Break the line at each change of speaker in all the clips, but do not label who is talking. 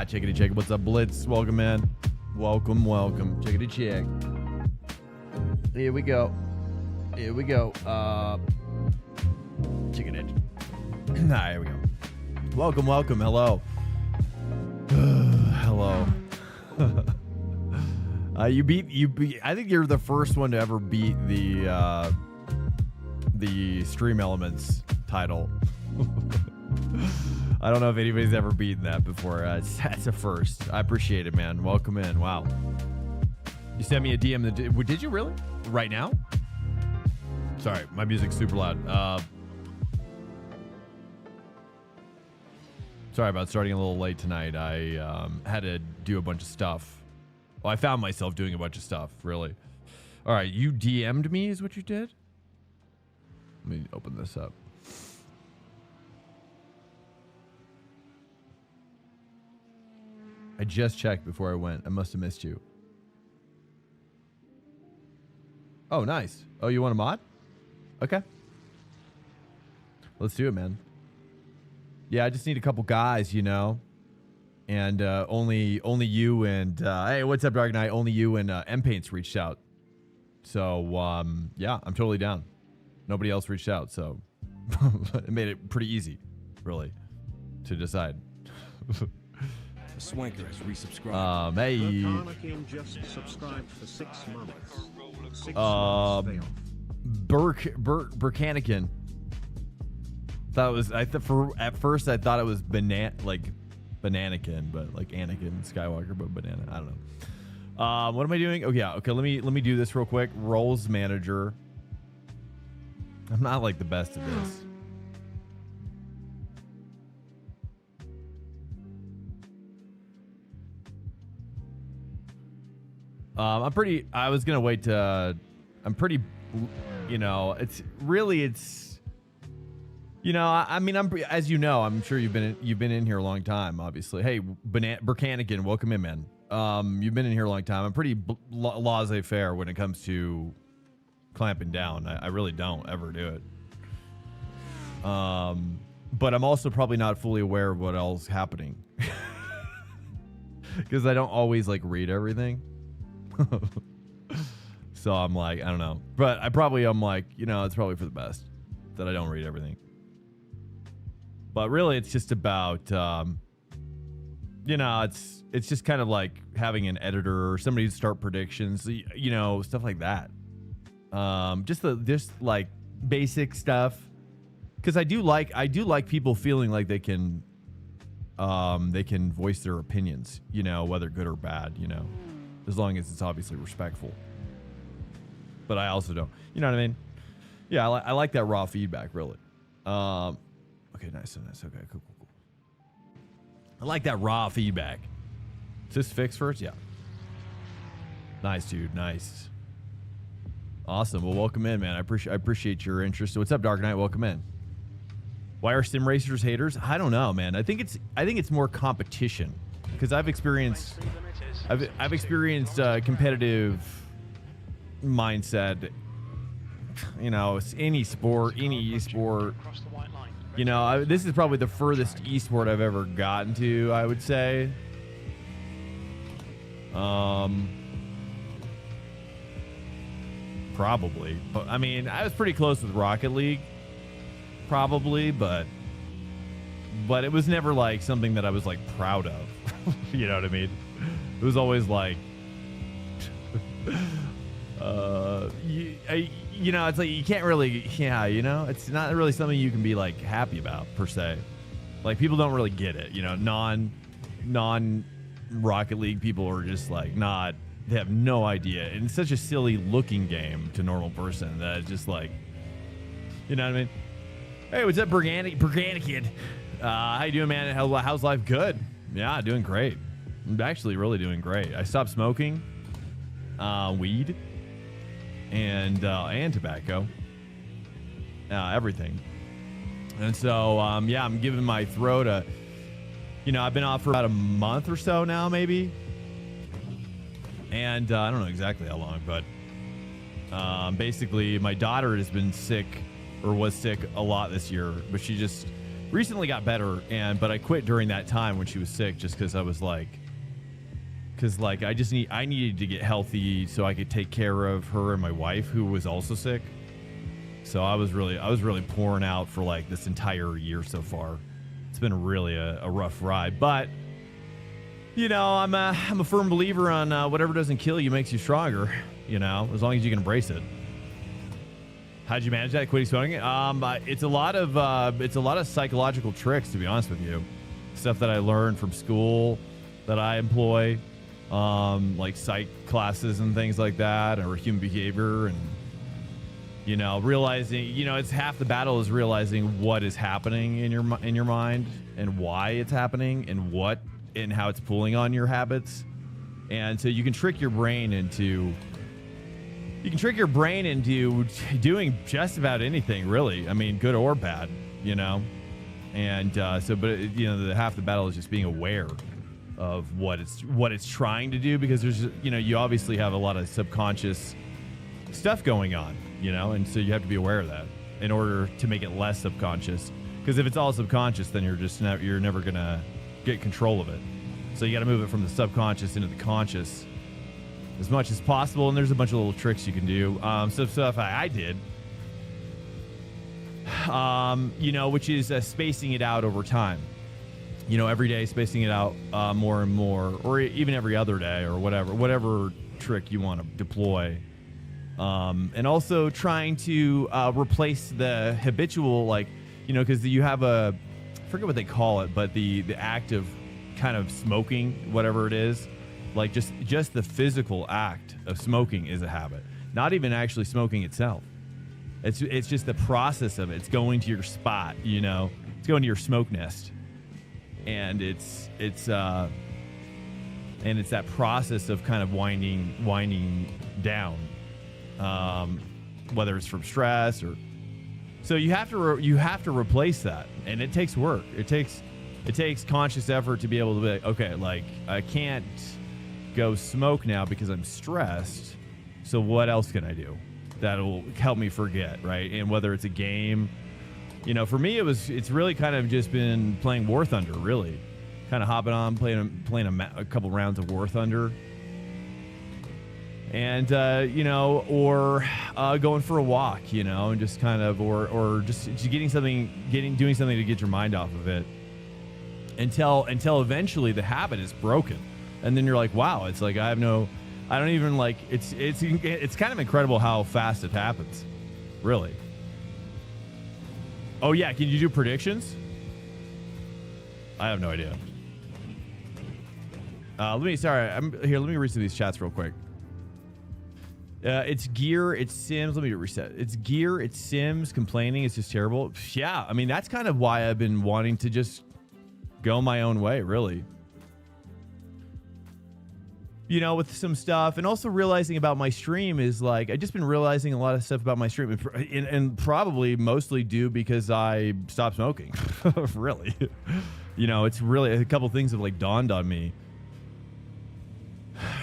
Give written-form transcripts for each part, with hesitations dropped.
Chickity chick. What's up, Blitz? Welcome, man. Welcome, welcome. Chickity chick. Here we go. Here we go. Chicken it. Nah, here we go. Welcome, welcome. Hello. Hello. You beat. I think you're the first one to ever beat the Stream Elements title. I don't know if anybody's ever beaten that before. That's a first. I appreciate it, man. Welcome in. Wow. You sent me a DM. Did you really? Right now? Sorry, my music's super loud. Sorry about starting a little late tonight. I had to do a bunch of stuff. Well, I found myself doing a bunch of stuff, really. All right, you DM'd me is what you did? Let me open this up. I just checked before I went. I must have missed you. Oh, nice. Oh, you want a mod? Okay. Let's do it, man. Yeah, I just need a couple guys, you know. And only you and hey, what's up, Dark Knight? Only you and M-Paints reached out. So yeah, I'm totally down. Nobody else reached out, so it made it pretty easy, really, to decide.
Swanker has resubscribed.
Hey.
Just subscribed for 6 months. 6 months
Burkanican. Thought it was. At first I thought it was Bananakin, but like Anakin Skywalker, but banana. I don't know. What am I doing? Oh yeah. Okay. Let me do this real quick. Roles manager. I'm not like the best at this. I'm pretty, you know, you know, I mean, as you know, I'm sure you've been in here a long time, obviously. Hey, Burkanican, welcome in, man. You've been in here a long time. I'm pretty laissez-faire when it comes to clamping down. I really don't ever do it. But I'm also probably not fully aware of what else is happening. Because I don't always like read everything. So I'm like, I don't know. But I'm like, you know, it's probably for the best that I don't read everything. But really, it's just about, you know, it's just kind of like having an editor or somebody to start predictions, you know, stuff like that. Just like basic stuff. Because I do like people feeling like they can voice their opinions, you know, whether good or bad, you know, as long as it's obviously respectful. But I also don't, you know what I mean? Yeah, I like that raw feedback, really. Okay, nice. Okay, cool. I like that raw feedback. Is this fixed first? Yeah. Nice, dude. Nice. Awesome. Well, welcome in, man. I appreciate your interest. What's up, Dark Knight? Welcome in. Why are sim racers haters? I don't know, man. I think it's more competition because I've experienced competitive mindset. You know, it's any sport, any esport. You know, this is probably the furthest esport I've ever gotten to, I would say. Probably. But I mean, I was pretty close with Rocket League. Probably, but it was never like something that I was like proud of. You know what I mean? It was always like you know, it's like you can't really, yeah, you know, it's not really something you can be like happy about per se. Like people don't really get it, you know, non Rocket League people are just like they have no idea. And it's such a silly looking game to normal person that it's just like, you know what I mean? Hey, what's up, Burganican? How you doing, man? How's life? Good. Yeah, doing great. I'm actually really doing great. I stopped smoking weed and tobacco, everything. And so, yeah, I'm giving my throat a, you know, I've been off for about a month or so now, maybe. And I don't know exactly how long, but basically my daughter has been sick or was sick a lot this year, but she recently got better, but I quit during that time when she was sick, just because I was like, I needed to get healthy so I could take care of her and my wife, who was also sick. So I was really pouring out for like this entire year so far. It's been really a rough ride, but you know, I'm a firm believer on whatever doesn't kill you makes you stronger. You know, as long as you can embrace it. How'd you manage that, quitting smoking? It's a lot of psychological tricks, to be honest with you. Stuff that I learned from school that I employ, like psych classes and things like that, or human behavior, and you know, realizing, you know, it's half the battle is realizing what is happening in your mind and why it's happening and how it's pulling on your habits. And so you can trick your brain into doing just about anything, really. I mean, good or bad, you know. And but you know, the half the battle is just being aware of what it's trying to do, because there's, you know, you obviously have a lot of subconscious stuff going on, you know, and so you have to be aware of that in order to make it less subconscious. Because if it's all subconscious, then you're never gonna get control of it. So you got to move it from the subconscious into the conscious as much as possible. And there's a bunch of little tricks you can do. Some stuff I did, you know, which is spacing it out over time. You know, every day spacing it out more and more, or even every other day, or whatever trick you want to deploy. And also trying to replace the habitual, like, you know, because you have I forget what they call it, but the act of kind of smoking, whatever it is, like just the physical act of smoking is a habit. Not even actually smoking itself. It's just the process of it. It's going to your spot, you know, it's going to your smoke nest, and it's that process of kind of winding down, whether it's from stress or. So you have to replace that, and it takes work. It takes conscious effort to be able to be like, okay, like I can't go smoke now because I'm stressed. So what else can I do that'll help me forget, right? And whether it's a game, you know, for me it's really kind of just been playing War Thunder, really, kind of hopping on, playing a couple rounds of War Thunder. And, you know, or going for a walk, you know, and just kind of, or just doing something to get your mind off of it until eventually the habit is broken. And then you're like, wow, it's like, I don't even like, it's kind of incredible how fast it happens. Really. Oh yeah. Can you do predictions? I have no idea. Let me read some of these chats real quick. It's gear, it's Sims. Let me reset. It's gear, it's Sims. Complaining, it's just terrible. Yeah, I mean, that's kind of why I've been wanting to just go my own way, really. You know, with some stuff, and also realizing about my stream is like, I've just been realizing a lot of stuff about my stream, and probably mostly due because I stopped smoking. Really. You know, it's really a couple things have like dawned on me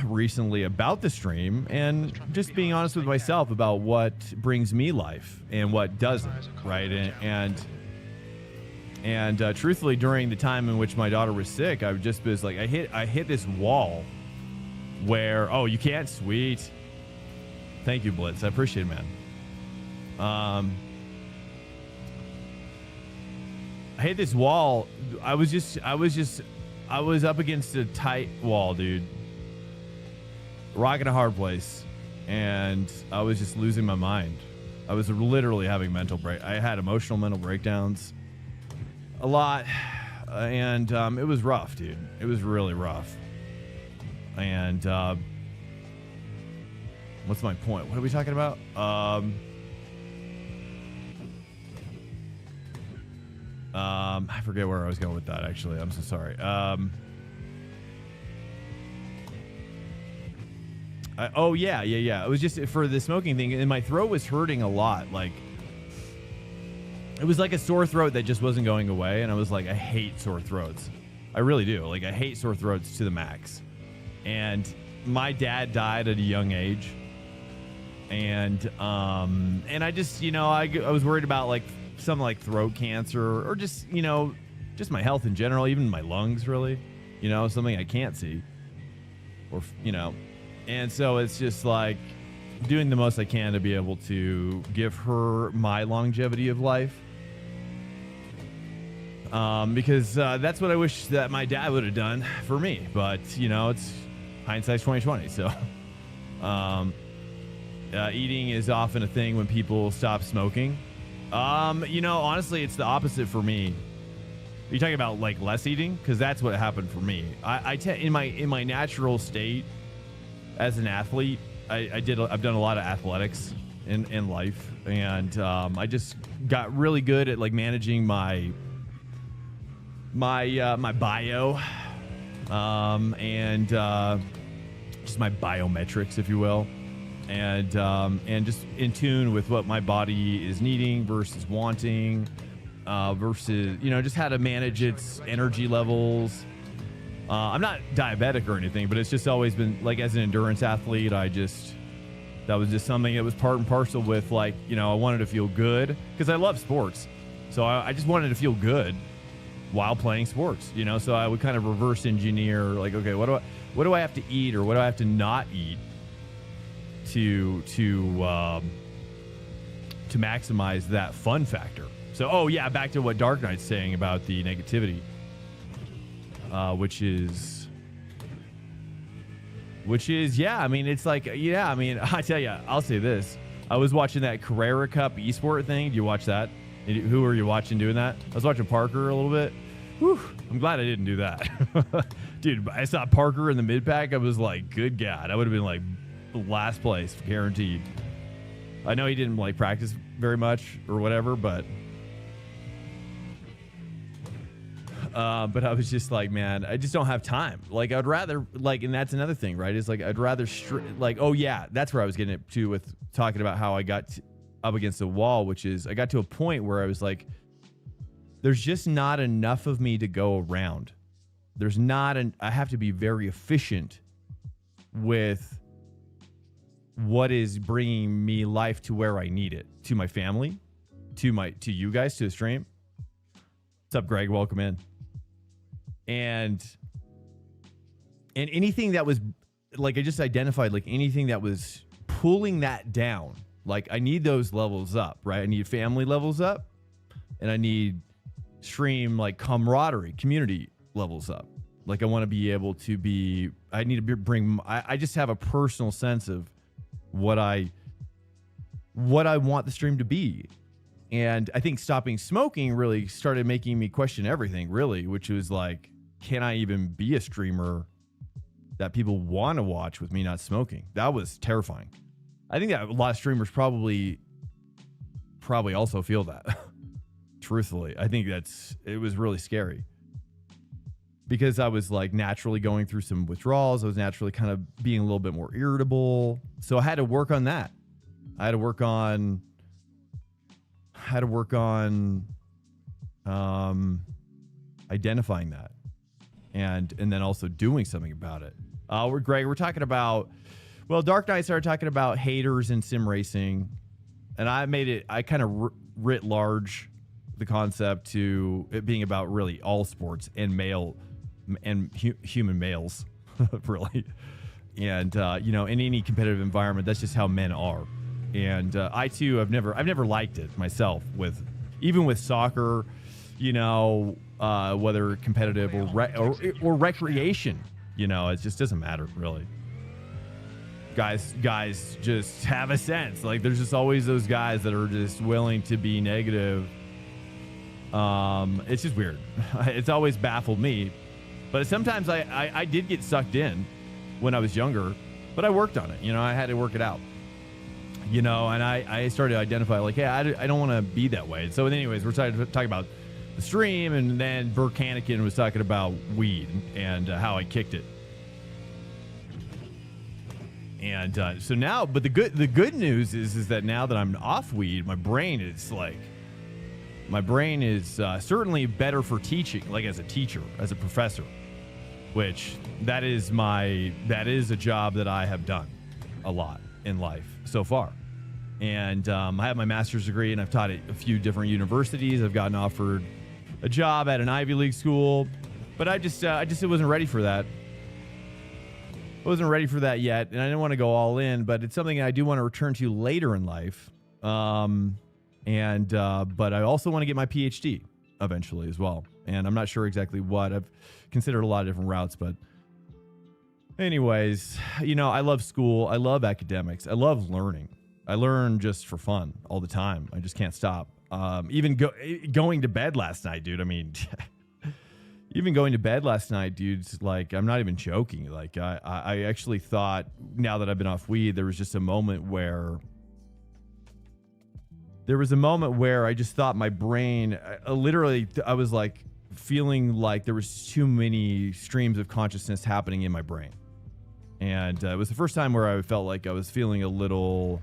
recently about the stream, and just being honest with myself about what brings me life and what doesn't, right? And truthfully, during the time in which my daughter was sick, I just was like, I hit this wall where, oh, you can't, sweet, thank you, Blitz, I appreciate it, man. I hit this wall. I was up against a tight wall, dude. Rock in a hard place, and I was just losing my mind. I was literally having I had emotional mental breakdowns a lot, and it was rough, dude. It was really rough. And what's my point? What are we talking about? I forget where I was going with that, actually. I'm so sorry. Oh yeah. It was just for the smoking thing, and my throat was hurting a lot. Like, it was like a sore throat that just wasn't going away, and I was like, I hate sore throats. I really do. Like, I hate sore throats to the max. And my dad died at a young age, and I just, you know, I was worried about like something like throat cancer or just, you know, just my health in general, even my lungs, really, you know, something I can't see or, you know, and so it's just like doing the most I can to be able to give her my longevity of life. Because that's what I wish that my dad would have done for me. But, you know, it's hindsight's 2020. So eating is often a thing when people stop smoking. You know, honestly, it's the opposite for me. Are you talking about like less eating? Because that's what happened for me. In my natural state as an athlete, I've done a lot of athletics in life, and I just got really good at like managing my bio, and just my biometrics, if you will, and just in tune with what my body is needing versus wanting, versus, you know, just how to manage its energy levels. I'm not diabetic or anything, but it's just always been like, as an endurance athlete, that was just something that was part and parcel with, like, you know, I wanted to feel good because I love sports. So I just wanted to feel good while playing sports, you know, so I would kind of reverse engineer, like, okay, what do I have to eat, or what do I have to not eat to maximize that fun factor. So, oh yeah, back to what Dark Knight's saying about the negativity, which is, yeah, I mean, it's like, yeah, I mean, I tell you, I'll say this. I was watching that Carrera Cup esport thing. Did you watch that? Who were you watching doing that? I was watching Parker a little bit. Whew, I'm glad I didn't do that. Dude, I saw Parker in the mid-pack. I was like, good God. I would have been like last place, guaranteed. I know he didn't like practice very much or whatever, but I was just like, man, I just don't have time. Like, I'd rather, like, and that's another thing, right? Is like, I'd rather, like, oh yeah, that's where I was getting it to with talking about how I got up against the wall, which is I got to a point where I was like, there's just not enough of me to go around. I have to be very efficient with what is bringing me life to where I need it, to my family, to you guys, to the stream. What's up, Greg? Welcome in. And anything that was like, I just identified like anything that was pulling that down. Like, I need those levels up, right? I need family levels up, and I need stream like camaraderie, community levels up. Like, I want to be able to be, I need to bring, I just have a personal sense of what I want the stream to be. And I think stopping smoking really started making me question everything, really, which was like, can I even be a streamer that people want to watch with me not smoking? That was terrifying. I think that a lot of streamers probably also feel that. Truthfully, I think it was really scary because I was like naturally going through some withdrawals. I was naturally kind of being a little bit more irritable. So I had to work on that. I had to work on identifying that and then also doing something about it. We're talking about, well, Dark Knight started talking about haters in sim racing, and I kind of writ large the concept to it being about really all sports and human males, really. And, you know, in any competitive environment, that's just how men are. And I too, I've never liked it myself even with soccer, you know, whether competitive or recreation, you know, it just doesn't matter really. Guys just have a sense. Like, there's just always those guys that are just willing to be negative. It's just weird. It's always baffled me, but sometimes I did get sucked in when I was younger, but I worked on it. You know, I had to work it out, you know, and I started to identify like, hey, I don't want to be that way. So anyways, we're talking about the stream, and then Burkanican was talking about weed and how I kicked it. And so now, but the good news is that now that I'm off weed, my brain is certainly better for teaching, like as a teacher, as a professor, which that is a job that I have done a lot in life so far. And I have my master's degree, and I've taught at a few different universities. I've gotten offered a job at an Ivy League school, but I just wasn't ready for that. I wasn't ready for that yet, and I didn't want to go all in, but it's something I do want to return to later in life. But I also want to get my PhD eventually as well. And I'm not sure exactly what. I've considered a lot of different routes, but anyways, you know, I love school. I love academics. I love learning. I learn just for fun all the time. I just can't stop. Even going to bed last night, dude. I mean, even going to bed last night, dude, like, I'm not even joking. Like, I actually thought, now that I've been off weed, there was just a moment where I just thought my brain, literally, I was like feeling like there was too many streams of consciousness happening in my brain. And it was the first time where I felt like I was feeling a little,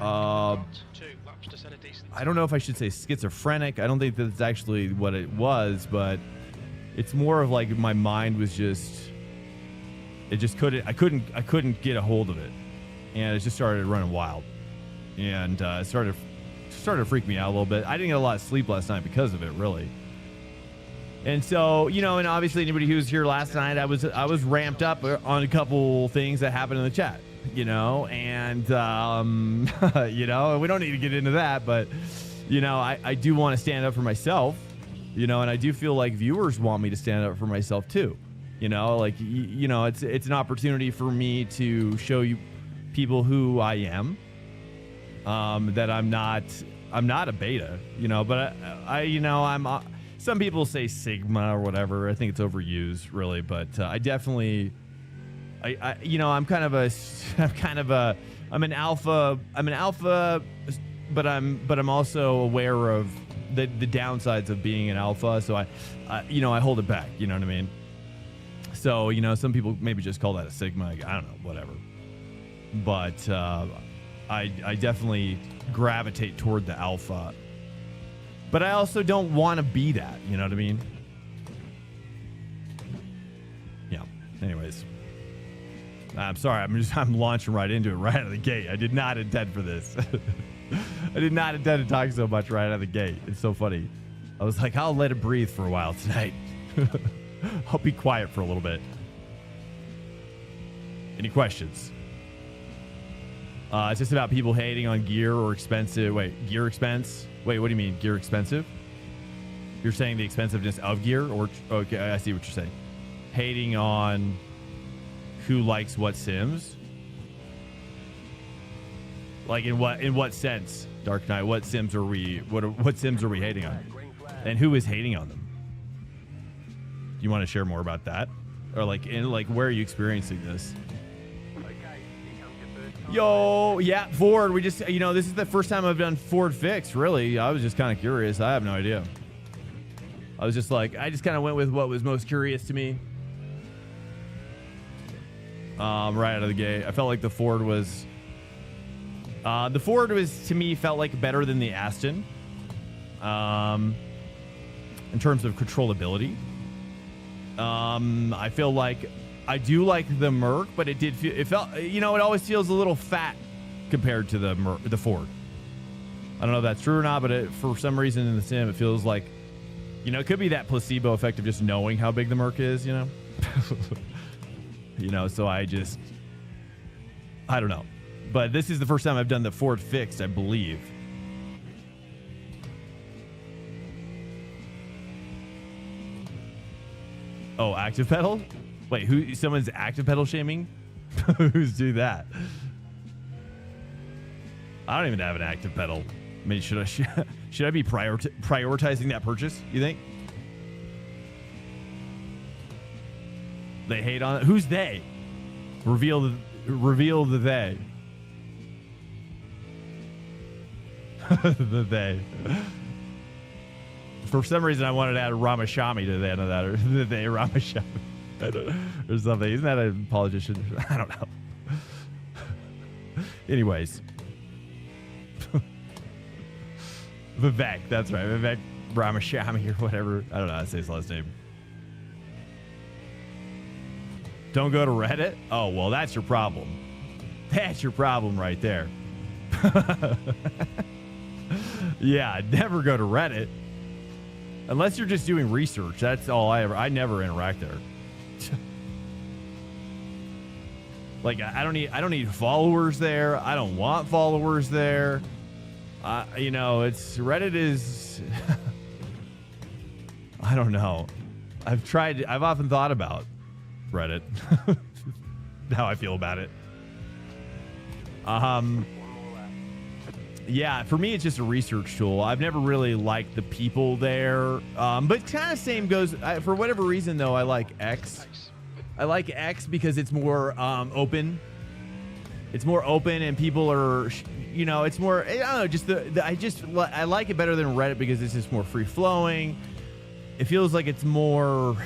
I don't know if I should say schizophrenic. I don't think that's actually what it was, but it's more of like my mind was just, I couldn't get a hold of it. And it just started running wild. And it started to freak me out a little bit. I didn't get a lot of sleep last night because of it, really. And so, you know, and obviously anybody who was here last night, I was ramped up on a couple things that happened in the chat, you know, and, you know, we don't need to get into that, but, you know, I do want to stand up for myself, you know, and I do feel like viewers want me to stand up for myself too, you know, like, you know, it's an opportunity for me to show you people who I am, that I'm not a beta, you know, but you know, some people say Sigma or whatever. I think it's overused, really, but I definitely, you know, I'm an alpha, but I'm also aware of the downsides of being an alpha. So I you know, I hold it back, you know what I mean? So, you know, some people maybe just call that a Sigma. I don't know, whatever. But, I definitely gravitate toward the alpha, but I also don't want to be that, you know what I mean? Yeah. Anyways, I'm sorry. I'm launching right into it right out of the gate. I did not intend for this. I did not intend to talk so much right out of the gate. It's so funny. I was like, I'll let it breathe for a while tonight. I'll be quiet for a little bit. Any questions? It's just about people hating on gear or expensive. Wait, gear expense? Wait, what do you mean, gear expensive? You're saying the expensiveness of gear? Or okay, I see what you're saying. Hating on who likes what sims? Like in what sense, Dark Knight? What sims are we hating on? And who is hating on them? Do you want to share more about that? Or like where are you experiencing this? Yo, yeah, Ford. We just, you know, this is the first time I've done Ford Fix, really. I was just kind of curious. I have no idea. I was just like, I just kind of went with what was most curious to me. Right out of the gate. I felt like the Ford was, to me, felt like better than the Aston. In terms of controllability. I feel like I do like the Merc, but it felt, you know, it always feels a little fat compared to the Ford. I don't know if that's true or not, but for some reason in the sim, it feels like, you know, it could be that placebo effect of just knowing how big the Merc is, you know? You know, so I don't know. But this is the first time I've done the Ford Fixed, I believe. Oh, active pedal? Wait, someone's active pedal shaming? Who's do that? I don't even have an active pedal. I mean, should I be prioritizing that purchase, you think? They hate on it. Who's they? Reveal the they. The they. For some reason, I wanted to add Ramashami to the end of that, or the they Ramashami, or something. Isn't that a politician? I don't know. Anyways, Vivek, that's right, Vivek Ramashami or whatever. I don't know how to say his last name. Don't go to Reddit? Oh, well, that's your problem. That's your problem right there. Yeah, never go to Reddit. Unless you're just doing research. That's all I never interact there. Like I don't need followers there. I don't want followers there. You know, Reddit is I don't know. I've often thought about Reddit. How I feel about it. Yeah, for me, it's just a research tool. I've never really liked the people there. But kind of same goes, for whatever reason, though, I like X. I like X because it's more open. It's more open and people are, you know, it's more, I don't know, I like it better than Reddit because it's just more free flowing. It feels like it's more,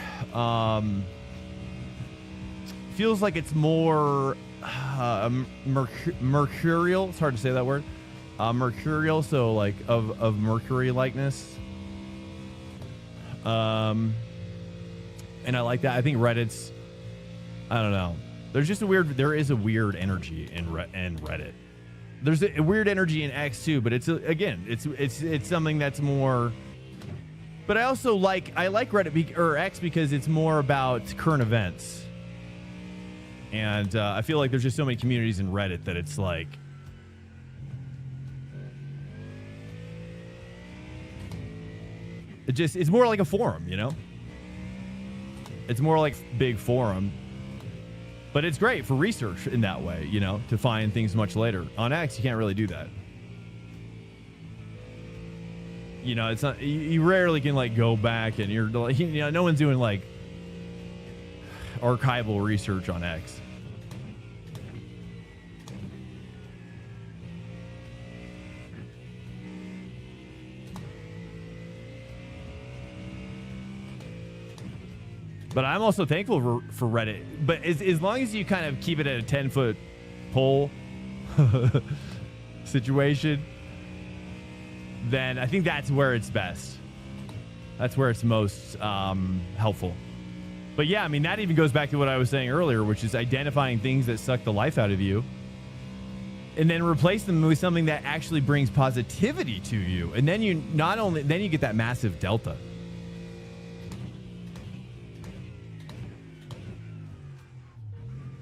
mercurial. It's hard to say that word. Mercurial, so like of Mercury likeness. And I like that. I think Reddit's, I don't know. There is a weird energy in Reddit. There's a weird energy in X too, but it's something that's more. But I also like Reddit or X because it's more about current events. And I feel like there's just so many communities in Reddit that it's like. It's more like a forum, you know? It's more like big forum. But it's great for research in that way, you know, to find things much later. On X, you can't really do that. You know, it's not, you rarely can like go back and you're like, you know, no one's doing like archival research on X. But I'm also thankful for Reddit. But as long as you kind of keep it at a 10-foot pole situation, then I think that's where it's best. That's where it's most helpful. But yeah, I mean, that even goes back to what I was saying earlier, which is identifying things that suck the life out of you and then replace them with something that actually brings positivity to you. And then you get that massive delta.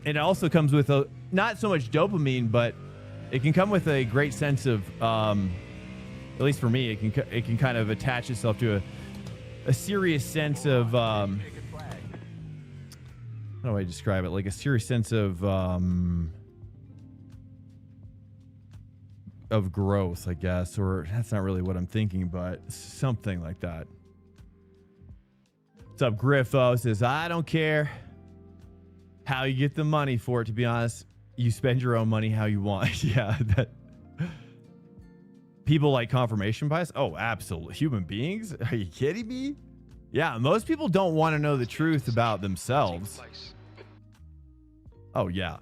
It also comes with not so much dopamine, but it can come with a great sense of, at least for me, it can kind of attach itself to a serious sense of, how do I describe it? Like a serious sense of growth, I guess, or that's not really what I'm thinking, but something like that. What's up, Griffo? Says, I don't care how you get the money for it, to be honest. You spend your own money how you want. Yeah, that people like confirmation bias. Oh, absolutely. Human beings? Are you kidding me? Yeah, most people don't want to know the truth about themselves. Oh, yeah.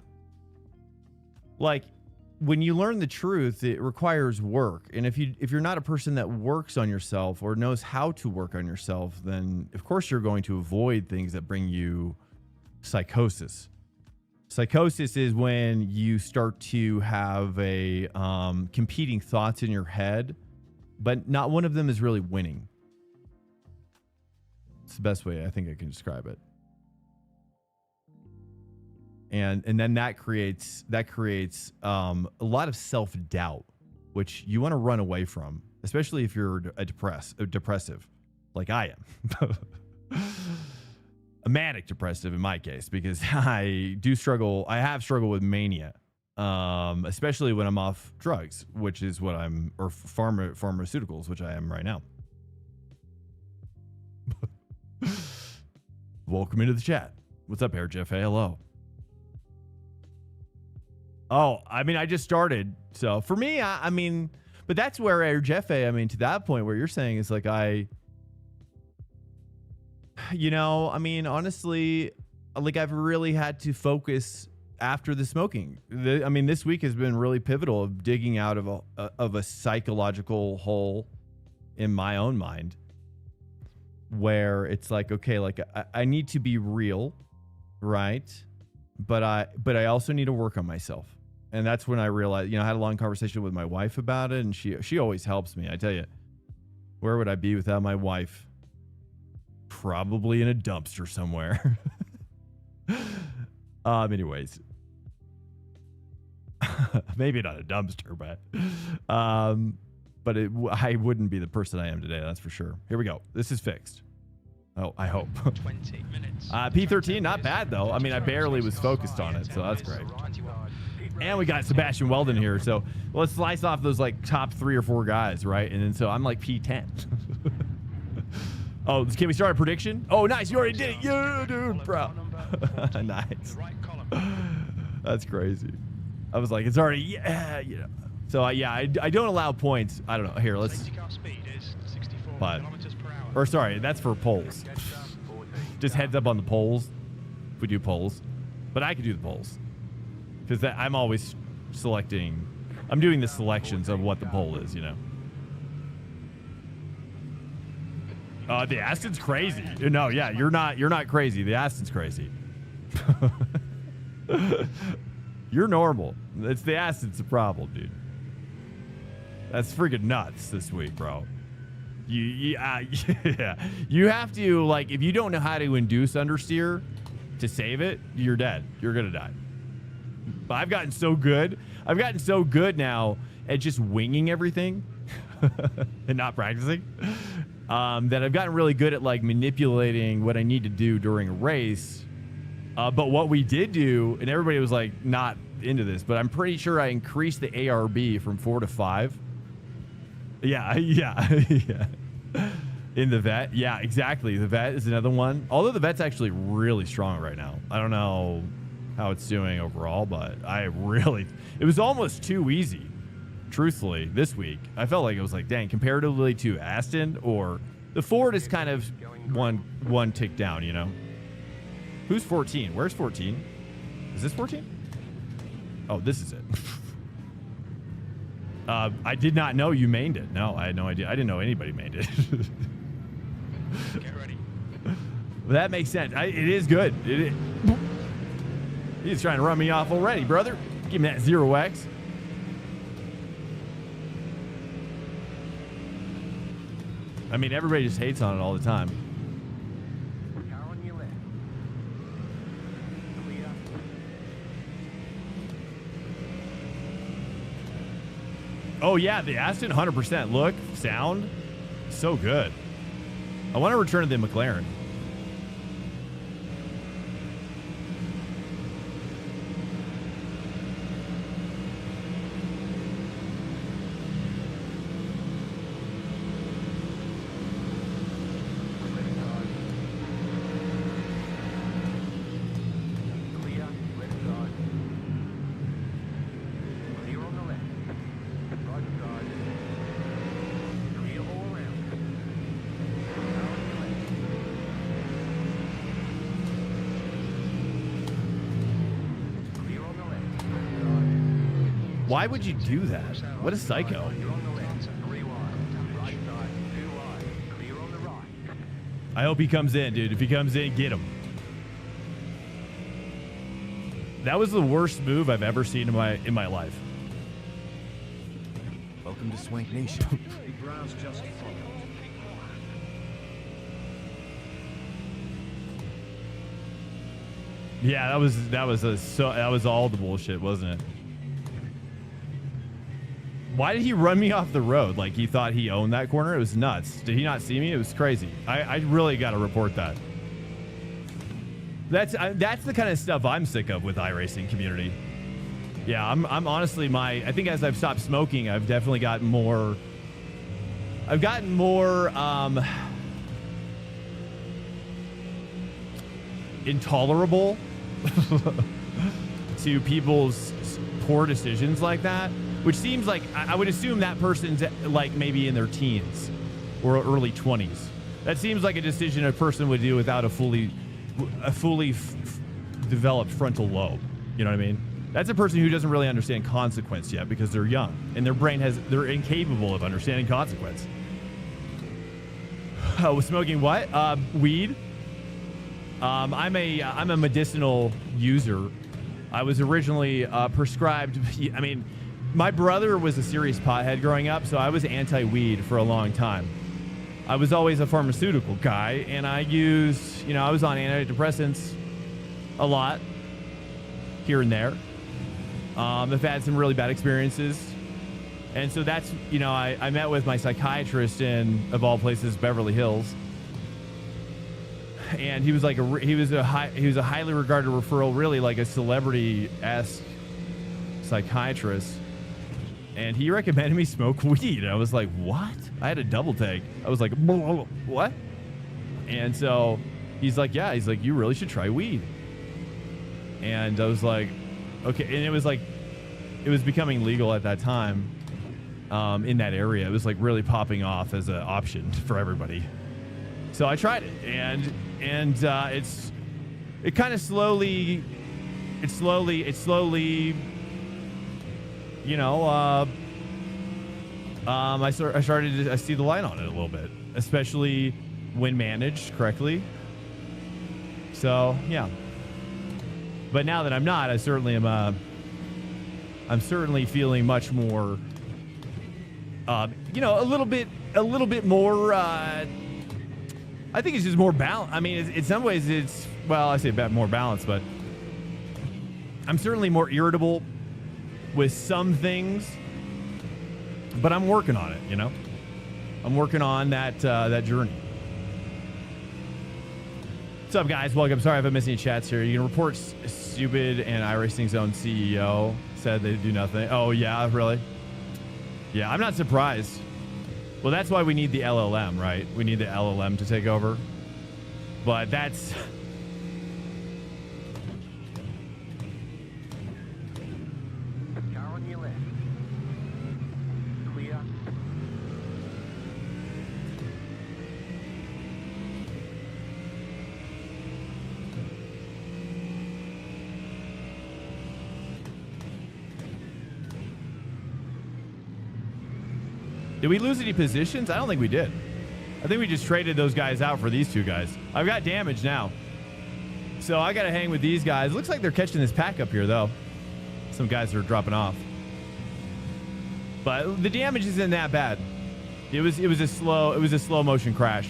Like when you learn the truth, it requires work. And if you're not a person that works on yourself or knows how to work on yourself, then of course you're going to avoid things that bring you psychosis. Psychosis is when you start to have a competing thoughts in your head, but not one of them is really winning. It's the best way I think I can describe it. And then that creates a lot of self-doubt, which you want to run away from, especially if you're depressive, like I am. A manic depressive in my case, because I have struggled with mania, especially when I'm off drugs, which is what or pharmaceuticals, which I am right now. Welcome into the chat. What's up, Air Jeff? Hey, hello. Oh, I mean, I just started. So for me, I mean, but that's where Air Jeff, I mean, to that point where you're saying is like, you know, I mean, honestly, like I've really had to focus after the smoking. I mean, this week has been really pivotal of digging out of a psychological hole in my own mind where it's like, okay, like I need to be real, right? But I also need to work on myself. And that's when I realized, you know, I had a long conversation with my wife about it, and she always helps me. I tell you, where would I be without my wife? Probably in a dumpster somewhere. Anyways, maybe not a dumpster, but I wouldn't be the person I am today. That's for sure. Here we go. This is fixed. Oh, I hope.
20 minutes.
P13, not bad though. I mean, I barely was focused on it, so that's great. And we got Sebastian Weldon here, so let's slice off those like top 3 or 4 guys, right? And then so I'm like P10. Oh, can we start a prediction? Oh, nice. You already did it. Yeah, dude, bro. Nice. That's crazy. I was like, it's already, yeah, you know. So, yeah, I don't allow points. I don't know. Here, let's. But, or sorry, that's for polls. Just heads up on the polls. If we do polls. But I could do the polls. Because I'm always selecting. I'm doing the selections of what the poll is, you know. The Aston's crazy. No, yeah, you're not crazy. The Aston's crazy. You're normal. It's the Aston's the problem, dude. That's freaking nuts this week, bro. Yeah. You have to, like, if you don't know how to induce understeer to save it, you're dead. You're gonna die. But I've gotten so good. I've gotten so good now at just winging everything and not practicing. That I've gotten really good at like manipulating what I need to do during a race. But what we did do, and everybody was like not into this, but I'm pretty sure I increased the ARB from 4 to 5. Yeah. In the vet. Yeah, exactly. The vet is another one. Although the vet's actually really strong right now. I don't know how it's doing overall, but it was almost too easy. Truthfully, this week, I felt like it was like, dang, comparatively to Aston, or the Ford is kind of one tick down, you know? Who's 14? Where's 14? Is this 14? Oh, this is it. I did not know you mained it. No, I had no idea. I didn't know anybody mained it.
Get ready.
That makes sense. It is good. He's trying to run me off already, brother. Give me that 0x. I mean, everybody just hates on it all the time. Oh, yeah, the Aston, 100%. Look, sound, so good. I want to return to the McLaren. Why would you do that? What a psycho. I hope he comes in, dude. If he comes in, get him. That was the worst move I've ever seen in my life.
Welcome to Swank Nation.
Yeah, that was all the bullshit, wasn't it? Why did he run me off the road? Like he thought he owned that corner? It was nuts. Did he not see me? It was crazy. I really got to report that. That's the kind of stuff I'm sick of with iRacing community. Yeah, I'm honestly I think as I've stopped smoking, I've definitely gotten more. I've gotten more intolerable to people's poor decisions like that. Which seems like I would assume that person's like maybe in their teens or early 20s. That seems like a decision a person would do without a fully developed frontal lobe. You know what I mean? That's a person who doesn't really understand consequence yet because they're young and their brain they're incapable of understanding consequence. With smoking what? Weed. I'm a medicinal user. I was originally prescribed. I mean, my brother was a serious pothead growing up, so I was anti-weed for a long time. I was always a pharmaceutical guy, and I used, I was on antidepressants a lot here and there. I've had some really bad experiences. And so that's, I met with my psychiatrist in, of all places, Beverly Hills. And he was like he was a highly regarded referral, really like a celebrity-esque psychiatrist. And he recommended me smoke weed. I was like, what? I had a double take. I was like, what? And so he's like, yeah. He's like, you really should try weed. And I was like, okay. And it was becoming legal at that time in that area. It was like really popping off as an option for everybody. So I tried it, and it kind of slowly, I started to see the light on it a little bit, especially when managed correctly. So yeah. But now that I'm not, I certainly am. I'm certainly feeling much more. A little bit more. I think it's just more balanced. I mean, in some ways, I say more balanced, but I'm certainly more irritable with some things. But I'm working on it. I'm working on that journey. What's up, guys? Welcome. Sorry if I'm missing any chats here. You can report stupid, and iRacing's own CEO said they do nothing. Oh, yeah, really? Yeah, I'm not surprised. Well, that's why we need the LLM, right? We need the LLM to take over. But that's...
Car on your left. Clear.
Did we lose any positions? I don't think we did. I think we just traded those guys out for these two guys. I've got damage now. So I got to hang with these guys. Looks like they're catching this pack up here, though. Some guys are dropping off. But the damage isn't that bad. It was a slow motion crash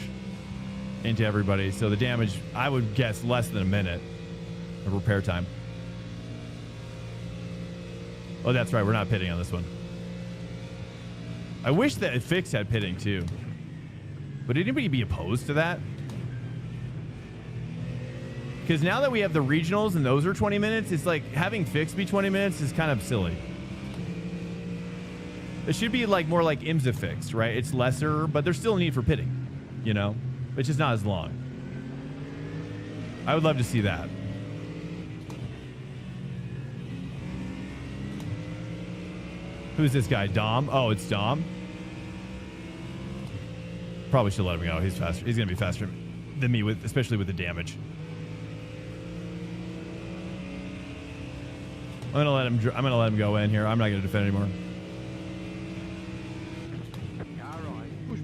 into everybody. So the damage, I would guess, less than a minute of repair time. Oh, that's right. We're not pitting on this one. I wish that Fix had pitting too. Would anybody be opposed to that? Because now that we have the regionals and those are 20 minutes, it's like having Fix be 20 minutes is kind of silly. It should be like more like IMSA Fix, right? It's lesser, but there's still a need for pitting, It's just not as long. I would love to see that. Who's this guy? Dom? Oh, it's Dom. Probably should let him go. He's faster. He's gonna be faster than me, especially with the damage. I'm gonna let him go in here. I'm not gonna defend anymore.
Car right. Push.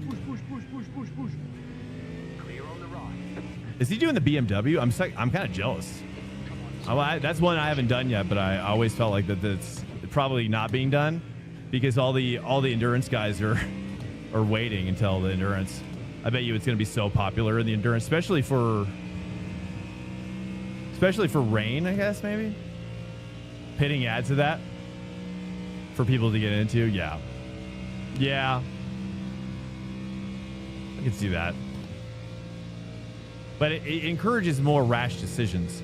Clear on the right.
Is he doing the BMW? I'm kind of jealous. That's one I haven't done yet, but I always felt like that's probably not being done because all the endurance guys are waiting until the endurance. I bet you it's going to be so popular in the endurance, especially for rain, I guess, maybe. Pitting adds to that for people to get into. Yeah. I can see that. But it encourages more rash decisions,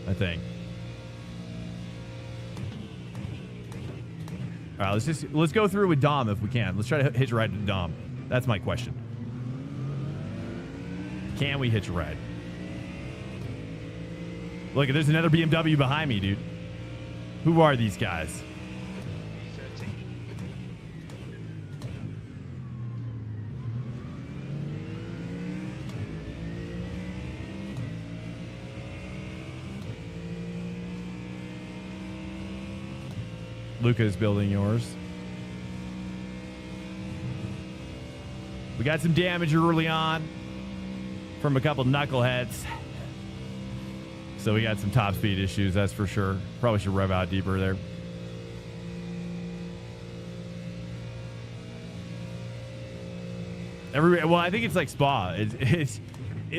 I think. All right, let's go through with Dom if we can. Let's try to hitch a ride to Dom. That's my question. Can we hitch a ride? Look, there's another BMW behind me, dude. Who are these guys?
30.
Luca is building yours. We got some damage early on from a couple knuckleheads. So we got some top speed issues, that's for sure. Probably should rev out deeper there. Well, I think it's like Spa.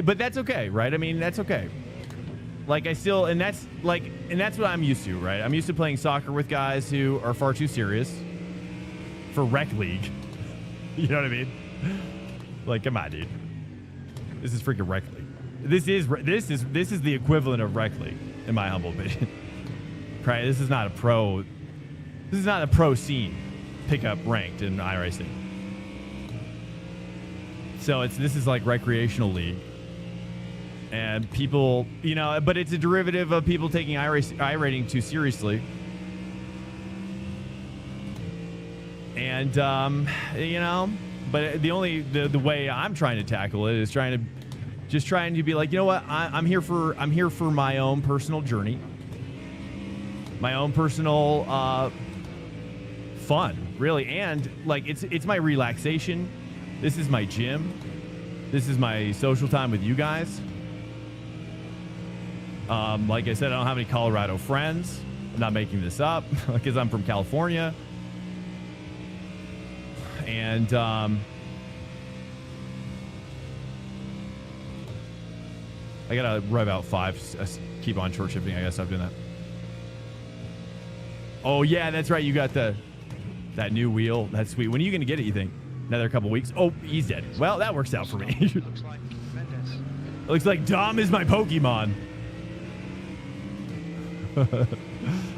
But that's okay, right? I mean, that's okay. Like and that's what I'm used to, right? I'm used to playing soccer with guys who are far too serious for rec league. You know what I mean? Like, come on, dude. This is freaking rec league. This is the equivalent of rec league, in my humble opinion. Right? This is not a pro. This is not a pro scene. Pick up ranked in iRacing. So this is like recreational league. And people, you know, but it's a derivative of people taking iRating too seriously. And, you know, but the way I'm trying to tackle it is trying to be like, you know what, I'm here for my own personal journey, my own personal fun, really, and like it's my relaxation. This is my gym. This is my social time with you guys. Like I said, I don't have any Colorado friends. I'm not making this up because I'm from California. And I gotta rev out 5. Keep on short shifting. I gotta stop doing that. Oh yeah, that's right. You got that new wheel. That's sweet. When are you gonna get it, you think? Another couple weeks? Oh, he's dead. Well, that works out for me.
Looks like Mendes.
Looks like Dom is my Pokemon.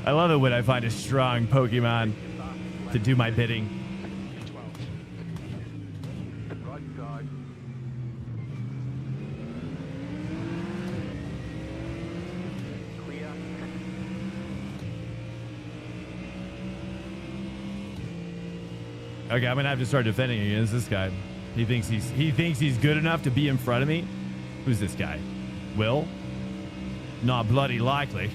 I love it when I find a strong Pokemon to do my bidding.
12.
Right side. Clear.
Okay, I'm gonna have to start defending against this guy. He thinks he's good enough to be in front of me. Who's this guy? Will? Not bloody likely.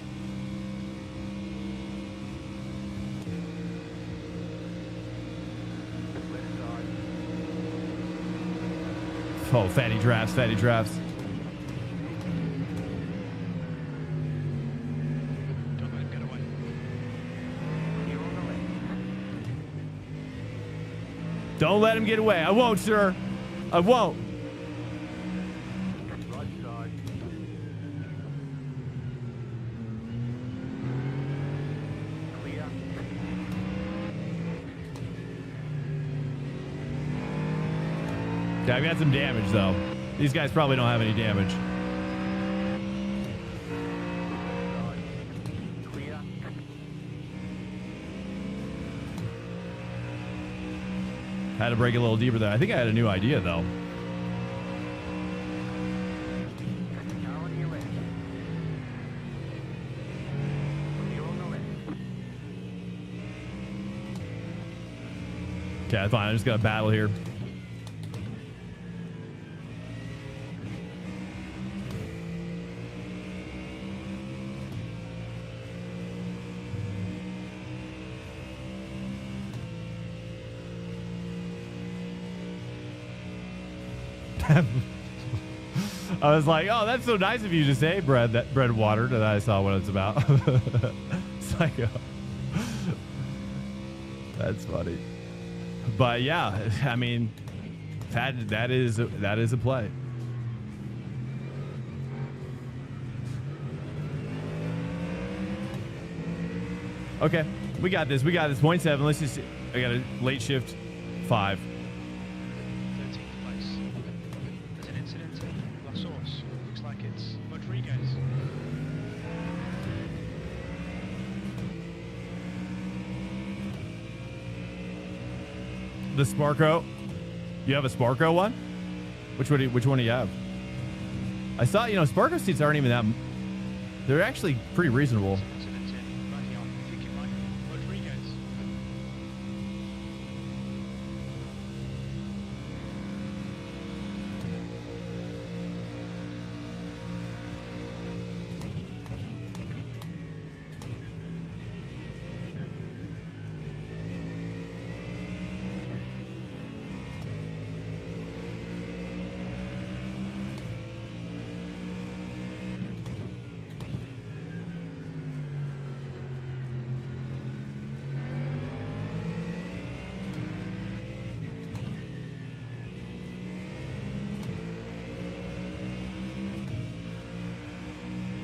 Oh, fatty drafts, fatty drafts.
Don't let him get away.
Here on the left.
Don't let him get away. I won't, sir. I won't.
Right side. Clear.
Okay, I've got some damage, though. These guys probably don't have any damage.
Side. Clear.
Had to break a little deeper there. I think I had a new idea, though.
Car on your left. Clear on the left.
Okay, fine. I'm just gonna battle here. I was like, oh, that's so nice of you to say, bread and water, that I saw what it's about. It's like, that's funny. But yeah, I mean, that is a play. Okay, we got this. We got this. 0.7. Let's just. I got a late shift 5.
13th place. There's an incident in La Source. Looks like it's Rodriguez.
The Sparko. You have a Sparko one? Which one do you have? I saw, Sparko seats aren't even that. They're actually pretty reasonable.
Incident in Rayon. I think it might be Rodriguez.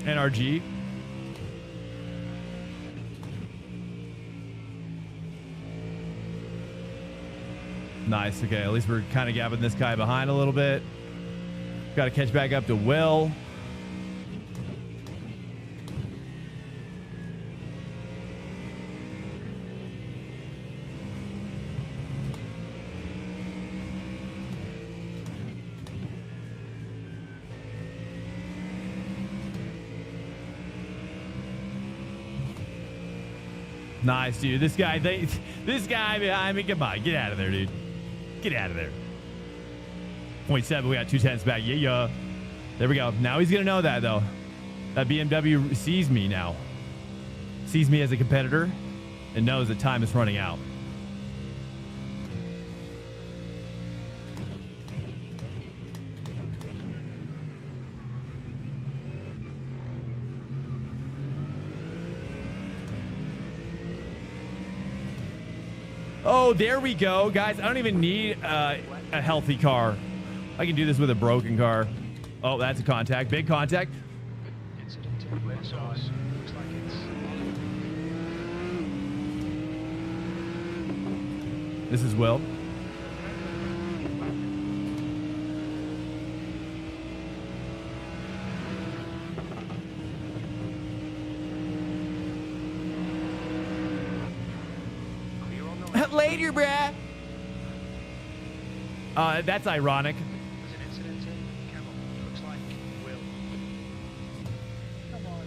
NRG. Nice. Okay, at least we're kind of gapping this guy behind a little bit. Got to catch back up to Will. Nice, dude. This guy behind me. Come on, get out of there, dude. Get out of there. 0.7, we got 2/10 back. Yeah. There we go. Now he's going to know that, though. That BMW sees me now. Sees me as a competitor and knows that time is running out. Oh, there we go, guys. I don't even need a healthy car. I can do this with a broken car. Oh, that's a contact. Big contact.
Incident in Los Angeles. Looks like it's
This is Will. Later, bruh. That's ironic.
There's an incident in Camel. Looks like Will. Come on.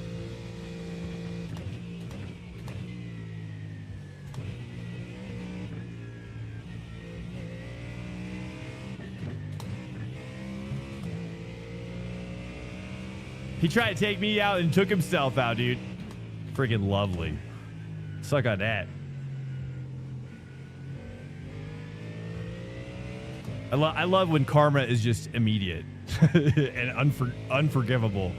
He tried to take me out and took himself out, dude. Freaking lovely. Suck on that. I love when karma is just immediate and unforgivable.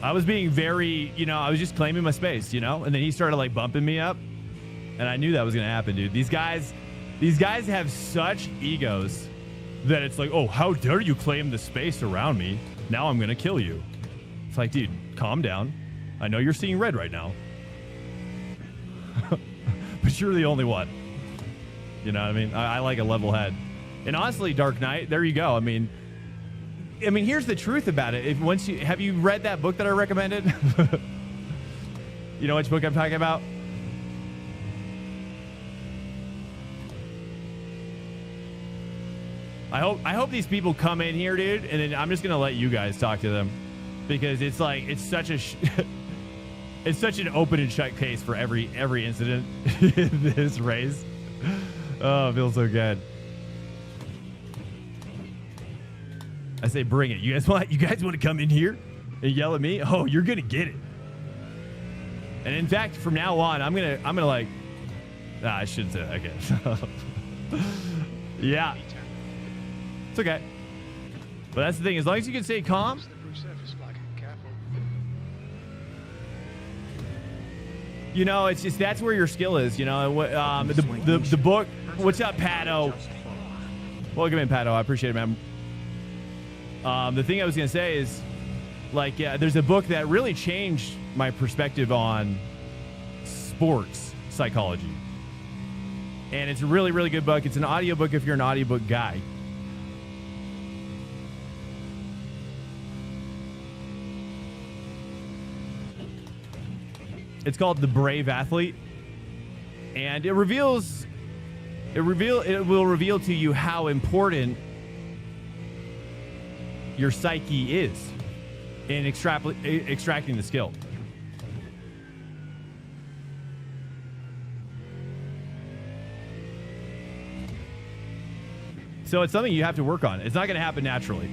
I was being very, I was just claiming my space, and then he started like bumping me up, and I knew that was gonna happen, dude. These guys have such egos that it's like, oh, how dare you claim the space around me? Now I'm gonna kill you. It's like, dude, calm down. I know you're seeing red right now, but you're the only one. You know what I mean? I like a level head. And honestly, Dark Knight, there you go. I mean, here's the truth about it. Have you read that book that I recommended? You know which book I'm talking about? I hope these people come in here, dude, and then I'm just gonna let you guys talk to them, because it's like it's such an open and shut case for every incident in this race. Oh, it feels so good. I say, bring it. You guys want to come in here and yell at me? Oh, you're gonna get it. And in fact, from now on, I'm gonna like. I shouldn't say that. Okay. Yeah. It's okay. But that's the thing. As long as you can stay calm. It's just that's where your skill is. The book. What's up, Pato? Welcome in, Pato. I appreciate it, man. The thing I was gonna say is, like, there's a book that really changed my perspective on sports psychology, and it's a really, really good book. It's an audiobook if you're an audiobook guy. It's called The Brave Athlete, and it will reveal to you how important your psyche is in extracting the skill. So it's something you have to work on. It's not going to happen naturally.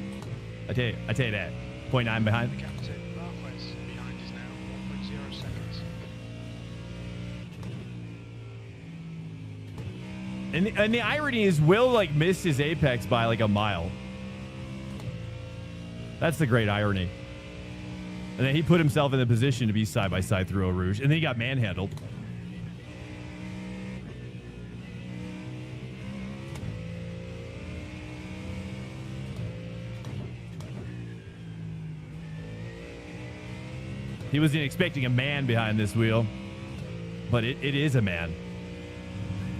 I tell you that. 0.9 behind.
The captain, Marquez, behind is now 1.0 seconds.
And the irony is, Will like missed his apex by like a mile. That's the great irony. And then he put himself in the position to be side by side through Eau Rouge, and then he got manhandled. He wasn't expecting a man behind this wheel, but it is a man.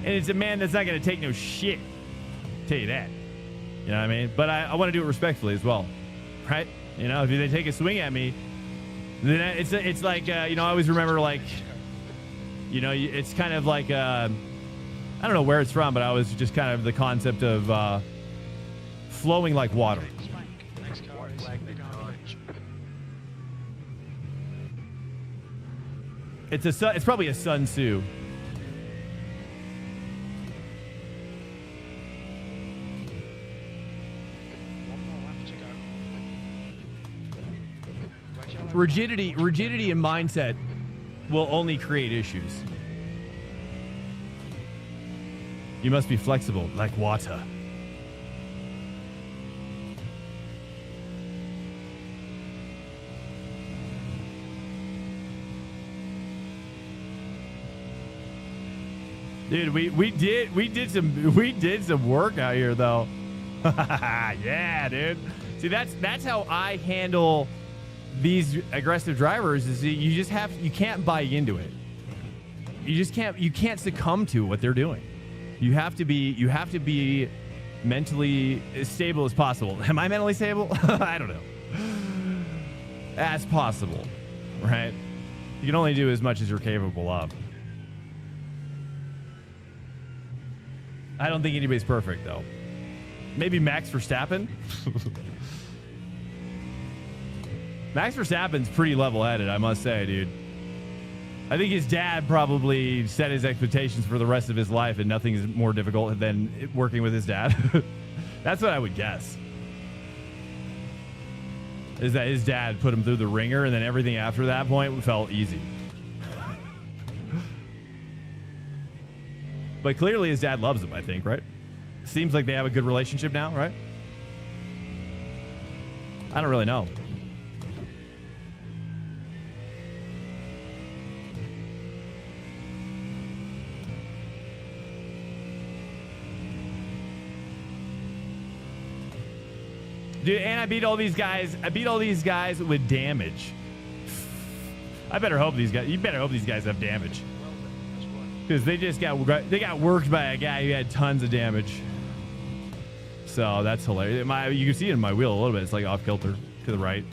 And it's a man that's not going to take no shit. Tell you that. You know what I mean? But I want to do it respectfully as well. Right? You know, if they take a swing at me, then it's like, you know, I always remember, like, you know, it's kind of like, I don't know where it's from, but I was just kind of the concept of flowing like water.
Next car is behind the bench.
It's probably a Sun Tzu.
One more lap to go.
Rigidity and mindset will only create issues. You must be flexible like water. Dude, we did some work out here though. Yeah, dude. See, that's how I handle these aggressive drivers. Is you can't buy into it. You can't succumb to what they're doing. You have to be mentally as stable as possible. Am I mentally stable? I don't know. As possible, right? You can only do as much as you're capable of. I don't think anybody's perfect, though. Maybe Max Verstappen. Max Verstappen's pretty level-headed, I must say, dude. I think his dad probably set his expectations for the rest of his life, and nothing is more difficult than working with his dad. That's what I would guess. Is that his dad put him through the ringer, and then everything after that point felt easy. But clearly his dad loves him, I think, right? Seems like they have a good relationship now, right? I don't really know. Dude, and I beat all these guys. I beat all these guys with damage. I better hope these guys. You better hope these guys have damage. Because they got worked by a guy who had tons of damage. So that's hilarious. You can see it in my wheel a little bit. It's like off kilter to the right.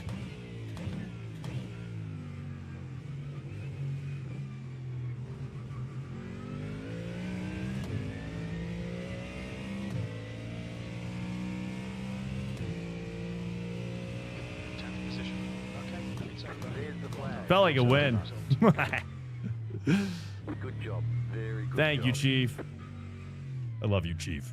Felt like a win.
Good job. Very good
Thank
job.
you, Chief. I love you, Chief.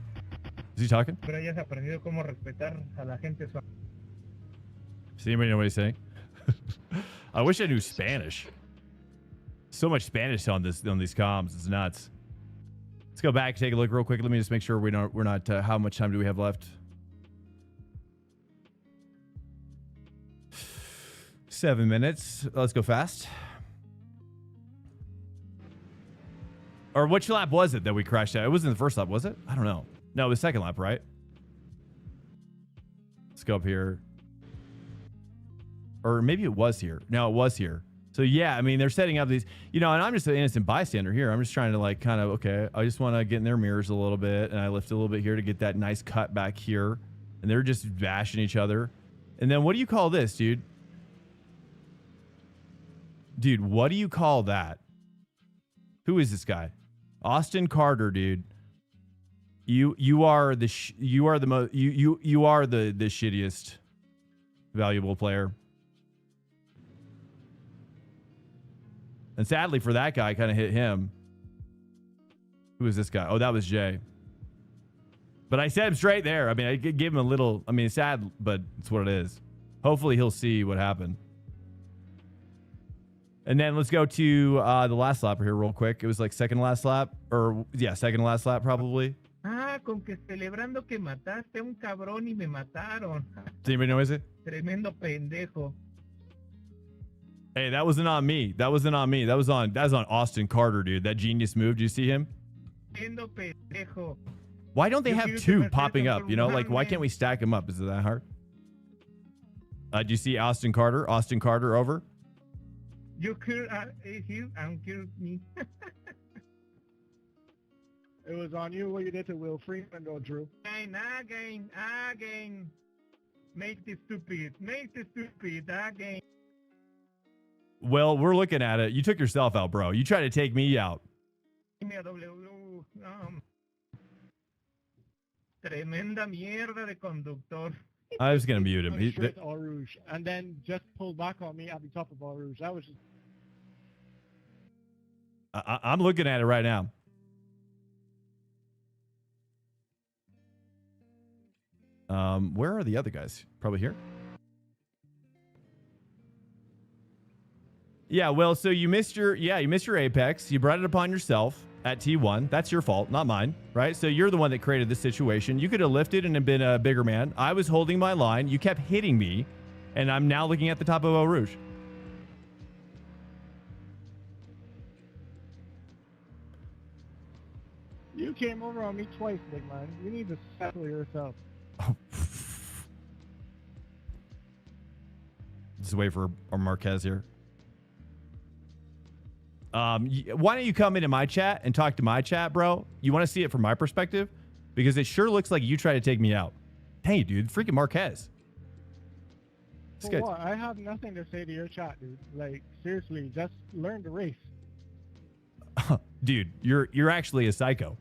Is he talking?
Pero hayas aprendido cómo respetar a la gente.
Does anybody know what he's saying? I wish I knew Spanish. So much Spanish on these comms. It's nuts. Let's go back, take a look real quick. Let me just make sure we're not. How much time do we have left? 7 minutes. Let's go fast. Or which lap was it that we crashed out? It wasn't the first lap, was it? I don't know. No, it was second lap, right? Let's go up here. Or maybe it was here. No, it was here. So yeah, I mean, they're setting up these, you know, and I'm just an innocent bystander here. I'm just trying to like kind of, okay, I just want to get in their mirrors a little bit, and I lift a little bit here to get that nice cut back here. And they're just bashing each other. And then what do you call this, dude? Dude, what do you call that? Who is this guy? Austin Carter, dude. You are the shittiest valuable player. And sadly for that guy, I kind of hit him. Who is this guy? Oh, that was Jay. But I set him straight there. I mean, I gave him a little, I mean, it's sad, but it's what it is. Hopefully he'll see what happened. And then let's go to the last lap here real quick. It was like second last lap, or yeah, second last lap probably.
Ah, con que celebrando que mataste a un cabrón y me mataron.
Does anybody know is it?
Tremendo pendejo.
Hey, that wasn't on me. That wasn't on me. That was on Austin Carter, dude. That genius move. Do you see him?
Tremendo pendejo.
Why don't they
Yo
have
quiero
two
que me
popping
acepten
up? You know, like why
formalmente.
can't we stack them up? Is it that hard? Do you see Austin Carter? Austin Carter over.
You could you anchored me.
It was on you what you did to Will Freeman, though, Drew.
Again. Make this stupid again.
Well, we're looking at it. You took yourself out, bro. You tried to take me out.
Tremenda mierda de conductor.
I was gonna mute him.
I'm sure it's Eau Rouge, and then just pulled back on me at the top of Eau Rouge. That was just...
I'm looking at it right now. Where are the other guys? Probably here. Yeah, well, so you missed your apex. You brought it upon yourself at T1. That's your fault, not mine, right? So you're the one that created this situation. You could have lifted and have been a bigger man. I was holding my line. You kept hitting me, and I'm now looking at the top of Eau Rouge.
You came over on me twice, big man. You need to settle yourself.
Just wait for our Marquez here. Why don't you come into my chat and talk to my chat, bro? You want to see it from my perspective? Because it sure looks like you try to take me out. Hey, dude, freaking Marquez.
For what? I have nothing to say to your chat, dude. Like, seriously, just learn to race.
Dude, you're actually a psycho.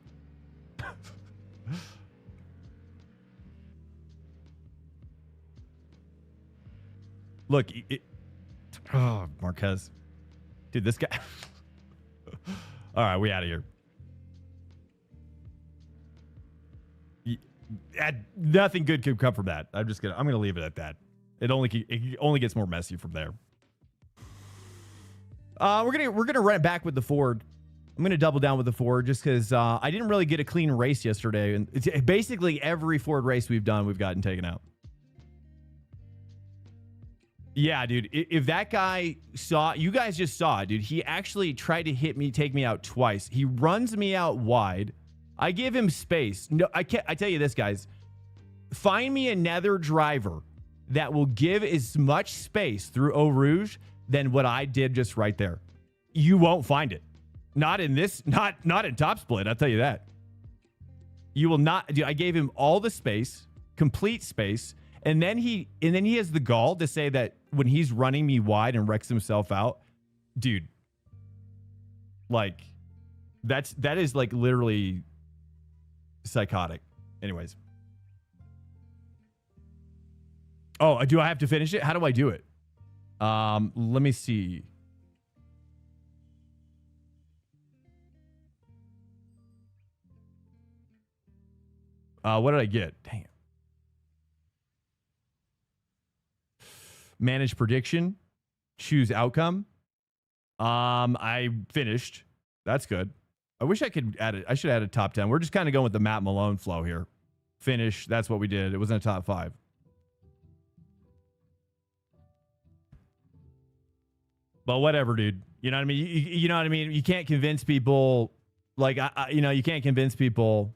Look, oh, Marquez. Dude, this guy. All right, we out of here. Nothing good could come from that. I'm gonna leave it at that. It only gets more messy from there. We're gonna run it back with the Ford. I'm gonna double down with the Ford just because I didn't really get a clean race yesterday, and it's basically every Ford race we've done, we've gotten taken out. Yeah, dude. If that guy saw, you guys just saw it, dude. He actually tried to take me out twice. He runs me out wide. I give him space. No, I can't. I tell you this, guys. Find me another driver that will give as much space through Eau Rouge than what I did just right there. You won't find it. Not in this. Not in Top Split. I'll tell you that. You will not. Dude, I gave him all the space, complete space. And then he has the gall to say that when he's running me wide and wrecks himself out, dude, like that is like literally psychotic. Anyways. Oh, do I have to finish it? How do I do it? Let me see. What did I get? Dang it. Manage prediction, choose outcome. I finished. That's good. I wish I could add it. I should add a top 10. We're just kind of going with the Matt Malone flow here. Finish. That's what we did. It wasn't a top 5. But whatever, dude. You know what I mean? You know what I mean? You can't convince people. Like, you can't convince people.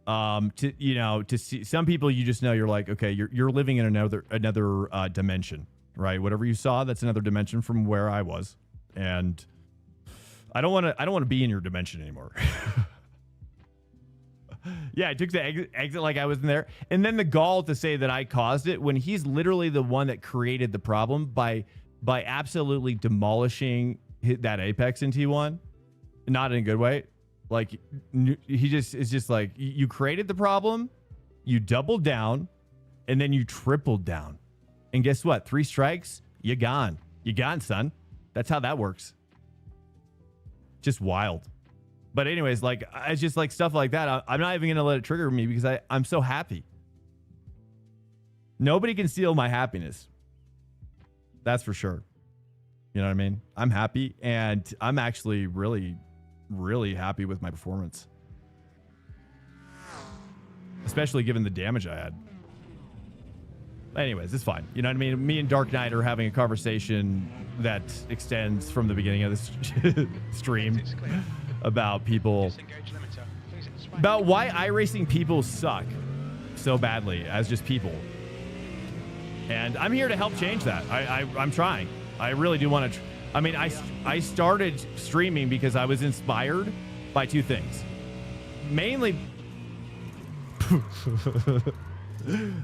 To see some people, you just know you're like, okay, you're living in another dimension, right? Whatever you saw, that's another dimension from where I was, and I don't want to be in your dimension anymore. Yeah, I took the exit like I was in there, and then the gall to say that I caused it when he's literally the one that created the problem by absolutely demolishing that apex in T1, not in a good way. Like, he just is just like, you created the problem, you doubled down, and then you tripled down. And guess what? 3 strikes, you're gone. You're gone, son. That's how that works. Just wild. But anyways, like, it's just like stuff like that. I'm not even going to let it trigger me because I'm so happy. Nobody can steal my happiness. That's for sure. You know what I mean? I'm happy, and I'm actually really happy with my performance, especially given the damage I had. Anyways, it's fine. You know what I mean? Me and Dark Knight are having a conversation that extends from the beginning of this stream about people, about why iRacing people suck so badly as just people. And I'm here to help change that. I'm trying. I really do want to. I mean, I started streaming because I was inspired by two things. Mainly.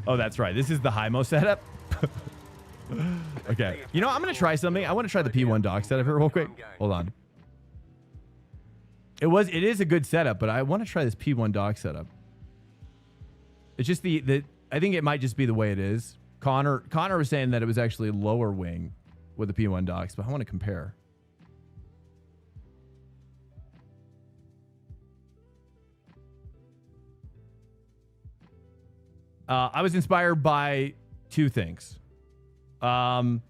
Oh, that's right. This is the HIMO setup. Okay. You know, I'm going to try something. I want to try the P1 dock setup here real quick. Hold on. It is a good setup, but I want to try this P1 dock setup. It's just I think it might just be the way it is. Connor was saying that it was actually lower wing with the P1 docks, but I want to compare. I was inspired by two things. In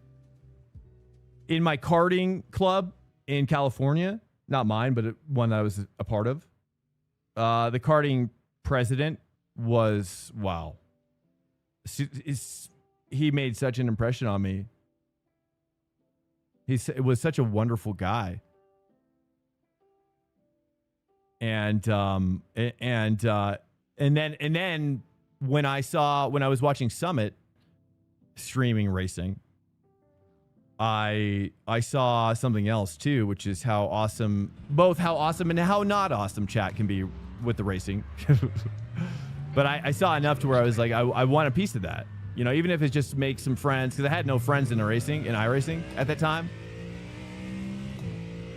my karting club in California, not mine, but one that I was a part of, the karting president was, wow. He made such an impression on me. It was such a wonderful guy. And then when I was watching Summit streaming racing, I saw something else too, which is how awesome and how not awesome chat can be with the racing. But I saw enough to where I was like, I want a piece of that. You know, even if it just makes some friends, because I had no friends in iRacing at that time.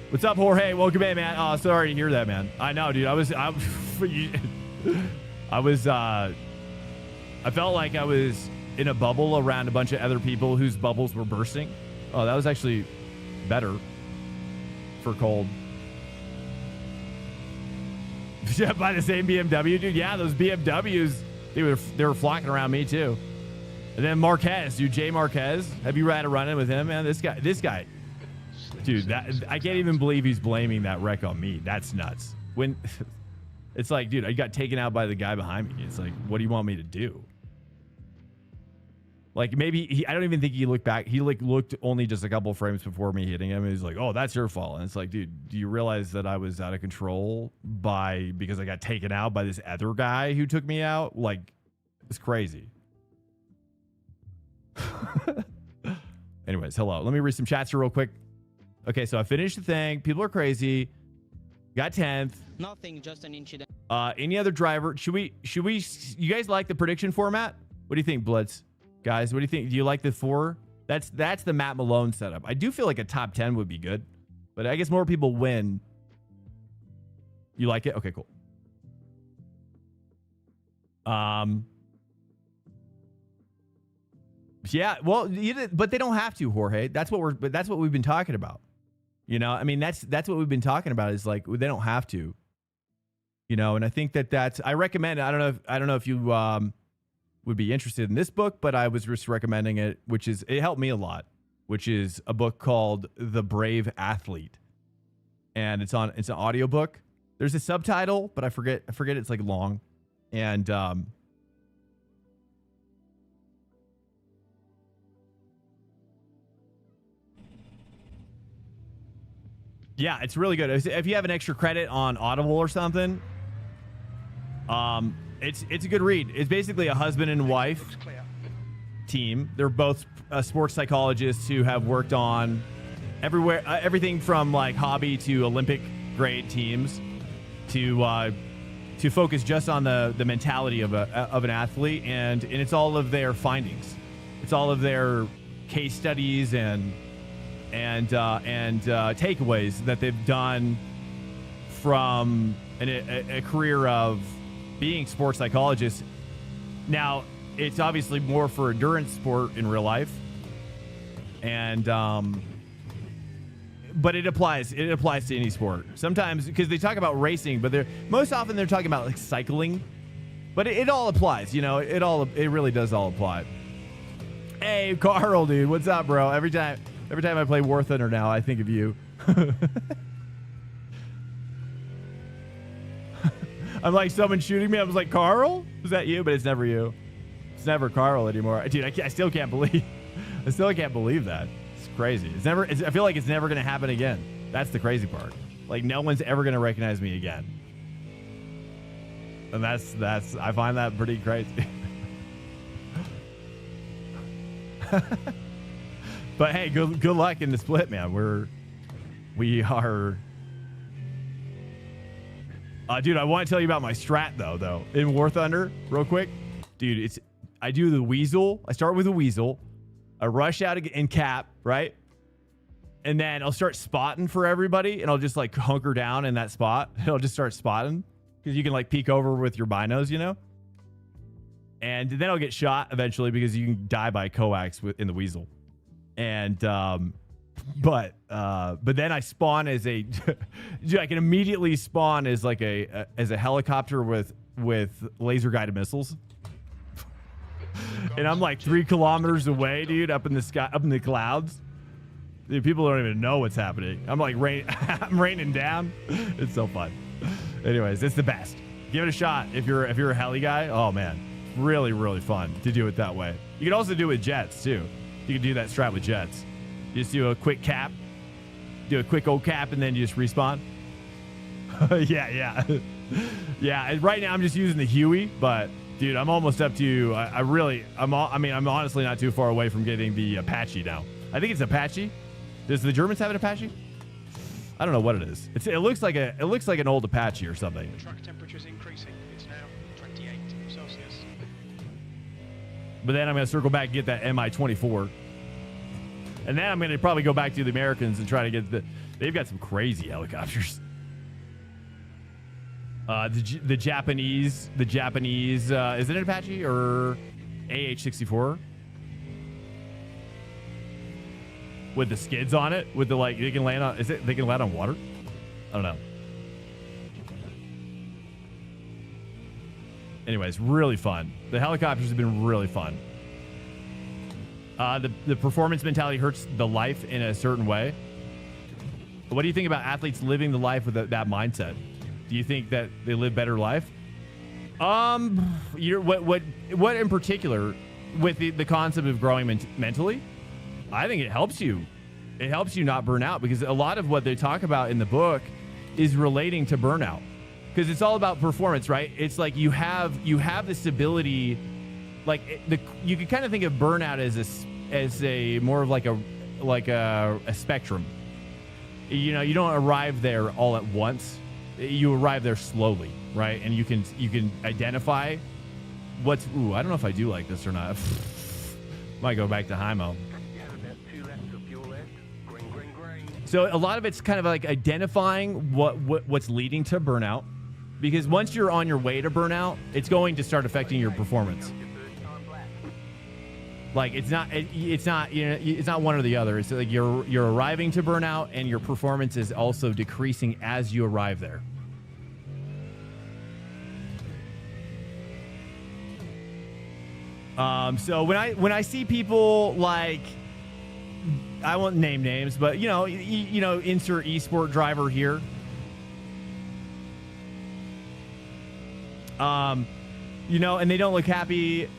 What's up, Jorge? Welcome in, man. Oh, sorry to hear that, man. I know, dude. I felt like I was in a bubble around a bunch of other people whose bubbles were bursting. Oh, that was actually better for cold. Yeah, by the same BMW, dude. Yeah, those BMWs, they were flocking around me too. And then Marquez, dude, Jay Marquez. Have you had a run-in with him, man? This guy, dude. I can't even believe he's blaming that wreck on me. That's nuts. When it's like, dude, I got taken out by the guy behind me. It's like, what do you want me to do? Like maybe I don't even think he looked back. He looked only just a couple frames before me hitting him. And he's like, "Oh, that's your fault." And it's like, dude, do you realize that I was out of control because I got taken out by this other guy who took me out? Like, it's crazy. Anyways, hello. Let me read some chats here real quick. Okay, so I finished the thing. People are crazy. Got 10th.
Nothing, just an incident.
Any other driver? Should we? You guys like the prediction format? What do you think, Blitz? Guys, what do you think? Do you like the 4? That's the Matt Malone setup. I do feel like a top 10 would be good, but I guess more people win. You like it? Okay, cool. Yeah, well, but they don't have to, Jorge. That's what we've been talking about. You know, I mean, that's what we've been talking about is like they don't have to. You know, and I think I recommend. I don't know if you would be interested in this book, but I was just recommending it, it helped me a lot, which is a book called The Brave Athlete. And it's an audiobook. There's a subtitle, but I forget it's like long. And yeah, it's really good. If you have an extra credit on Audible or something, it's a good read. It's basically a husband and wife team. They're both sports psychologists who have worked on everything from like hobby to Olympic grade teams to focus just on the mentality of an athlete, and it's all of their findings. It's all of their case studies and takeaways that they've done from a career of being sports psychologists. Now, it's obviously more for endurance sport in real life, and but it applies to any sport. Sometimes because they talk about racing, but most often they're talking about like cycling. But it all applies, you know. It really does all apply. Hey, Carl, dude, what's up, bro? Every time I play War Thunder now, I think of you. I'm like, someone shooting me. I was like, Carl? Was that you? But it's never you. It's never Carl anymore. Dude, I still can't believe that. It's crazy. I feel like it's never going to happen again. That's the crazy part. Like, no one's ever going to recognize me again. And I find that pretty crazy. But hey, good luck in the split, man. We are. Dude, I want to tell you about my strat though in War Thunder real quick, dude. I do the weasel. I start with a weasel. I rush out in cap, right? And then I'll start spotting for everybody, and I'll just like hunker down in that spot. And I'll just start spotting because you can like peek over with your binos, you know. And then I'll get shot eventually because you can die by coax in the weasel. And but then I spawn as a dude, I can immediately spawn as like as a helicopter with laser guided missiles. And I'm like 3 kilometers away, dude, up in the sky, up in the clouds. Dude, people don't even know what's happening. I'm like I'm raining down. It's so fun. Anyways, it's the best. Give it a shot if you're a heli guy. Oh man, really, really fun to do it that way. You can also do it with jets too. You can do that strat with jets. You just do a quick cap, do a quick old cap, and then you just respawn. yeah. Yeah, right now I'm just using the Huey, but dude, I'm almost up to, I'm honestly not too far away from getting the Apache now. I think it's Apache. Does the Germans have an Apache? I don't know what it is. It looks like an old Apache or something.
The track temperature is increasing. It's now 28 Celsius.
But then I'm going to circle back and get that Mi-24. And then I'm going to probably go back to the Americans and try to get they've got some crazy helicopters. The Japanese, is it an Apache or AH-64? With the skids on it, with the like, they can land on water? I don't know. Anyways, really fun. The helicopters have been really fun. The performance mentality hurts the life in a certain way. What do you think about athletes living the life with that mindset? Do you think that they live better life? What in particular with the concept of growing mentally? I think it helps you. It helps you not burn out, because a lot of what they talk about in the book is relating to burnout, because it's all about performance, right? It's like you have this ability, like you could kind of think of burnout as a more of like a spectrum. You know, you don't arrive there all at once. You arrive there slowly, right? And you can identify what's. Ooh, I don't know if I do like this or not. Might go back to Hymo. So a lot of it's kind of like identifying what's leading to burnout, because once you're on your way to burnout, it's going to start affecting your performance. Like it's not one or the other. It's like you're arriving to burnout, and your performance is also decreasing as you arrive there. So when I see people like, I won't name names, but insert esport driver here. And they don't look happy,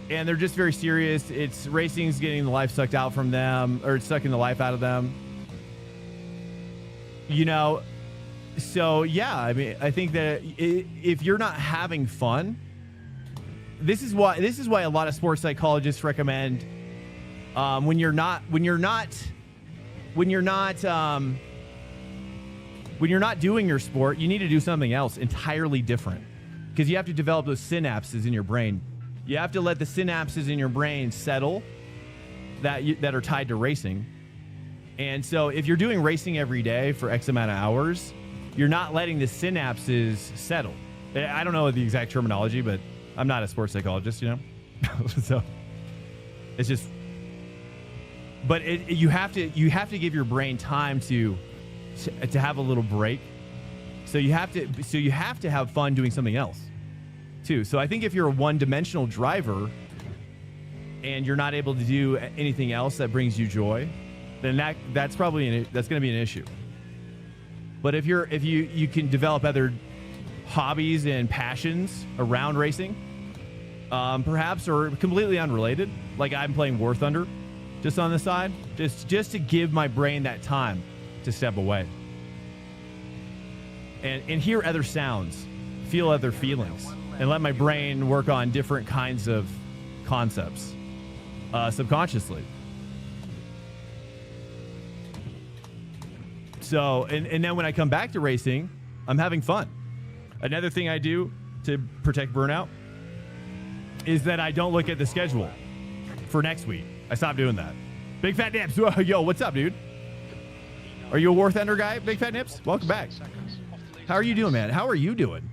and they're just very serious. It's racing's getting the life sucked out from them, or it's sucking the life out of them. So yeah, I mean, I think that if you're not having fun, this is why a lot of sports psychologists recommend when you're not doing your sport, you need to do something else entirely different, because you have to develop those synapses in your brain. You have to let the synapses in your brain settle that are tied to racing. And so if you're doing racing every day for X amount of hours, you're not letting the synapses settle. I don't know the exact terminology, but I'm not a sports psychologist, so it's just, but you have to give your brain time to have a little break. So you have to have fun doing something else too. So I think if you're a one-dimensional driver and you're not able to do anything else that brings you joy, then that's going to be an issue. But if you can develop other hobbies and passions around racing, perhaps, or completely unrelated, like I'm playing War Thunder just on the side, just to give my brain that time to step away and hear other sounds, feel other feelings, and let my brain work on different kinds of concepts. subconsciously. So, and then when I come back to racing, I'm having fun. Another thing I do to protect burnout is that I don't look at the schedule for next week. I stopped doing that. Big Fat Nips, yo, what's up, dude? Are you a War Thunder guy, Big Fat Nips? Welcome back. How are you doing, man? How are you doing?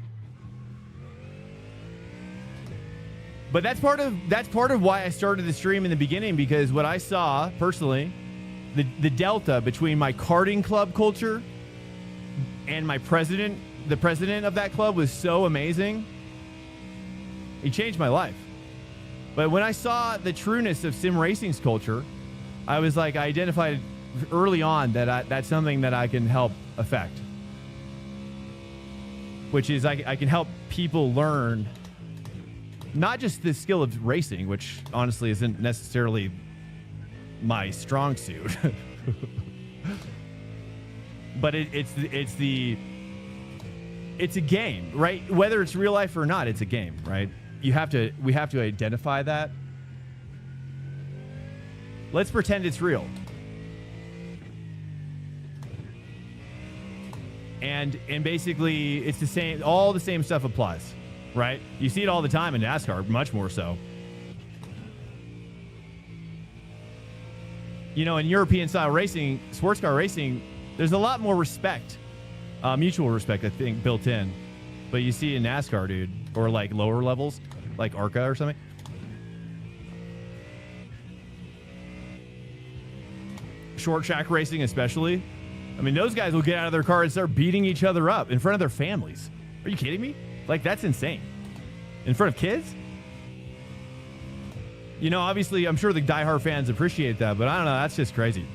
But that's part of why I started the stream in the beginning, because what I saw personally, the delta between my karting club culture and the president of that club was so amazing. He changed my life. But when I saw the trueness of sim racing's culture, I was like, I identified early on that that's something that I can help affect, which is I can help people learn not just the skill of racing, which honestly isn't necessarily my strong suit, but it's a game, right? Whether it's real life or not, it's a game, right? We have to identify that. Let's pretend it's real. And basically it's the same, all the same stuff applies, right? You see it all the time in NASCAR, much more so. You know, in European style racing, sports car racing, there's a lot more respect, mutual respect, I think, built in. But you see in NASCAR, dude, or like lower levels, like ARCA or something. Short track racing especially. I mean, those guys will get out of their car and start beating each other up in front of their families. Are you kidding me? Like, that's insane. In front of kids? You know, obviously, I'm sure the diehard fans appreciate that, but I don't know. That's just crazy.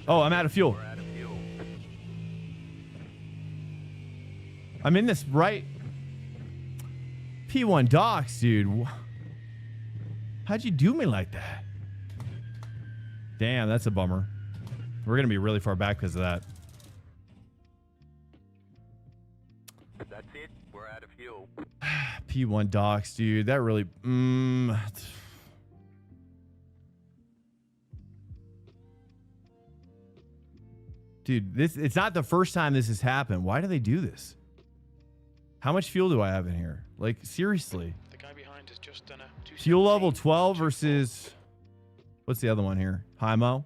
Oh, I'm out of fuel. I'm in this right. P1 Docs, dude. How'd you do me like that? Damn, that's a bummer. We're going to be really far back because of that.
That's it. We're out of fuel.
P1 Docs, dude. That really... Dude, it's not the first time this has happened. Why do they do this? How much fuel do I have in here? Like, seriously.
The guy behind has just done a
Fuel level 12 versus... What's the other one here? Hymo.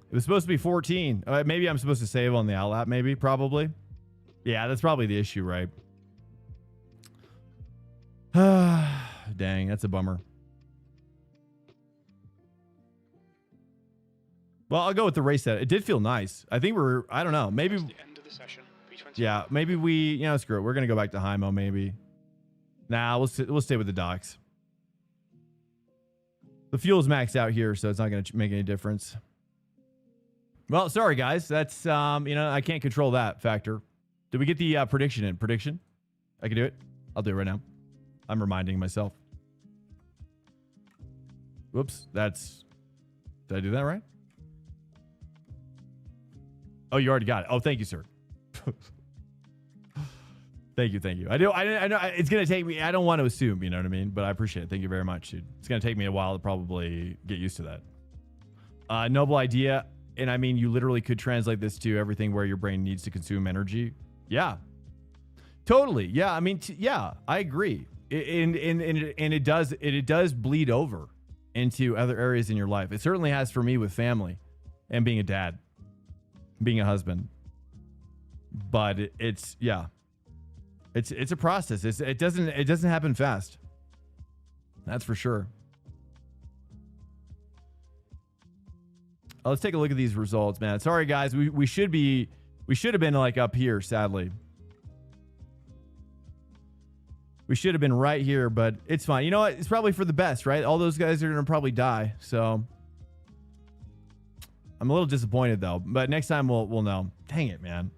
It was supposed to be 14. Maybe I'm supposed to save on the outlap, maybe, probably. Yeah, that's probably the issue, right? Dang, that's a bummer. Well, I'll go with the race set. It did feel nice. I think I don't know, maybe.
The end of the session.
Yeah, maybe screw it. We're going to go back to Hymo, maybe. Nah, we'll stay with the docks. The fuel's maxed out here, so it's not going to make any difference. Well, sorry, guys. That's, I can't control that factor. Did we get the prediction in? Prediction? I can do it. I'll do it right now. I'm reminding myself. Whoops. Did I do that right? Oh, you already got it. Oh, thank you, sir. Thank you. I know it's going to take me, I don't want to assume, you know what I mean? But I appreciate it. Thank you very much, dude. It's going to take me a while to probably get used to that. Noble idea. And I mean, you literally could translate this to everything where your brain needs to consume energy. Yeah, totally. Yeah. I mean, yeah, I agree. And it does bleed over into other areas in your life. It certainly has for me with family and being a dad, being a husband. But it's a process. It doesn't happen fast. That's for sure. Let's take a look at these results, man. Sorry, guys. We should have been like up here, sadly. We should have been right here, but it's fine. You know what? It's probably for the best, right? All those guys are going to probably die. So I'm a little disappointed though, but next time we'll know. Dang it, man.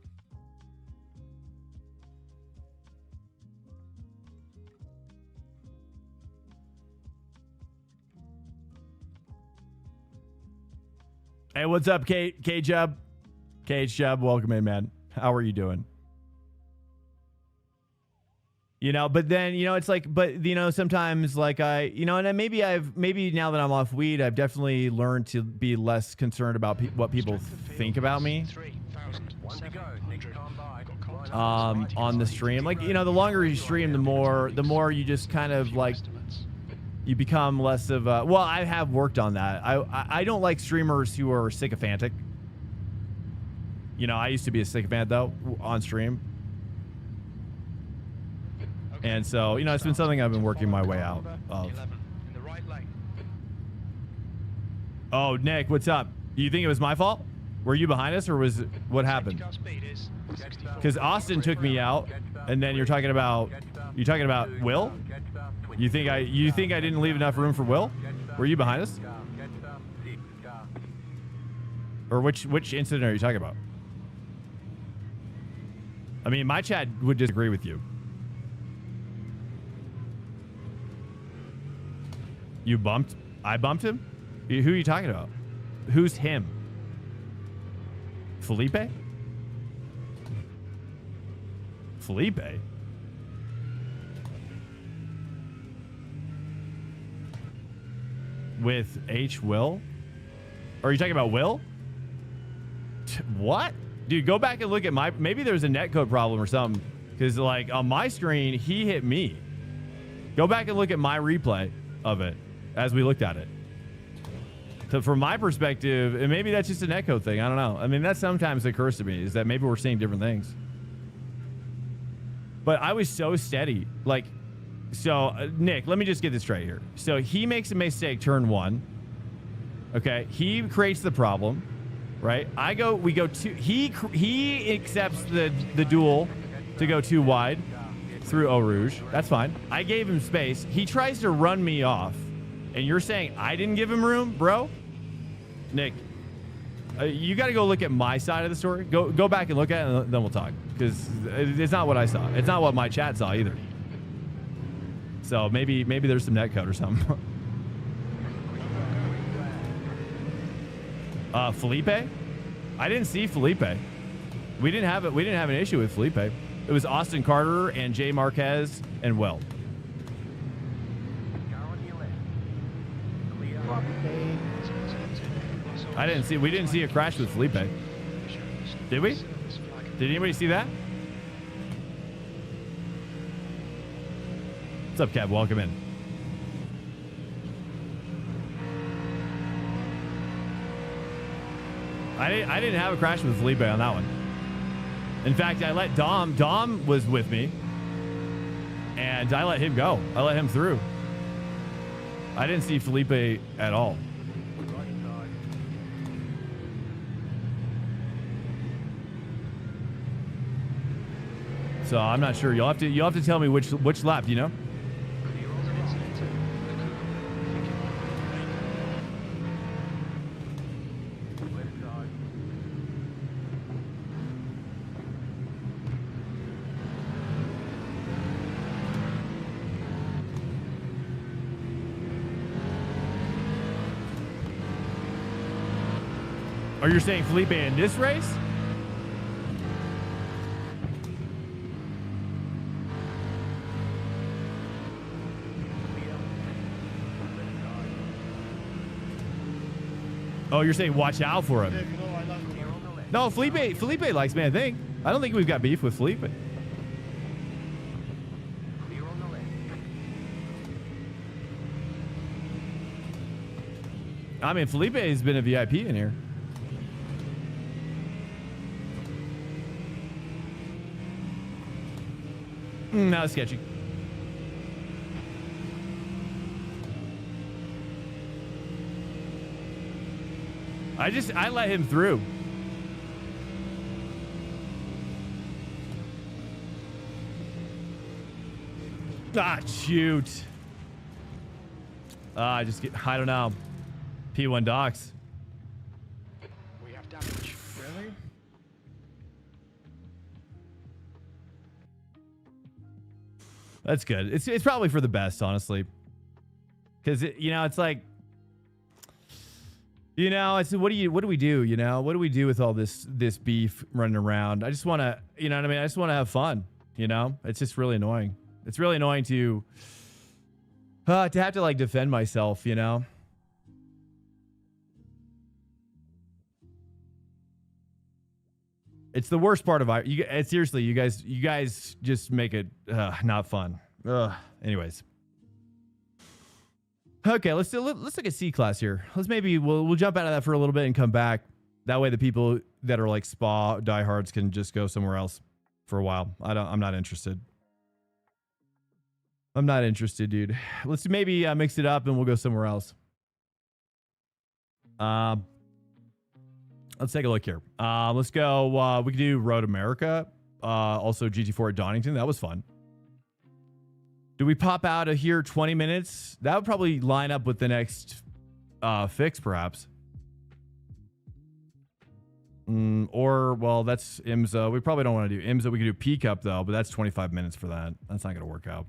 Hey, what's up, K-Jub? K-Jub, welcome in, man. How are you doing? You know, but then, you know, it's like, but, you know, sometimes like and then maybe now that I'm off weed, I've definitely learned to be less concerned about what people think about me. On the stream. Like, you know, the longer you stream, the more you just kind of like, you become less of a, well, I have worked on that. I don't like streamers who are sycophantic. You know, I used to be a sycophant though on stream. And so, you know, it's been something I've been working my way out of. Oh, Nick, what's up? Do you think it was my fault? Were you behind us, or was it, what happened? Because Austin took me out, and then you're talking about Will? You think I didn't leave enough room for Will? Were you behind us? Or which incident are you talking about? I mean, my chat would disagree with you. I bumped him? Who are you talking about? Who's him? Felipe? Felipe? With H. Will? Or are you talking about Will? What? Dude, go back and look at maybe there's a netcode problem or something. Because, like, on my screen, he hit me. Go back and look at my replay of it as we looked at it. So from my perspective, and maybe that's just a netcode thing. I don't know. I mean, that sometimes occurs to me, is that maybe we're seeing different things. But I was so steady. Like, so, Nick, let me just get this straight here. So he makes a mistake turn 1. Okay. He creates the problem, right? We go two. He accepts the duel to go too wide through Eau Rouge. That's fine. I gave him space. He tries to run me off. And you're saying I didn't give him room, bro? Nick, you got to go look at my side of the story. Go back and look at it, and then we'll talk. Because it's not what I saw. It's not what my chat saw either. So maybe there's some netcode or something. Felipe? I didn't see Felipe. We didn't have an issue with Felipe. It was Austin Carter and Jay Marquez and Will. We didn't see a crash with Felipe. Did we? Did anybody see that? What's up, Kev? Welcome in. I didn't have a crash with Felipe on that one. In fact, I let Dom was with me, and I let him go. I let him through. I didn't see Felipe at all. So I'm not sure. You'll have to tell me which lap, do you know? Or you're saying Felipe in this race? Oh, you're saying watch out for him. No, Felipe likes me, I think. I don't think we've got beef with Felipe. I mean, Felipe has been a VIP in here. No, it's sketchy. I let him through. Ah, shoot. I don't know. P1 docs.
We have damage.
Really?
That's good. It's probably for the best, honestly. Because, you know, it's like, You know, I said, what do we do? You know, what do we do with all this beef running around? I just want to, you know what I mean? I just want to have fun. You know, it's just really annoying. It's really annoying to have to like defend myself, you know? It's the worst part of it. Seriously, you guys just make it not fun. Anyways. Okay, let's look at C class here. We'll jump out of that for a little bit and come back. That way the people that are like spa diehards can just go somewhere else for a while. I'm not interested. I'm not interested, dude. Let's maybe mix it up and we'll go somewhere else. Let's take a look here. Let's go. We can do Road America. Also GT4 at Donington. That was fun. Do we pop out of here 20 minutes? That would probably line up with the next fix, perhaps. Or, well, that's IMSA. We probably don't want to do IMSA. We could do Peak Up, though, but that's 25 minutes for that. That's not going to work out.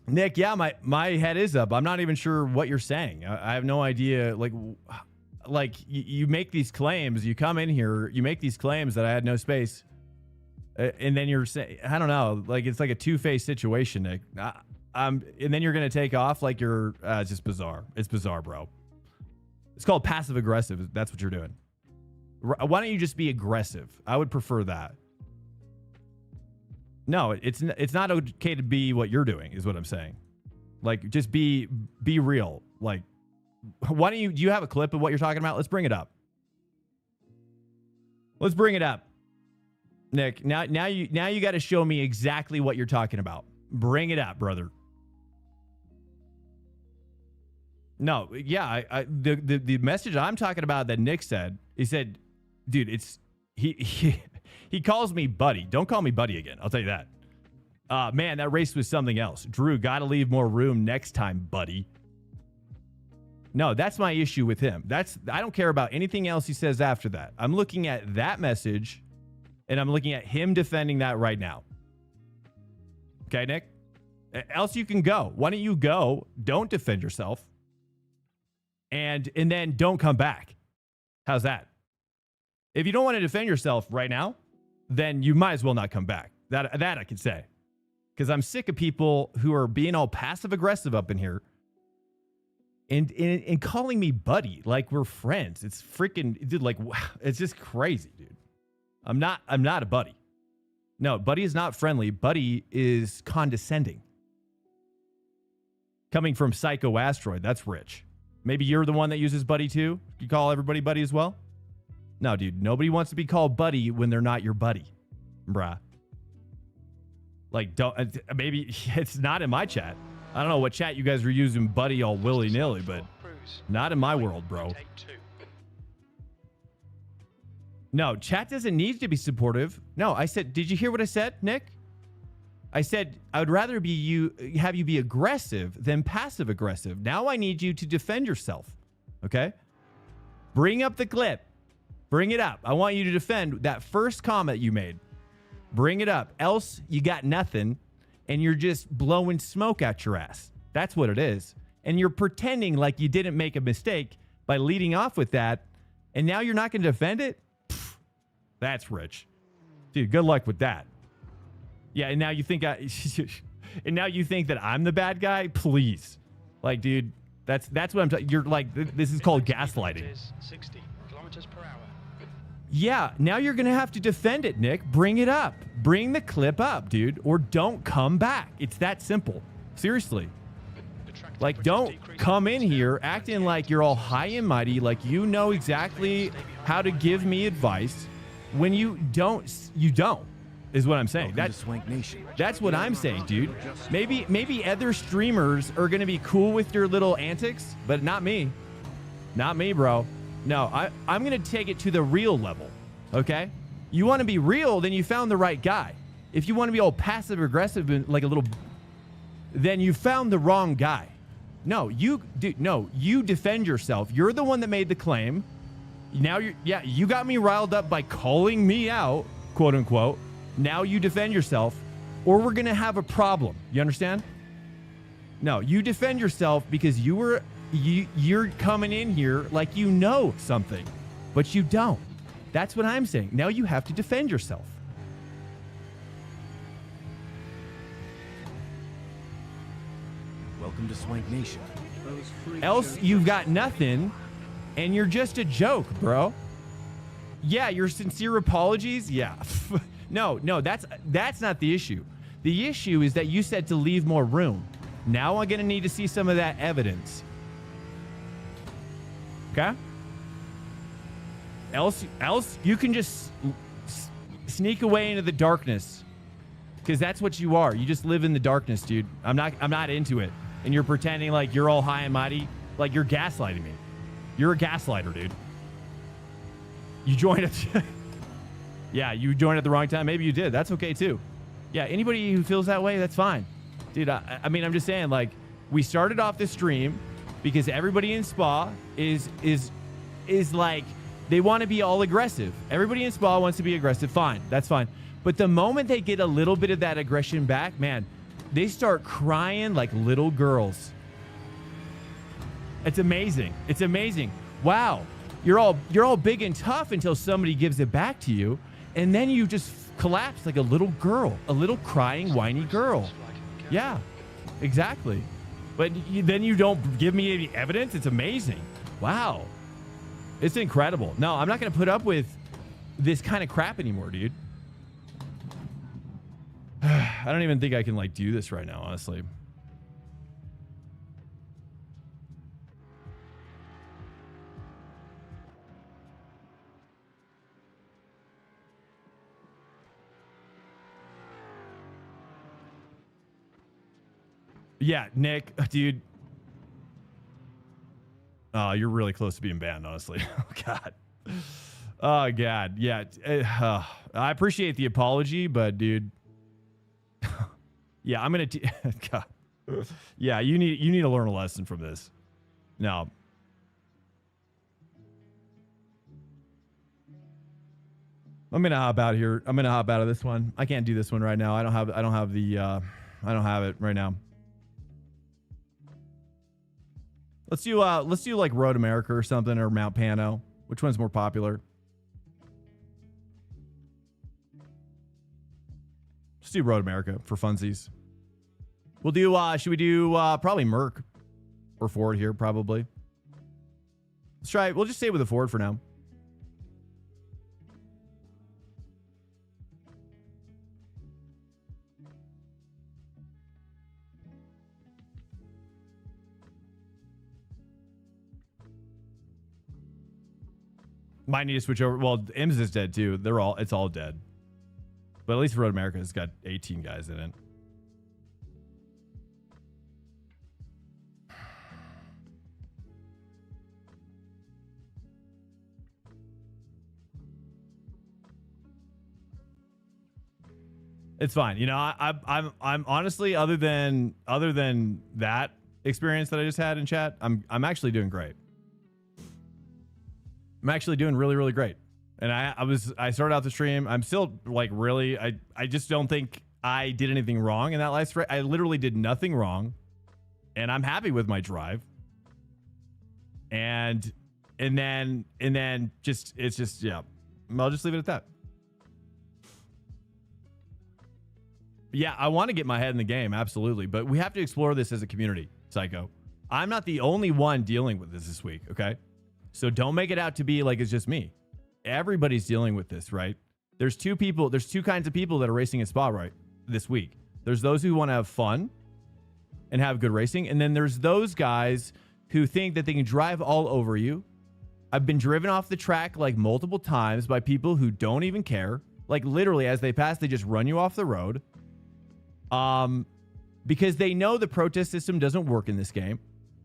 Nick, yeah, my head is up. I'm not even sure what you're saying. I have no idea. Like you make these claims. You come in here, you make these claims that I had no space. And then you're saying, I don't know, like it's like a two-faced situation, Nick. And then you're going to take off like you're, it's just bizarre. It's bizarre, bro. It's called passive aggressive. That's what you're doing. Why don't you just be aggressive? I would prefer that. No, it's not okay to be what you're doing is what I'm saying. Like, just be real. Like, why don't do you have a clip of what you're talking about? Let's bring it up. Let's bring it up. Nick, now you got to show me exactly what you're talking about. Bring it up, brother. No, yeah, the message I'm talking about that Nick said, he said, dude, he calls me buddy. Don't call me buddy again. I'll tell you that. Man, that race was something else. Drew, got to leave more room next time, buddy. No, that's my issue with him. I don't care about anything else he says after that. I'm looking at that message. And I'm looking at him defending that right now. Okay, Nick? Else you can go. Why don't you go? Don't defend yourself. And then don't come back. How's that? If you don't want to defend yourself right now, then you might as well not come back. That I can say. Because I'm sick of people who are being all passive aggressive up in here. And calling me buddy like we're friends. It's freaking, dude, like, it's just crazy, dude. I'm not a buddy. No, buddy is not friendly. Buddy is condescending. Coming from Psycho Asteroid, that's rich. Maybe you're the one that uses buddy too? You call everybody buddy as well? No, dude, nobody wants to be called buddy when they're not your buddy. Bruh. Like, maybe it's not in my chat. I don't know what chat you guys are using buddy all willy-nilly, but not in my world, bro. No, chat doesn't need to be supportive. No, I said, did you hear what I said, Nick? I said, I would rather have you be aggressive than passive aggressive. Now I need you to defend yourself. Okay? Bring up the clip. Bring it up. I want you to defend that first comment you made. Bring it up. Else you got nothing and you're just blowing smoke out your ass. That's what it is. And you're pretending like you didn't make a mistake by leading off with that. And now you're not going to defend it? That's rich. Dude, good luck with that. Yeah, and now you think and now you think that I'm the bad guy? Please. Like, dude, that's what I'm talking. You're like, this is called gaslighting.
60 kilometers per hour.
Yeah, now you're going to have to defend it, Nick. Bring it up. Bring the clip up, dude, or don't come back. It's that simple. Seriously. Like, don't come in here acting like you're all high and mighty, like you know exactly how to give me advice. When you don't, is what I'm saying. That's what I'm saying, dude. Maybe other streamers are going to be cool with your little antics, but not me. Not me, bro. No, I'm going to take it to the real level, okay? You want to be real, then you found the right guy. If you want to be all passive-aggressive and like a little, then you found the wrong guy. No, you defend yourself. You're the one that made the claim. Now you got me riled up by calling me out, quote unquote. Now you defend yourself, or we're gonna have a problem. You understand? No, you defend yourself because you're coming in here like you know something, but you don't. That's what I'm saying. Now you have to defend yourself.
Welcome to Swank Nation.
Else you've got nothing, and you're just a joke, bro. Yeah, your sincere apologies. Yeah. No, that's not the issue. The issue is that you said to leave more room. Now I'm going to need to see some of that evidence. Okay? Else you can just sneak away into the darkness. Because that's what you are. You just live in the darkness, dude. I'm not into it. And you're pretending like you're all high and mighty. Like you're gaslighting me. You're a gaslighter, dude. You joined it. Yeah, you joined at the wrong time. Maybe you did. That's okay too. Yeah, anybody who feels that way, that's fine. Dude, I mean, I'm just saying, like, we started off this stream because everybody in Spa is like, they want to be all aggressive. Everybody in Spa wants to be aggressive. Fine, that's fine. But the moment they get a little bit of that aggression back, man, they start crying like little girls. It's amazing. It's amazing. Wow. You're all big and tough until somebody gives it back to you, and then you just collapse like a little girl, a little crying, whiny girl. Yeah, exactly. But then you don't give me any evidence. It's amazing. Wow. It's incredible. No, I'm not going to put up with this kind of crap anymore, dude. I don't even think I can like do this right now, honestly. Yeah, Nick, dude. Oh, you're really close to being banned, honestly. Oh, God. Oh, God. Yeah. I appreciate the apology, but, dude. Yeah, I'm going to... God. Yeah, you need to learn a lesson from this. No. I'm going to hop out here. I'm going to hop out of this one. I can't do this one right now. I don't have it right now. Let's do like Road America or something, or Mount Pano. Which one's more popular? Let's do Road America for funsies. We'll do should we do probably Merc or Ford here, probably. Let's try it. We'll just stay with the Ford for now. Might need to switch over. Well, IMS is dead too. It's all dead. But at least Road America has got 18 guys in it. It's fine. You know, I'm honestly, other than that experience that I just had in chat, I'm actually doing great. I'm actually doing really, really great. And I started out the stream. I'm still like really, I just don't think I did anything wrong in that last race. I literally did nothing wrong. And I'm happy with my drive. And then just, it's just, yeah, I'll just leave it at that. Yeah, I want to get my head in the game. Absolutely. But we have to explore this as a community, Psycho. I'm not the only one dealing with this week. Okay. So don't make it out to be like it's just me. Everybody's dealing with this, right? There's two kinds of people that are racing at Spa right this week. There's those who want to have fun and have good racing. And then there's those guys who think that they can drive all over you. I've been driven off the track like multiple times by people who don't even care. Like literally as they pass, they just run you off the road. Because they know the protest system doesn't work in this game.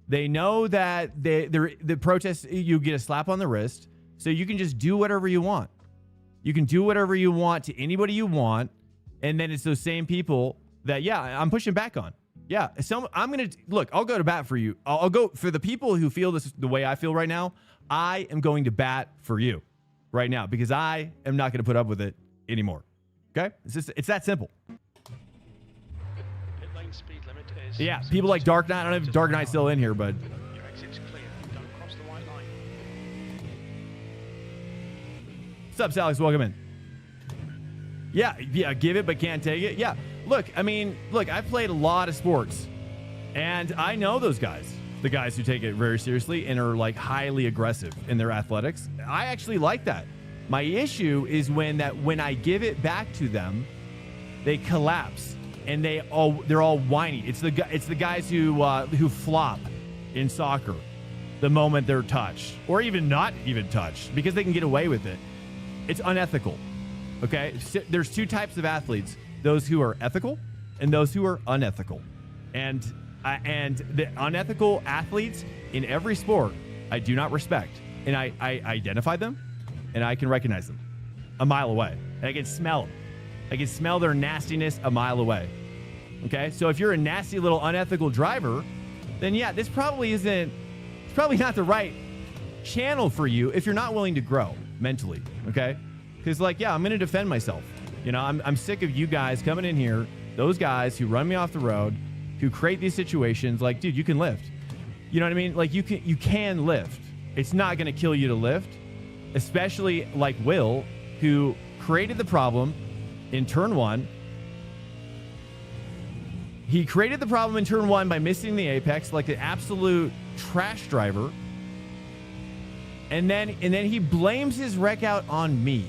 They know that the protest, you get a slap on the wrist, so you can just do whatever you want. You can do whatever you want to anybody you want, and then it's those same people that, yeah, I'm pushing back on. Yeah, I'm going to, look, I'll go to bat for you. I'll go, for the people who feel this the way I feel right now, I am going to bat for you right now, because I am not going to put up with it anymore. Okay? It's that simple.
Pit lane speed limit is this.
Yeah,
So
people like
just
Dark Knight. I don't know if
just
Dark Knight's still in here, but
your exit's clear. Don't cross the white line.
what's up, Alex? Welcome in. Yeah, give it but can't take it. Yeah, look, I mean, look, I've played a lot of sports, and I know those guys, the guys who take it very seriously and are like highly aggressive in their athletics. I actually like that. My issue is when I give it back to them, they collapse and they're all whiny. It's the guys who flop in soccer the moment they're touched, or even not even touched, because they can get away with it. It's unethical. Okay, so there's two types of athletes: those who are ethical and those who are unethical. And the unethical athletes in every sport, I do not respect, and I identify them, and I can recognize them a mile away. And I can smell them. I can smell their nastiness a mile away. Okay, so if you're a nasty little unethical driver, then yeah, this probably isn't. It's probably not the right channel for you if you're not willing to grow mentally. Okay. Because, like, yeah, I'm going to defend myself. You know, I'm sick of you guys coming in here, those guys who run me off the road, who create these situations. Like, dude, you can lift. You know what I mean? Like, you can lift. It's not going to kill you to lift, especially like Will, who created the problem in turn one. He created the problem in turn one by missing the apex like an absolute trash driver. And then he blames his wreck out on me.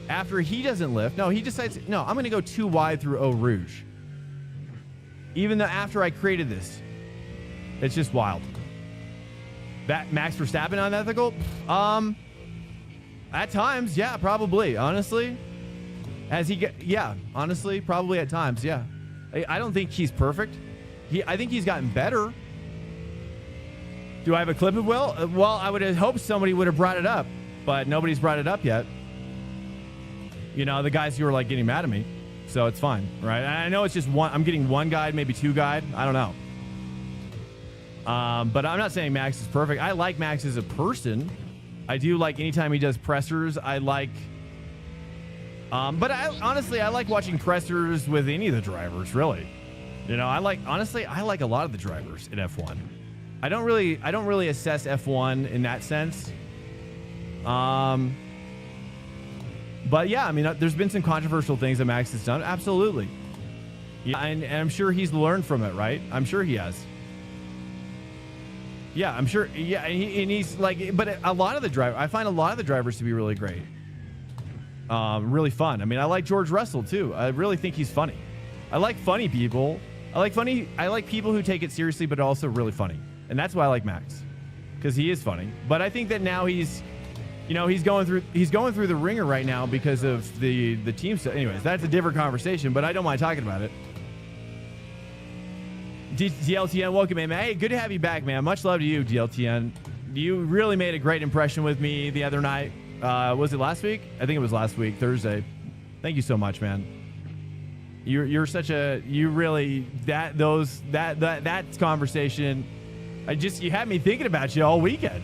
After he doesn't lift, no, he decides, no, I'm going to go too wide through Eau Rouge. Even though after I created this, it's just wild. That Max Verstappen unethical? At times, yeah, probably. Honestly, honestly, probably at times, yeah. I don't think he's perfect. I think he's gotten better. Do I have a clip of Will? Well, I would have hoped somebody would have brought it up, but nobody's brought it up yet. You know, the guys who are like getting mad at me. So it's fine, right? And I know it's just one. I'm getting one guide, maybe two guide. I don't know. But I'm not saying Max is perfect. I like Max as a person. I do like anytime he does pressers. I like. But honestly, I like watching pressers with any of the drivers, really. You know, I like a lot of the drivers in F1. I don't really assess F1 in that sense. But yeah, I mean, there's been some controversial things that Max has done. Absolutely. Yeah, and I'm sure he's learned from it, right? I'm sure he has. Yeah, I'm sure. Yeah, and he's like, but a lot of the I find a lot of the drivers to be really great. Really fun. I mean, I like George Russell too. I really think he's funny. I like funny people. I like people who take it seriously, but also really funny. And that's why I like Max, because he is funny. But I think that now he's going through the ringer right now because of the team stuff. Anyways, that's a different conversation, but I don't mind talking about it. DLTN, welcome in, man. Hey, good to have you back, man. Much love to you, DLTN. You really made a great impression with me the other night. Was it last week? I think it was last week, Thursday. Thank you so much, man. You're such a, you really, that conversation, you had me thinking about you all weekend.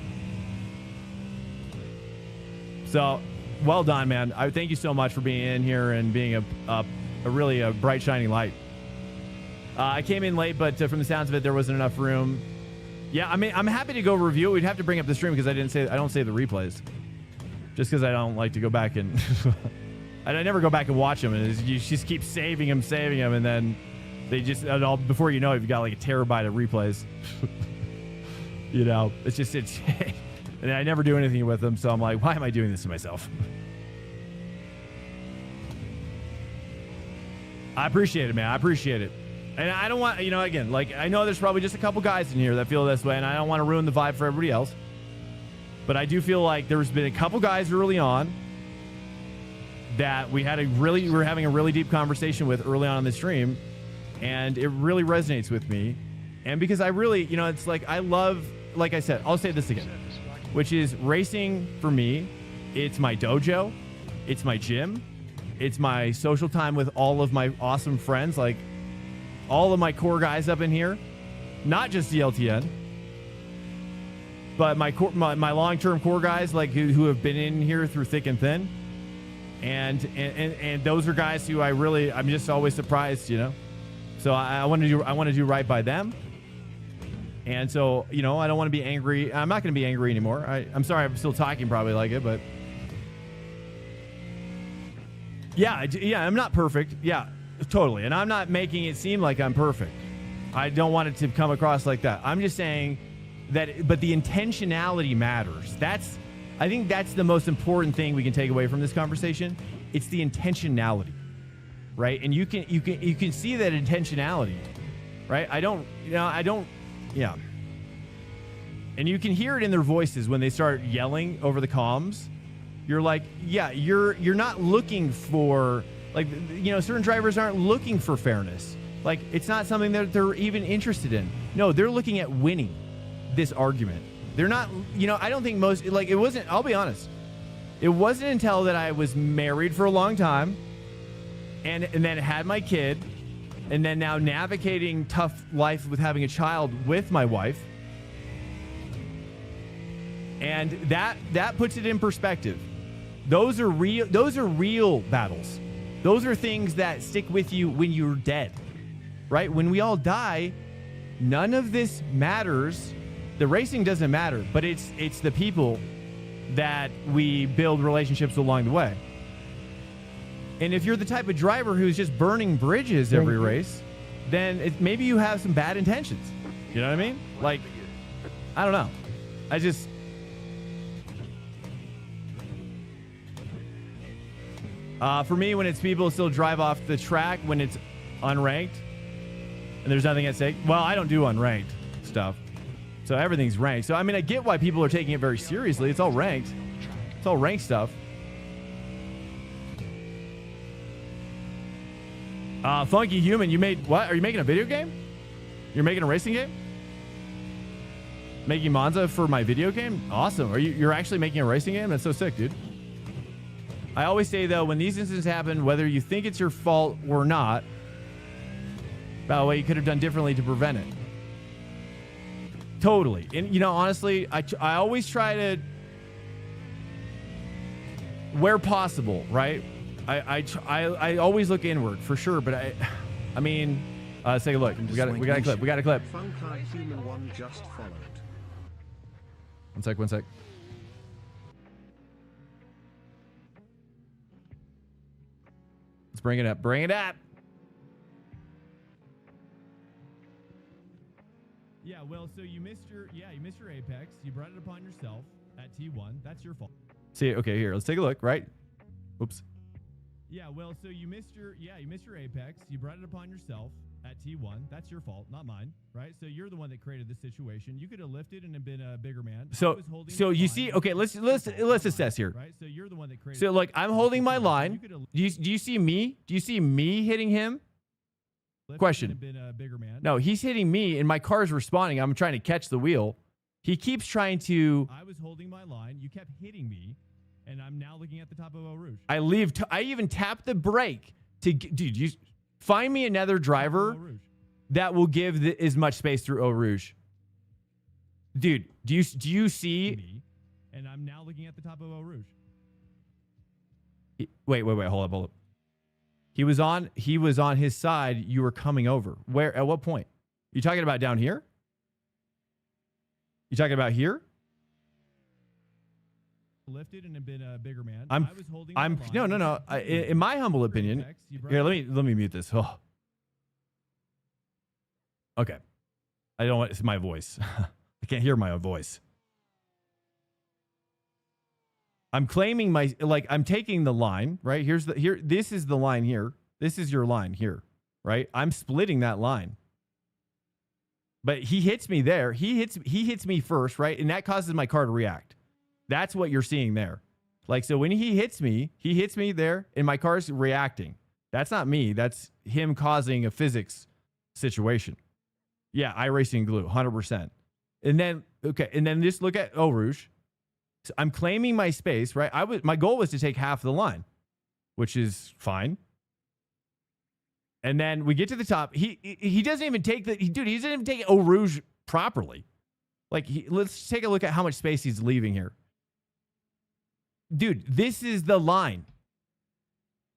So, well done, man. I thank you so much for being in here and being a really bright, shining light. I came in late, but from the sounds of it, there wasn't enough room. Yeah, I mean, I'm happy to go review it. We'd have to bring up the stream because I don't save the replays, just because I don't like to go back and I never go back and watch them. And you just keep saving them, and then they just before you know it, you've got like a terabyte of replays. You know, it's and I never do anything with them, so I'm like, why am I doing this to myself? I appreciate it, man. I appreciate it. And I don't want, again, like, I know there's probably just a couple guys in here that feel this way, and I don't want to ruin the vibe for everybody else. But I do feel like there's been a couple guys early on that we're having a really deep conversation with early on in the stream, and it really resonates with me. And because I really, it's like, I love, like I said, I'll say this again, which is racing for me. It's my dojo. It's my gym. It's my social time with all of my awesome friends, like all of my core guys up in here, not just DLTN, but my long-term core guys, like who have been in here through thick and thin. And those are guys who I'm just always surprised, So I want to do right by them. And so, you know, I don't want to be angry. I'm not going to be angry anymore. I'm sorry, I'm still talking probably like it, but yeah, I'm not perfect. Yeah, totally. And I'm not making it seem like I'm perfect. I don't want it to come across like that. I'm just saying that, but the intentionality matters. I think that's the most important thing we can take away from this conversation. It's the intentionality, right? And you can see that intentionality, right? Yeah. And you can hear it in their voices when they start yelling over the comms. You're like, yeah, you're not looking for, like, you know, certain drivers aren't looking for fairness. Like, it's not something that they're even interested in. No, they're looking at winning this argument. They're not, you know, I don't think most, like, it wasn't, I'll be honest. It wasn't until that I was married for a long time and then had my kid, and then now navigating tough life with having a child with my wife. And that puts it in perspective. Those are real battles. Those are things that stick with you when you're dead, right? When we all die, none of this matters. The racing doesn't matter, but it's the people that we build relationships along the way. And if you're the type of driver who's just burning bridges every race, then maybe you have some bad intentions. You know what I mean? Like, I don't know. For me, when it's people still drive off the track when it's unranked and there's nothing at stake. Well, I don't do unranked stuff. So everything's ranked. So, I mean, I get why people are taking it very seriously. It's all ranked. It's all ranked stuff. Funky Human, you made what? Are you making a video game? You're making a racing game? Making Monza for my video game? Awesome. You're actually making a racing game? That's so sick, dude. I always say, though, when these incidents happen, whether you think it's your fault or not, by the way, you could have done differently to prevent it. Totally. And, you know, honestly, I always try to, where possible, right? I always look inward for sure, but I mean, let's take a look. We got a clip. We got a clip.
Funki Human One just followed.
One sec. Let's bring it up. Bring it up. Yeah, well, so you missed your apex. You brought it upon yourself at T1. That's your fault. See, okay, here. Let's take a look, right? Oops. Yeah, well, so you missed your apex. You brought it upon yourself at T1. That's your fault, not mine, right? So you're the one that created this situation. You could have lifted and have been a bigger man. So you see, okay, let's assess here. Right? So you're the one that created. So like, I'm holding my line. Do you see me? Do you see me hitting him? Question. No, he's hitting me and my car's responding. I'm trying to catch the wheel. He keeps trying to. I was holding my line. You kept hitting me. And I'm now looking at the top of Eau Rouge. I even tapped the brake to, dude, you find me another driver that will give as much space through Eau Rouge. Dude, do you see me? And I'm now looking at the top of Eau Rouge. Wait, hold up. He was on his side. You were coming over. Where, at what point? You talking about down here? You talking about here? Lifted and have been a bigger man. No. In my humble opinion, here, let me mute this. Oh. Okay. I don't want, it's my voice. I can't hear my own voice. I'm claiming I'm taking the line, right? This is the line here. This is your line here, right? I'm splitting that line. But he hits me there. He hits me first, right? And that causes my car to react. That's what you're seeing there. Like, so when he hits me there and my car's reacting. That's not me. That's him causing a physics situation. Yeah, iRacing glue, 100%. And then just look at Eau Rouge. So I'm claiming my space, right? My goal was to take half the line, which is fine. And then we get to the top. He doesn't even take he doesn't even take Eau Rouge properly. Like, let's take a look at how much space he's leaving here. Dude, this is the line.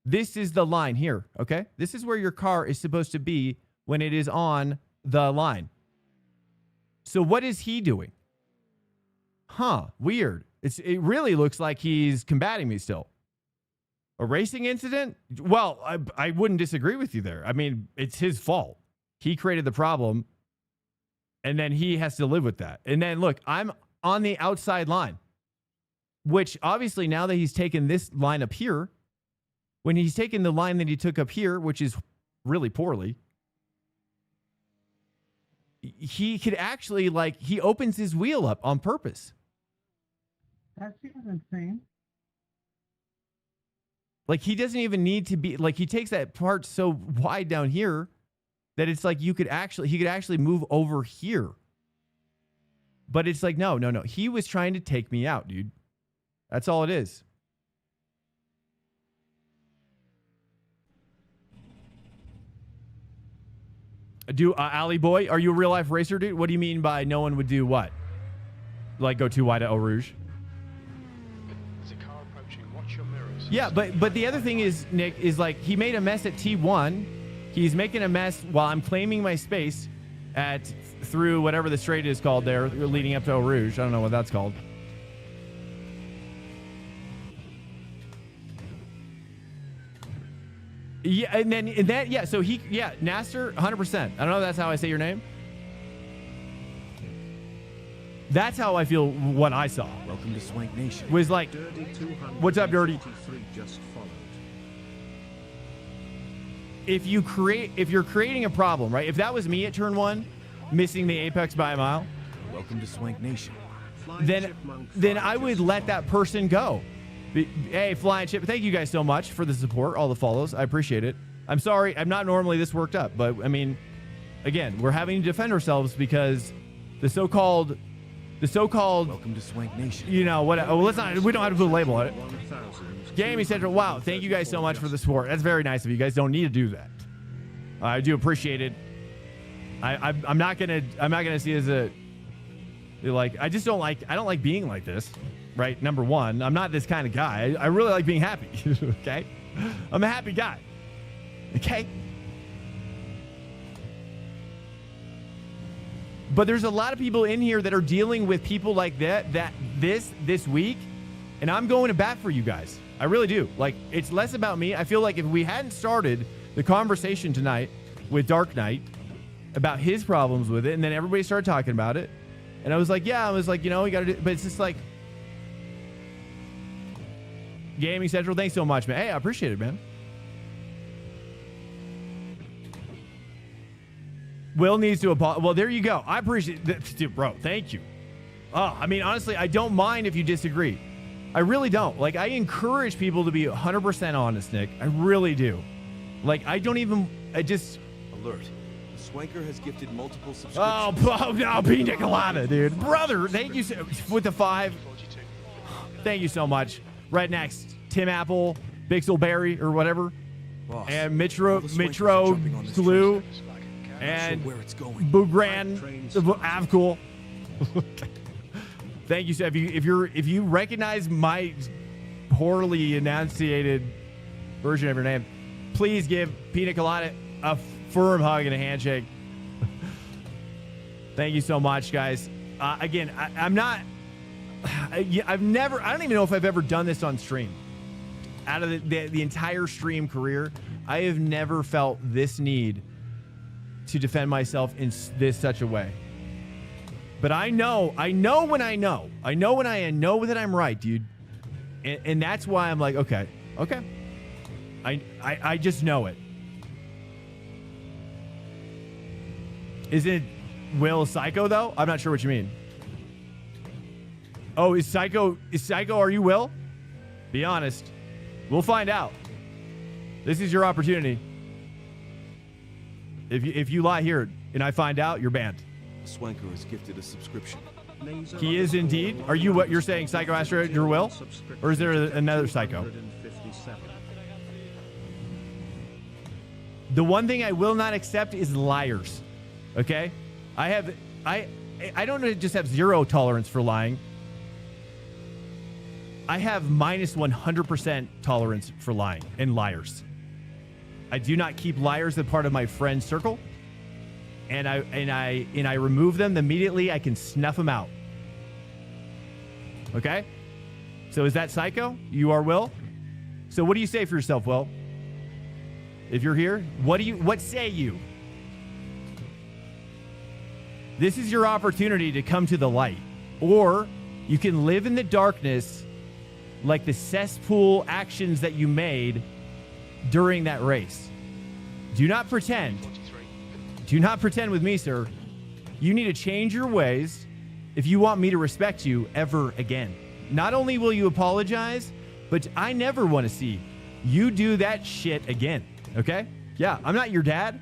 This is the line here, okay? This is where your car is supposed to be when it is on the line. So what is he doing? Huh, weird. It really looks like he's combating me still. A racing incident? Well, I wouldn't disagree with you there. I mean, it's his fault. He created the problem, and then he has to live with that. And then, look, I'm on the outside line, which obviously now that he's taken this line up here, when he's taken the line that he took up here, which is really poorly, he could actually, like, he opens his wheel up on purpose.
That seems insane.
Like, he doesn't even need to be, like, he takes that part so wide down here that it's like he could actually move over here. But it's like, no. He was trying to take me out, dude. That's all it is. Ali Boy, are you a real life racer, dude? What do you mean by no one would do what? Like go too wide at Eau Rouge?
There's a car approaching. Watch your mirrors.
Yeah, but the other thing is, Nick, is like he made a mess at T1. He's making a mess while I'm claiming my space through whatever the straight is called there, leading up to Eau Rouge. I don't know what that's called. Yeah, and then so Nasser, 100%. I don't know if that's how I say your name. That's how I feel what I saw.
Welcome to Swank Nation.
Was like, what's up, Dirty?
GT3 just followed.
If you're creating a problem, right? If that was me at turn 1, missing the apex by a mile,
Welcome to Swank Nation.
then I would let that person go. Hey, Flying Chip, thank you guys so much for the support, all the follows. I appreciate it. I'm sorry, I'm not normally this worked up, but I mean, again, we're having to defend ourselves because the so-called
Welcome to Swank Nation.
you know what? We don't have to put a label on it. Gaming Central, wow, thank you guys so much for the support. That's very nice of you. You guys don't need to do that. I do appreciate it. I'm not gonna see it as a like. I don't like being like this. Right, number one, I'm not this kind of guy. I really like being happy. Okay, I'm a happy guy. Okay, but there's a lot of people in here that are dealing with people like that this week, and I'm going to bat for you guys. I really do. Like, it's less about me. I feel like if we hadn't started the conversation tonight with Dark Knight about his problems with it, and then everybody started talking about it, and I was like, you know, we got to do. But it's just like. Gaming Central, thanks so much, man. Hey, I appreciate it, man. Will needs to apologize. Well, there you go. I appreciate that, dude, bro. Thank you. Oh, I mean, honestly, I don't mind if you disagree. I really don't. Like, I encourage people to be 100% honest, Nick. I really do. Like, I just...
Alert. The Swanker has gifted multiple subscriptions.
Oh, no, Pina Colada, dude. Brother, thank you with the 5. Thank you so much. Right next, Tim Apple, Bixelberry, or whatever.
Boss,
and Mitro Glue, and Bougran Avcool. Thank you. So if you recognize my poorly enunciated version of your name, please give Pina Colada a firm hug and a handshake. Thank you so much, guys. Again, I'm not. I don't even know if I've ever done this on stream. Out of the entire stream career, I have never felt this need to defend myself in such a way. But I know when I know that I'm right, dude. And that's why I'm like, okay. I just know it. Is it Will Psycho though? I'm not sure what you mean. Oh, is Psycho, are you Will? Be honest. We'll find out. This is your opportunity. If you lie here and I find out, you're banned.
Swanker has gifted a subscription.
He is indeed. Are you what you're saying, Psycho Astro, you're Will? Or is there another Psycho? The one thing I will not accept is liars. Okay? I don't just have zero tolerance for lying. I have minus 100% tolerance for lying and liars. I do not keep liars as part of my friend circle. and I remove them immediately, I can snuff them out. Okay? So is that psycho? You are Will? So what do you say for yourself, Will? If you're here, what say you? This is your opportunity to come to the light. Or you can live in the darkness like the cesspool actions that you made during that race. Do not pretend.
43.
Do not pretend with me, sir. You need to change your ways if you want me to respect you ever again. Not only will you apologize, but I never want to see you do that shit again. Okay? Yeah, I'm not your dad.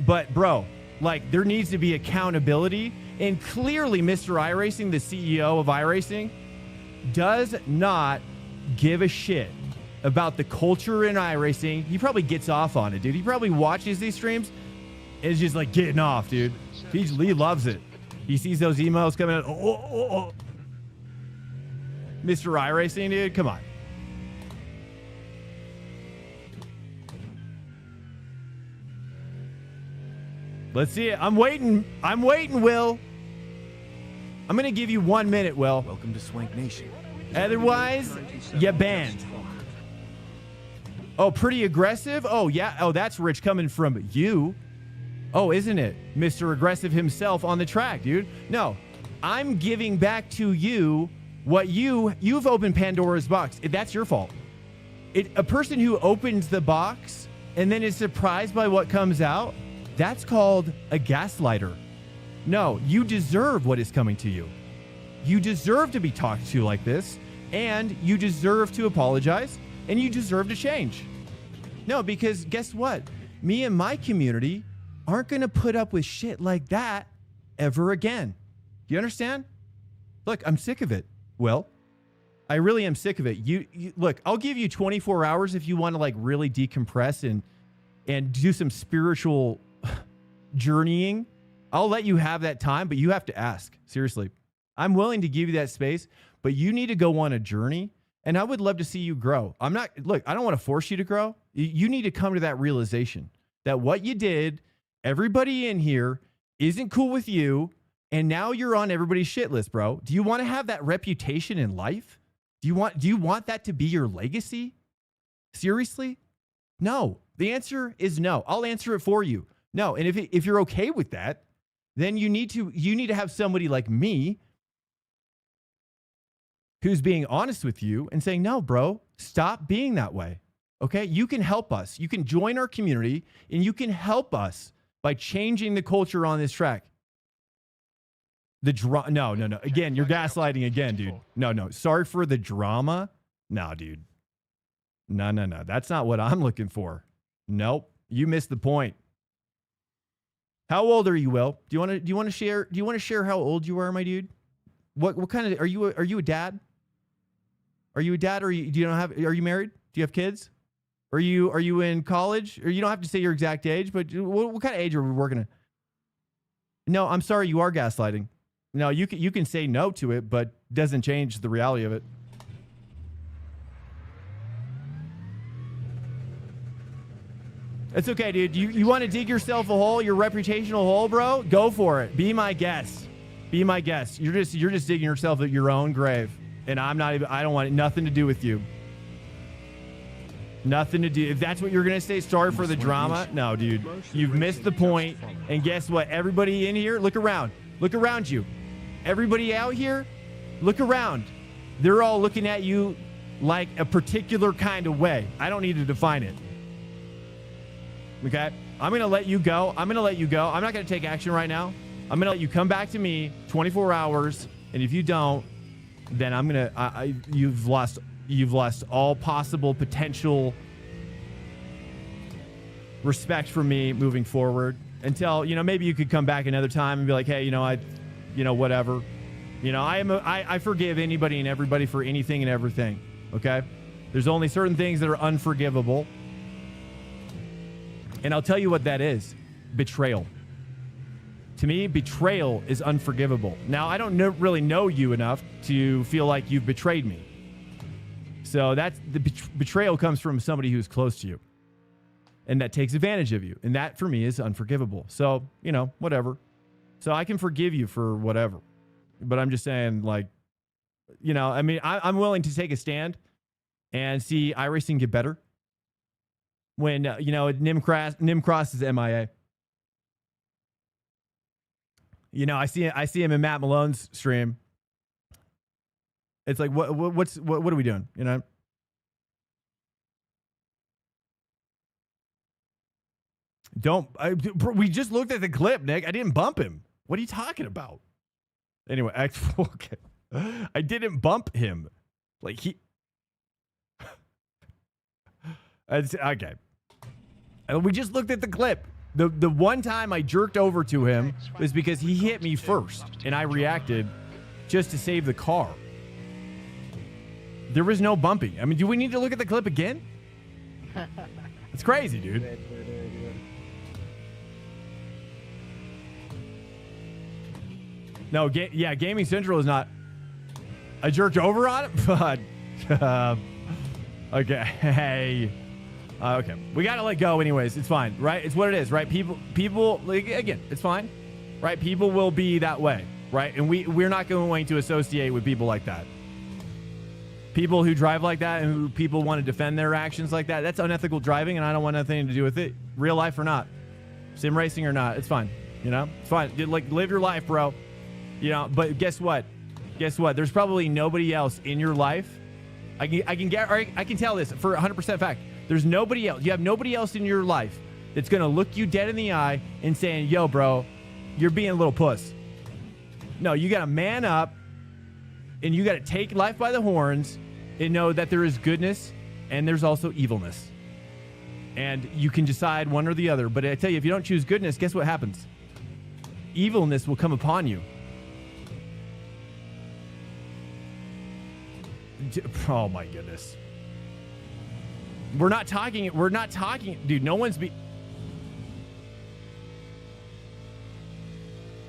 But, bro, like, there needs to be accountability. And clearly, Mr. iRacing, the CEO of iRacing, does not give a shit about the culture in iRacing. He probably gets off on it, dude. He probably watches these streams and is just like getting off, dude. He loves it. He sees those emails coming out. Oh. Mr. iRacing, dude, come on. Let's see it. I'm waiting, Will. I'm going to give you 1 minute, Will.
Welcome to Swank Nation.
Otherwise, you banned. Oh, pretty aggressive? Oh, yeah. Oh, that's rich coming from you. Oh, isn't it? Mr. Aggressive himself on the track, dude. No, I'm giving back to you what you've opened Pandora's box. That's your fault. A person who opens the box and then is surprised by what comes out, that's called a gaslighter. No, you deserve what is coming to you. You deserve to be talked to like this, and you deserve to apologize, and you deserve to change. No, because guess what? Me and my community aren't going to put up with shit like that ever again. Do you understand? Look, I'm sick of it. Well, I really am sick of it. You look, I'll give you 24 hours if you want to like really decompress and do some spiritual journeying. I'll let you have that time, but you have to ask. Seriously. I'm willing to give you that space, but you need to go on a journey, and I would love to see you grow. I don't want to force you to grow. You need to come to that realization that what you did, everybody in here isn't cool with you, and now you're on everybody's shit list, bro. Do you want to have that reputation in life? Do you want that to be your legacy? Seriously? No. The answer is no. I'll answer it for you. No. And if you're okay with that, then you need to have somebody like me who's being honest with you and saying, no, bro, stop being that way. Okay? You can help us. You can join our community, and you can help us by changing the culture on this track. No. Again, you're gaslighting again, dude. No. Sorry for the drama. No, dude. No. That's not what I'm looking for. Nope. You missed the point. How old are you, Will? Do you want to share how old you are, my dude? What kind of are you a dad? Are you a dad, or are you married? Do you have kids? Are you in college? Or you don't have to say your exact age, but what kind of age are we working at? No, I'm sorry, you are gaslighting. No, you can say no to it, but doesn't change the reality of it. It's okay, dude. You want to dig yourself a hole, your reputational hole, bro? Go for it. Be my guest. Be my guest. You're just digging yourself at your own grave, and I don't want nothing to do with you. Nothing to do. If that's what you're gonna say, sorry for the drama. No, dude. You've missed the point. And guess what? Everybody in here, look around. Look around you. Everybody out here, look around. They're all looking at you like a particular kind of way. I don't need to define it. Okay? I'm going to let you go. I'm not going to take action right now. I'm going to let you come back to me 24 hours. And if you don't, then I'm going to, you've lost all possible potential respect for me moving forward until, maybe you could come back another time and be like, hey, whatever. I forgive anybody and everybody for anything and everything. Okay? There's only certain things that are unforgivable. And I'll tell you what that is. Betrayal. To me, betrayal is unforgivable. Now, I don't really know you enough to feel like you've betrayed me. So that's the betrayal comes from somebody who's close to you. and that takes advantage of you. And that for me is unforgivable. So, you know, whatever. So I can forgive you for whatever. But I'm just saying, like, you know, I mean, I'm willing to take a stand and see iRacing get better when, you know, Nim crosses MIA. You know, I see him in Matt Malone's stream. It's like, what are we doing? You know? We just looked at the clip, Nick. I didn't bump him. What are you talking about? Anyway, okay. I didn't bump him. Like okay. We just looked at the clip. The one time I jerked over to him was because he hit me first, and I reacted just to save the car. There was no bumping. I mean, do we need to look at the clip again? It's crazy, dude. No, Gaming Central is not. I jerked over on it, but okay. Hey. Okay, we gotta let go anyways. It's fine, right? It's what it is, right? People like, again, it's fine, right? People will be that way, right? And we're not going to associate with people like that. People who drive like that and who people want to defend their actions like that, that's unethical driving, and I don't want nothing to do with it. Real life or not, sim racing or not, it's fine. You know, it's fine. Like, live your life, bro. You know, but guess what? There's probably nobody else in your life. I can tell this for 100% fact. There's nobody else. You have nobody else in your life that's going to look you dead in the eye and saying, yo, bro, you're being a little puss. No, you got to man up and you got to take life by the horns and know that there is goodness and there's also evilness. And you can decide one or the other. But I tell you, if you don't choose goodness, guess what happens? Evilness will come upon you. Oh my goodness. We're not talking, dude, no one's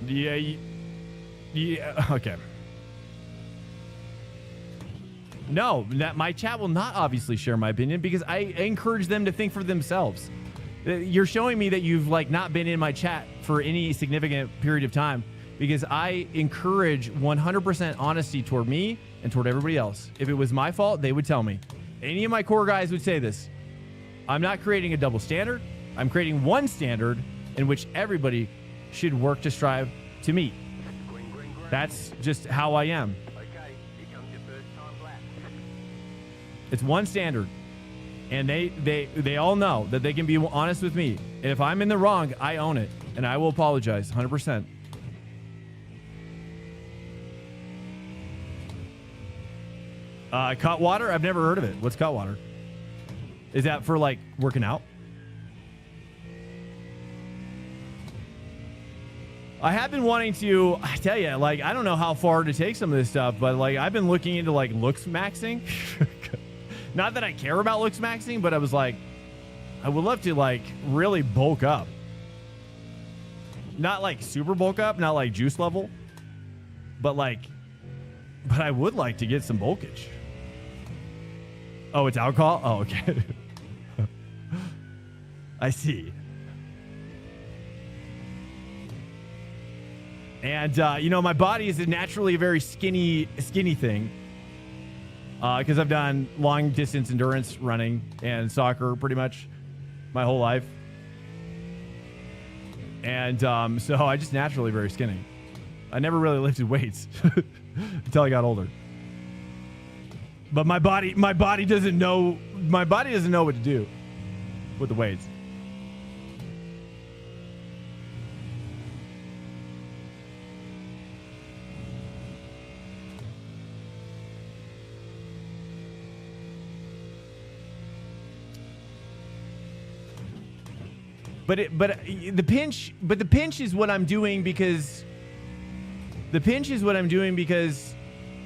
yeah, okay. No, my chat will not obviously share my opinion because I encourage them to think for themselves. You're showing me that you've like not been in my chat for any significant period of time because I encourage 100% honesty toward me and toward everybody else. If it was my fault, they would tell me. Any of my core guys would say this. I'm not creating a double standard. I'm creating one standard in which everybody should work to strive to meet. That's just how I am. It's one standard. And they all know that they can be honest with me. And if I'm in the wrong, I own it. And I will apologize 100%. Cut water? I've never heard of it. What's cut water? Is that for like working out? I have been wanting to, I tell you, like, I don't know how far to take some of this stuff, but like I've been looking into like looks maxing. Not that I care about looks maxing, but I was like, I would love to like really bulk up. Not like super bulk up, not like juice level, but I would like to get some bulkage. Oh, it's alcohol? Oh, okay. I see. And, you know, my body is naturally a very skinny thing. Because I've done long distance endurance running and soccer pretty much my whole life. And so I just naturally very skinny. I never really lifted weights until I got older. But my body doesn't know what to do with the weights. But the pinch is what I'm doing because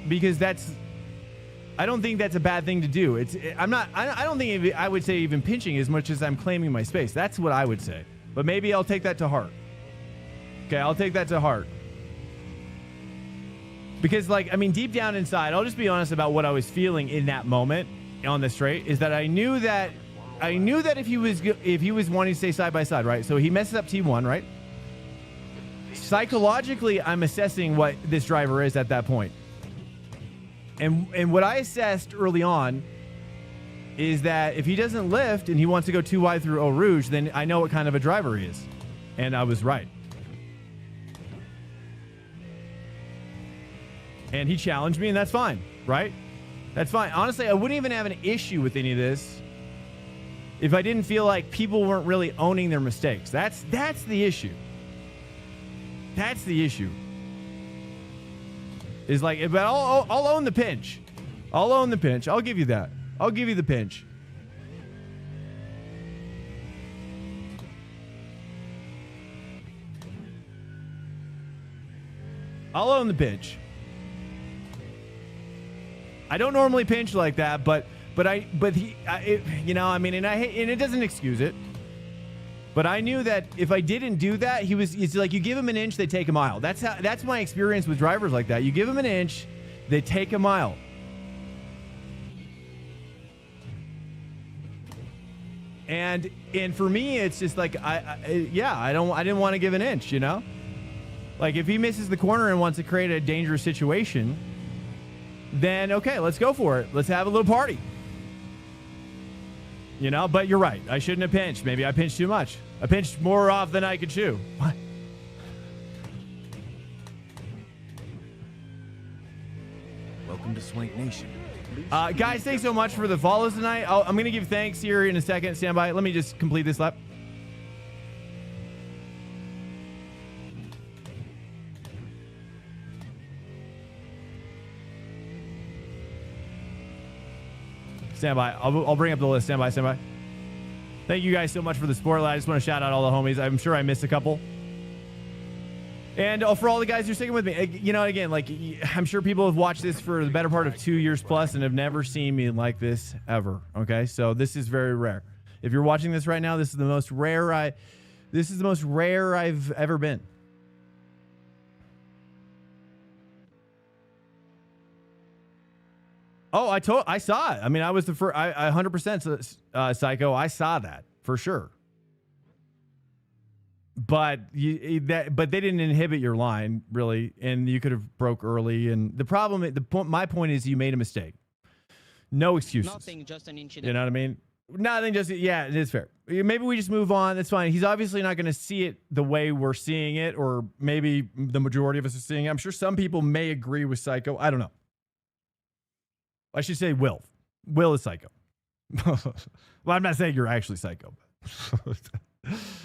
that's, I don't think that's a bad thing to do. I don't think I would say even pinching as much as I'm claiming my space. That's what I would say. But maybe I'll take that to heart. Okay, I'll take that to heart. Because like, I mean, deep down inside, I'll just be honest about what I was feeling in that moment on the straight, is that I knew that I knew that if he was wanting to stay side by side, right? So he messes up T1, right? Psychologically, I'm assessing what this driver is at that point. And what I assessed early on is that if he doesn't lift and he wants to go too wide through Eau Rouge, then I know what kind of a driver he is. And I was right. And he challenged me, and that's fine, right? That's fine. Honestly, I wouldn't even have an issue with any of this if I didn't feel like people weren't really owning their mistakes. That's the issue. That's the issue. Is like, but I'll own the pinch. I'll own the pinch. I'll give you that. I'll give you the pinch. I'll own the pinch. I don't normally pinch like that, but you know, I mean, and it doesn't excuse it. But I knew that if I didn't do that, it's like you give him an inch, they take a mile. That's my experience with drivers like that. You give them an inch, they take a mile. And for me, it's just like I didn't want to give an inch, you know? Like if he misses the corner and wants to create a dangerous situation, then okay, let's go for it. Let's have a little party. You know, but you're right. I shouldn't have pinched. Maybe I pinched too much. I pinched more off than I could chew. What?
Welcome to Swank Nation.
Guys, thanks so much for the follows tonight. I'm going to give thanks here in a second. Stand by. Let me just complete this lap. Stand by. I'll bring up the list. Stand by. Stand by. Thank you guys so much for the support. I just want to shout out all the homies. I'm sure I missed a couple. And for all the guys who are sticking with me, you know, again, like I'm sure people have watched this for the better part of 2 years plus and have never seen me like this ever. Okay, so this is very rare. If you're watching this right now, this is the most rare I've ever been. Oh, I saw it. I mean, I was the first. I 100% psycho. I saw that for sure. But they didn't inhibit your line really, and you could have broke early. And my point is, you made a mistake. No excuses.
Nothing, just an incident.
You know what I mean? Nothing, just yeah, it is fair. Maybe we just move on. That's fine. He's obviously not going to see it the way we're seeing it, or maybe the majority of us are seeing it. I'm sure some people may agree with psycho. I don't know. I should say Will. Will is psycho. Well, I'm not saying you're actually psycho.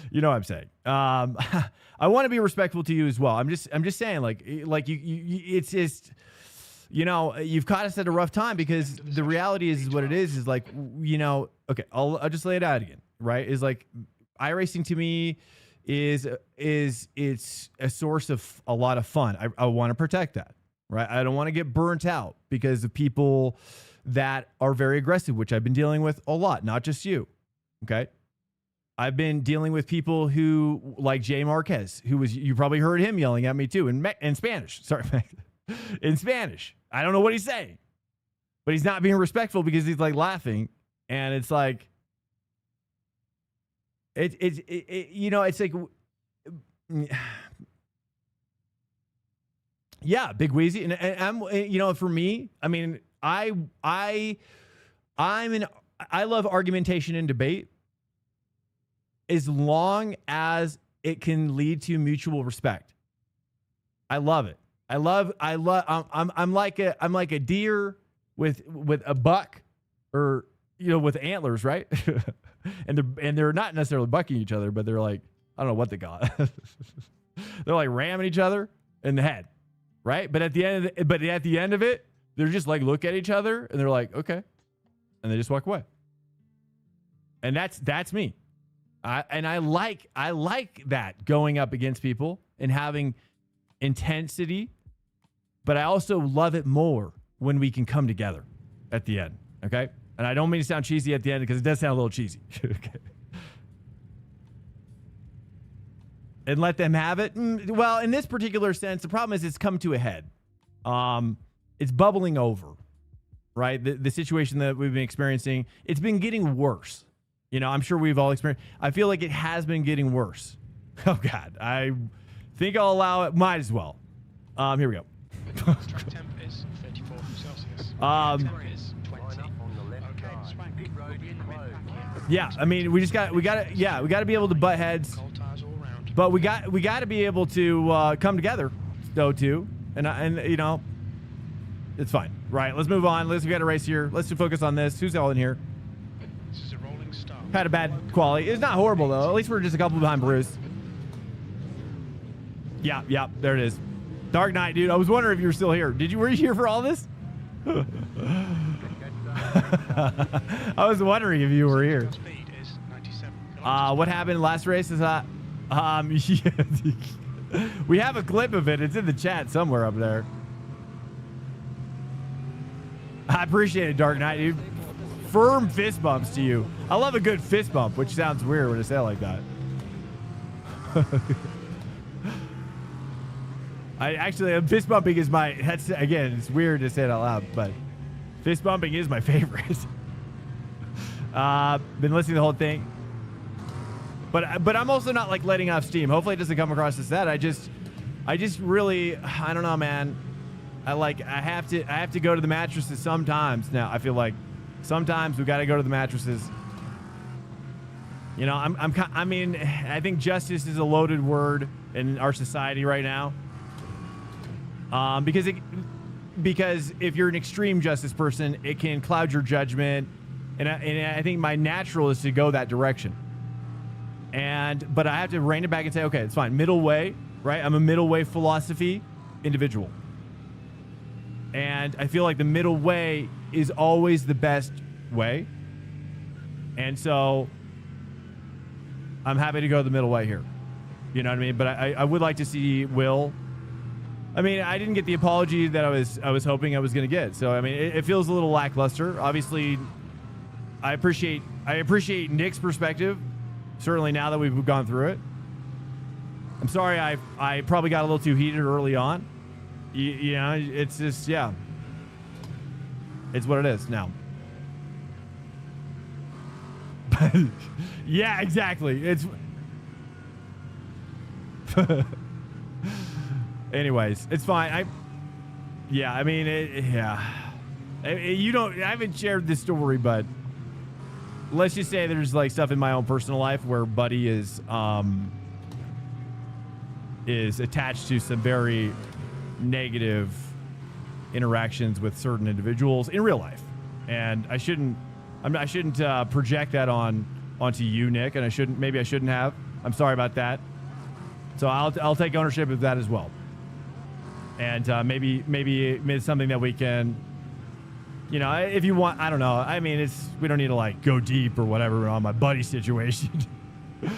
You know what I'm saying. I want to be respectful to you as well. I'm just saying, like you it's just, you know, you've caught us at a rough time because the reality is what it is like, you know, okay, I'll just lay it out again, right? Is like iRacing to me is it's a source of a lot of fun. I want to protect that. Right. I don't want to get burnt out because of people that are very aggressive, which I've been dealing with a lot, not just you. OK, I've been dealing with people who like Jay Marquez, you probably heard him yelling at me, too, in Spanish. Sorry, in Spanish. I don't know what he's saying, but he's not being respectful because he's like laughing. And it's like you know, it's like. Yeah, Big Wheezy, and I'm, you know, for me, I mean, I love argumentation and debate as long as it can lead to mutual respect. I love it. I'm like a deer with a buck, or you know, with antlers, right? and they're not necessarily bucking each other, but they're like, I don't know what they got. They're like ramming each other in the head. Right. But at the end of it, they're just like, look at each other and they're like, okay. And they just walk away. And that's me. I like that, going up against people and having intensity, but I also love it more when we can come together at the end. Okay. And I don't mean to sound cheesy at the end because it does sound a little cheesy. Okay. And let them have it. Well, in this particular sense, the problem is it's come to a head. It's bubbling over, right? The situation that we've been experiencing, it's been getting worse. You know, I'm sure we've all experienced. I feel like it has been getting worse. Oh God, I think I'll allow it. Might as well. Here we go.
Track temp is 34 Celsius. Temp is 20. Okay, Swank, we'll be in the mid-pack here.
Yeah, I mean, we got to be able to butt heads,
Cold tires all round.
but we got to be able to come together, though, too. And you know, it's fine. Right, let's move on. We got a race here. Let's focus on this. Who's all in here?
This is a rolling start.
Had a bad quality. It's not horrible though. At least we're just a couple behind Bruce. Yeah, there it is. Dark Knight, dude. I was wondering if you were still here. Were you here for all this? I was wondering if you were here.
Speed is 97.
What happened last race is we have a clip of it. It's in the chat somewhere up there. I appreciate it, Dark Knight, dude. Firm fist bumps to you. I love a good fist bump, which sounds weird when I say it like that. Fist bumping is my, again, it's weird to say it out loud, but fist bumping is my favorite. Been listening to the whole thing. But I'm also not like letting off steam. Hopefully it doesn't come across as that. I just really, I don't know, man. I have to go to the mattresses sometimes now. I feel like sometimes we got to go to the mattresses. You know, I mean, I think justice is a loaded word in our society right now. Because if you're an extreme justice person, it can cloud your judgment, and I think my natural is to go that direction. But I have to rein it back and say, okay, it's fine. Middle way, right? I'm a middle way philosophy individual. And I feel like the middle way is always the best way. And so I'm happy to go the middle way here. You know what I mean? But I would like to see Will. I mean, I didn't get the apology that I was hoping I was going to get. So, I mean, it feels a little lackluster. Obviously, I appreciate Nick's perspective. Certainly now that we've gone through it. I'm sorry I probably got a little too heated early on. You know, it's just, yeah. It's what it is now. Yeah, exactly. It's... Anyways, it's fine. I mean, I haven't shared this story, but let's just say there's like stuff in my own personal life where Buddy is attached to some very negative interactions with certain individuals in real life, and I shouldn't project that onto you, Nick, and maybe I shouldn't have. I'm sorry about that. So I'll take ownership of that as well. And maybe it's something that we can, you know, if you want, I don't know. I mean, we don't need to like go deep or whatever on my buddy situation. You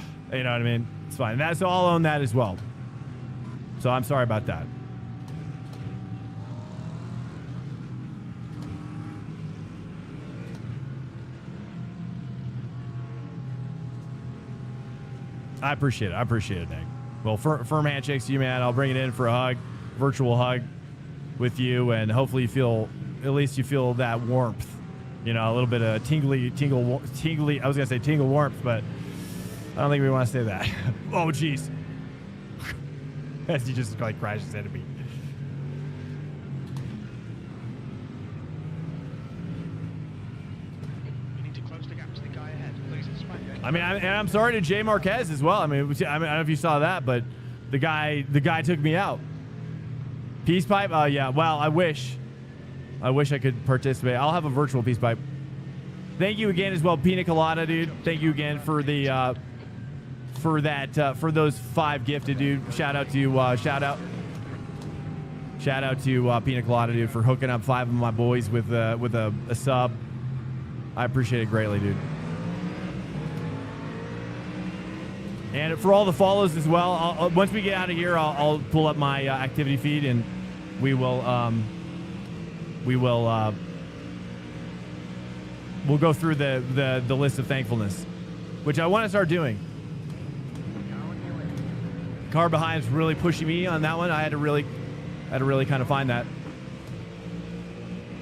know what I mean? It's fine. So I'll own that as well. So I'm sorry about that. I appreciate it, Nick. Well, firm handshakes to you, man. I'll bring it in for a hug, virtual hug with you, and hopefully at least you feel that warmth. You know, a little bit of tingly. I was gonna say tingle warmth, but I don't think we want to say that. Oh, jeez. As he just like crashes into me. I mean, I'm sorry to Jay Marquez as well. I mean, I don't know if you saw that, but the guy took me out. Peace pipe? Oh, yeah. Well, I wish I could participate. I'll have a virtual peace pipe. Thank you again as well, Pina Colada, dude. Thank you again for the for those 5 gifted, dude. Shout out to Pina Colada, dude, for hooking up 5 of my boys with a sub. I appreciate it greatly, dude. And for all the follows as well, once we get out of here, I'll pull up my activity feed, and we'll go through the list of thankfulness, which I want to start doing. Car behind's really pushing me on that one. I had to really kind of find that.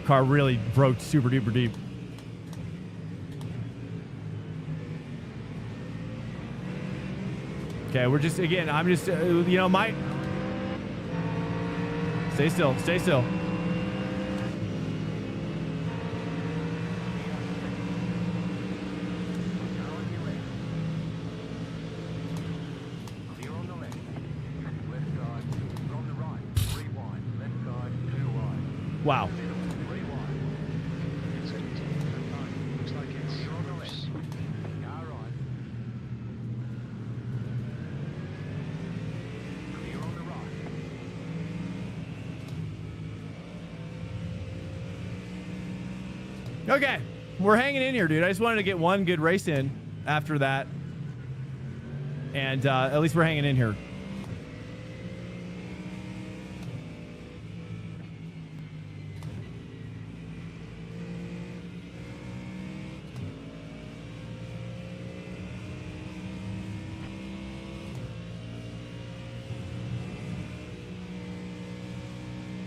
Car really broke super duper deep. Okay, we're just, again, I'm just, you know, stay still, stay still. Wow.
Looks like it's
Okay, we're hanging in here, dude. I just wanted to get one good race in after that. And at least we're hanging in here.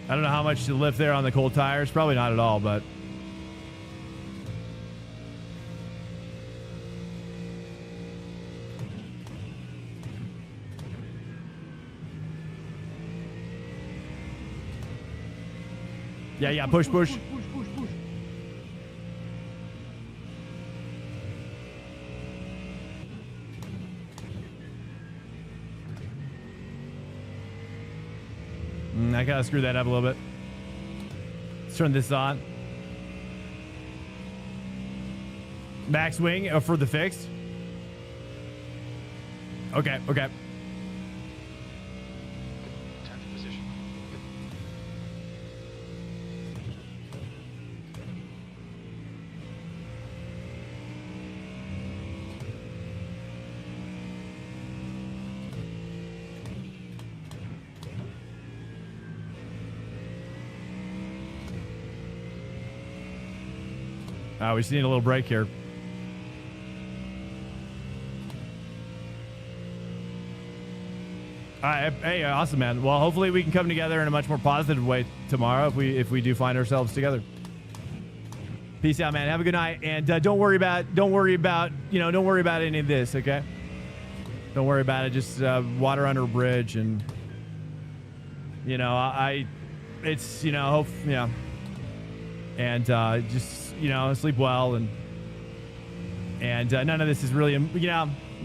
I don't know how much to lift there on the cold tires. Probably not at all, but... Yeah, push. I gotta screw that up a little bit. Let's turn this on. Max wing for the fix. Okay.
Time for position.
We just need a little break here. All right, hey, awesome, man. Well, hopefully we can come together in a much more positive way tomorrow if we do find ourselves together. Peace out, man. Have a good night, and don't worry about any of this, okay? Don't worry about it. Just water under a bridge, and it's hope, and just sleep well, and none of this is really,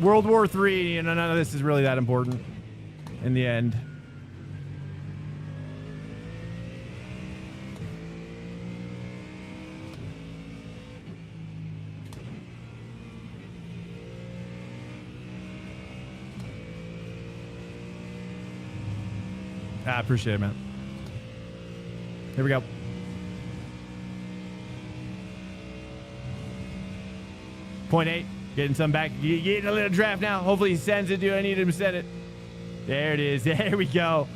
World War III, none of this is really that important in the end. I appreciate it, man. Here we go. Point 8, getting some back, getting a little draft now. Hopefully he sends it. I need him to send it. There it is. There we go.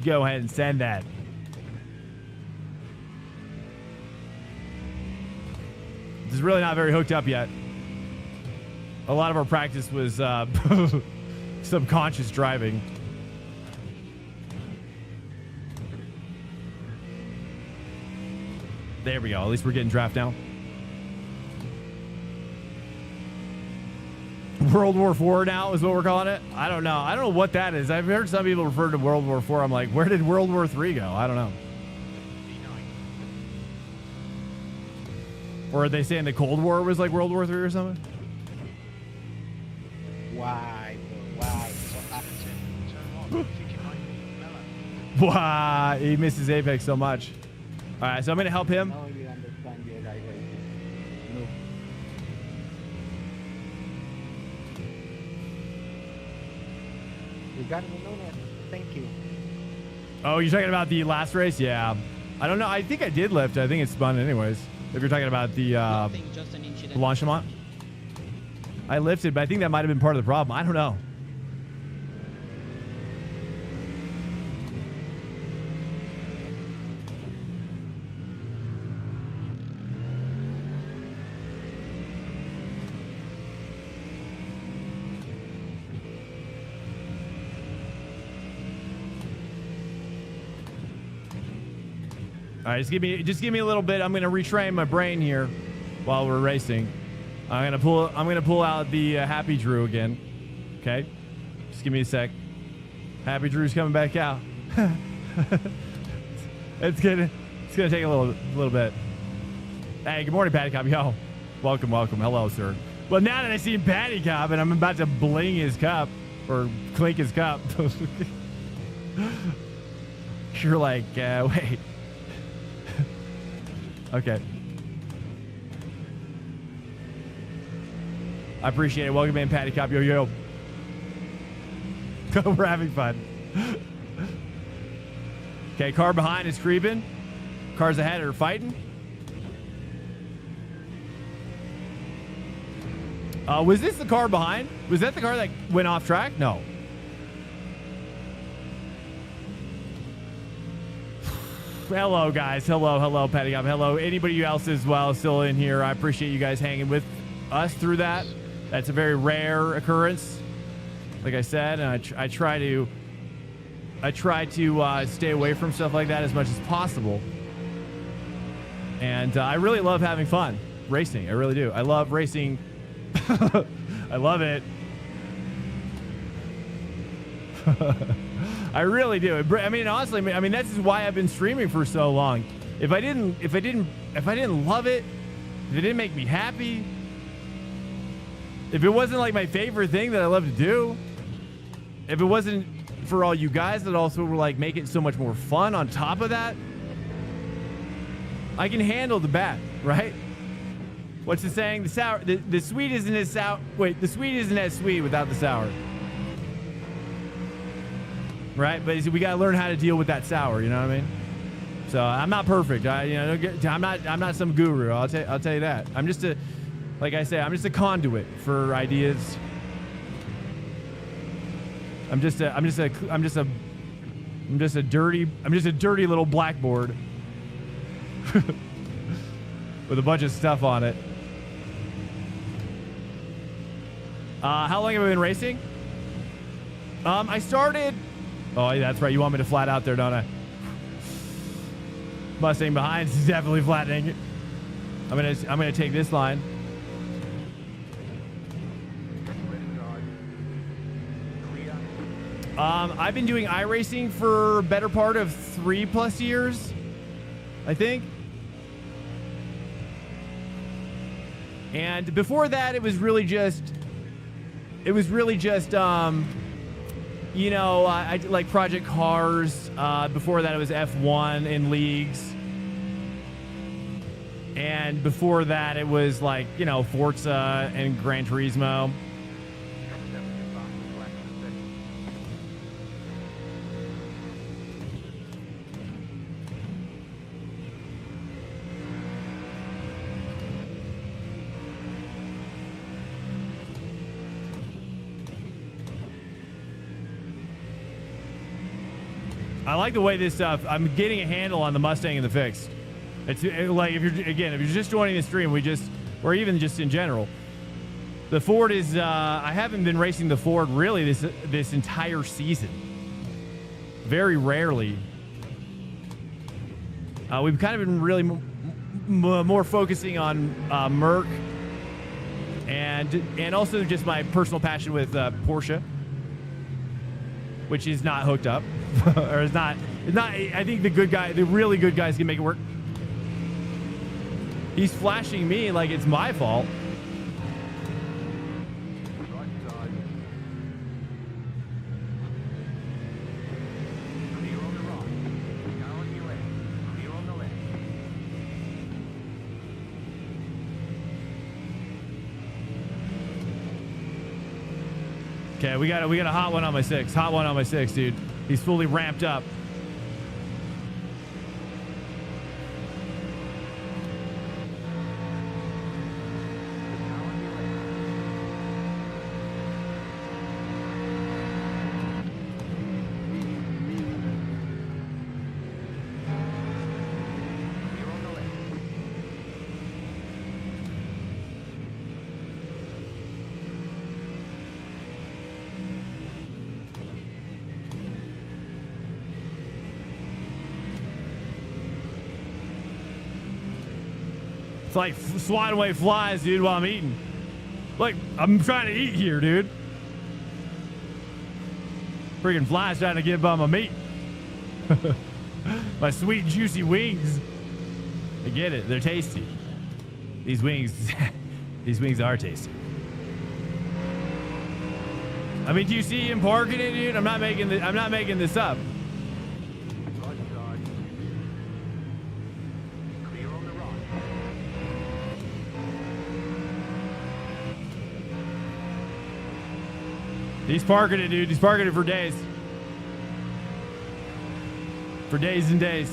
Go ahead and send that. This is really not very hooked up yet. A lot of our practice was subconscious driving. There we go. At least we're getting draft now. World War IV now is what we're calling it. I don't know. I don't know what that is. I've heard some people refer to World War IV. I'm like, where did World War III go? I don't know. Or are they saying the Cold War was like World War III or something?
Why?
Why? He misses Apex so much. All right, so I'm going to help him.
Now you understand your iRacing. No. You got me know that. Thank you.
Oh, you're talking about the last race? Yeah. I don't know. I think I did lift. I think it spun anyways. If you're talking about the Blanchimont. I lifted, but I think that might have been part of the problem. I don't know. All right, just give me a little bit. I'm gonna retrain my brain here while we're racing. I'm gonna pull out the Happy Drew again. Okay, Just give me a sec. Happy Drew's coming back out. It's gonna take a little bit. Hey, good morning, Patty Cop. Yo, welcome. Hello, sir. Well, now that I see Patty Cop and I'm about to bling his cup or clink his cup, you're like, wait. Okay. I appreciate it. Welcome in, Patty Cop. Yo. We're having fun. Okay, car behind is creeping. Cars ahead are fighting. Was this the car behind? Was that the car that went off track? No. Hello, guys. Hello, Patty Cop. Hello, anybody else as well still in here. I appreciate you guys hanging with us through that. That's a very rare occurrence. Like I said, and I try to stay away from stuff like that as much as possible. And I really love having fun racing. I really do. I love racing. I love it. I really do. I mean, honestly, that's why I've been streaming for so long. If I didn't love it, if it didn't make me happy, if it wasn't like my favorite thing that I love to do, if it wasn't for all you guys that also were like make it so much more fun on top of that, I can handle the bad, right? What's the saying? The sweet isn't as sour. Wait, the sweet isn't as sweet without the sour. Right? But we gotta learn how to deal with that sour, you know what I mean? So I'm not perfect. I'm not some guru. I'll tell you that. I'm just a conduit for ideas. I'm just a dirty little blackboard with a bunch of stuff on it. How long have I been racing? I started. Oh, yeah, that's right. You want me to flat out there, don't I? Mustang behind is definitely flattening. I'm gonna take this line. I've been doing iRacing for a better part of 3+ years, I think. And before that, it was really just, you know, I did like Project Cars. Before that, it was F1 in leagues. And before that, it was like, you know, Forza and Gran Turismo. I like the way this stuff. I'm getting a handle on the Mustang and the fixed. It's like if you're just joining the stream, or even just in general, the Ford is. I haven't been racing the Ford really this entire season. Very rarely. We've kind of been really more focusing on Merc and also just my personal passion with Porsche, which is not hooked up. Or it's not. I think the really good guys can make it work. He's flashing me like it's my fault. Okay, we got a hot one on my six. Hot one on my six, dude. He's fully ramped up. It's like swatting away flies, dude, while I'm eating. Like, I'm trying to eat here, dude. Freaking flies trying to get by my meat. My sweet, juicy wings. I get it. They're tasty. These wings, these wings are tasty. I mean, do you see him parking it, dude? I'm not making this up.
Clear on the right.
He's parking it, dude. He's parking it for days. For days and days.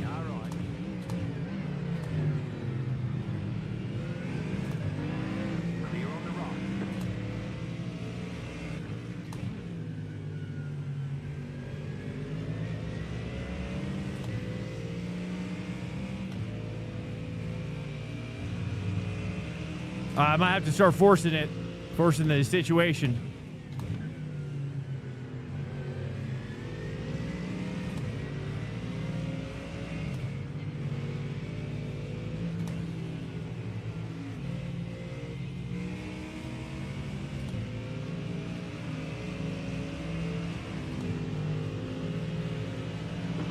All right. Clear on the right.
I might have to start forcing the situation.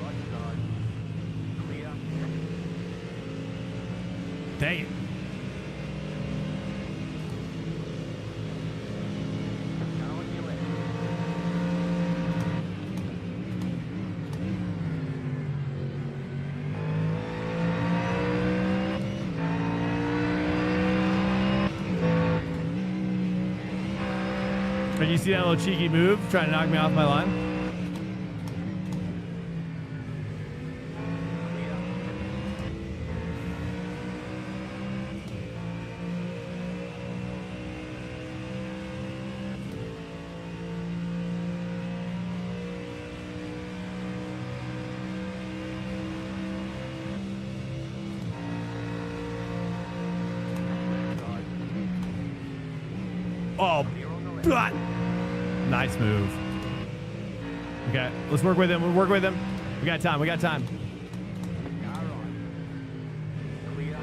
Right side. Clear.
Dang it.
Now on your left.
Did you see that little cheeky move trying to knock me off my line?
Clear.
Oh,
Clear on the left.
God. Nice move. Okay, let's work with him. We'll work with him. We got time. We got time.
All right. Clear.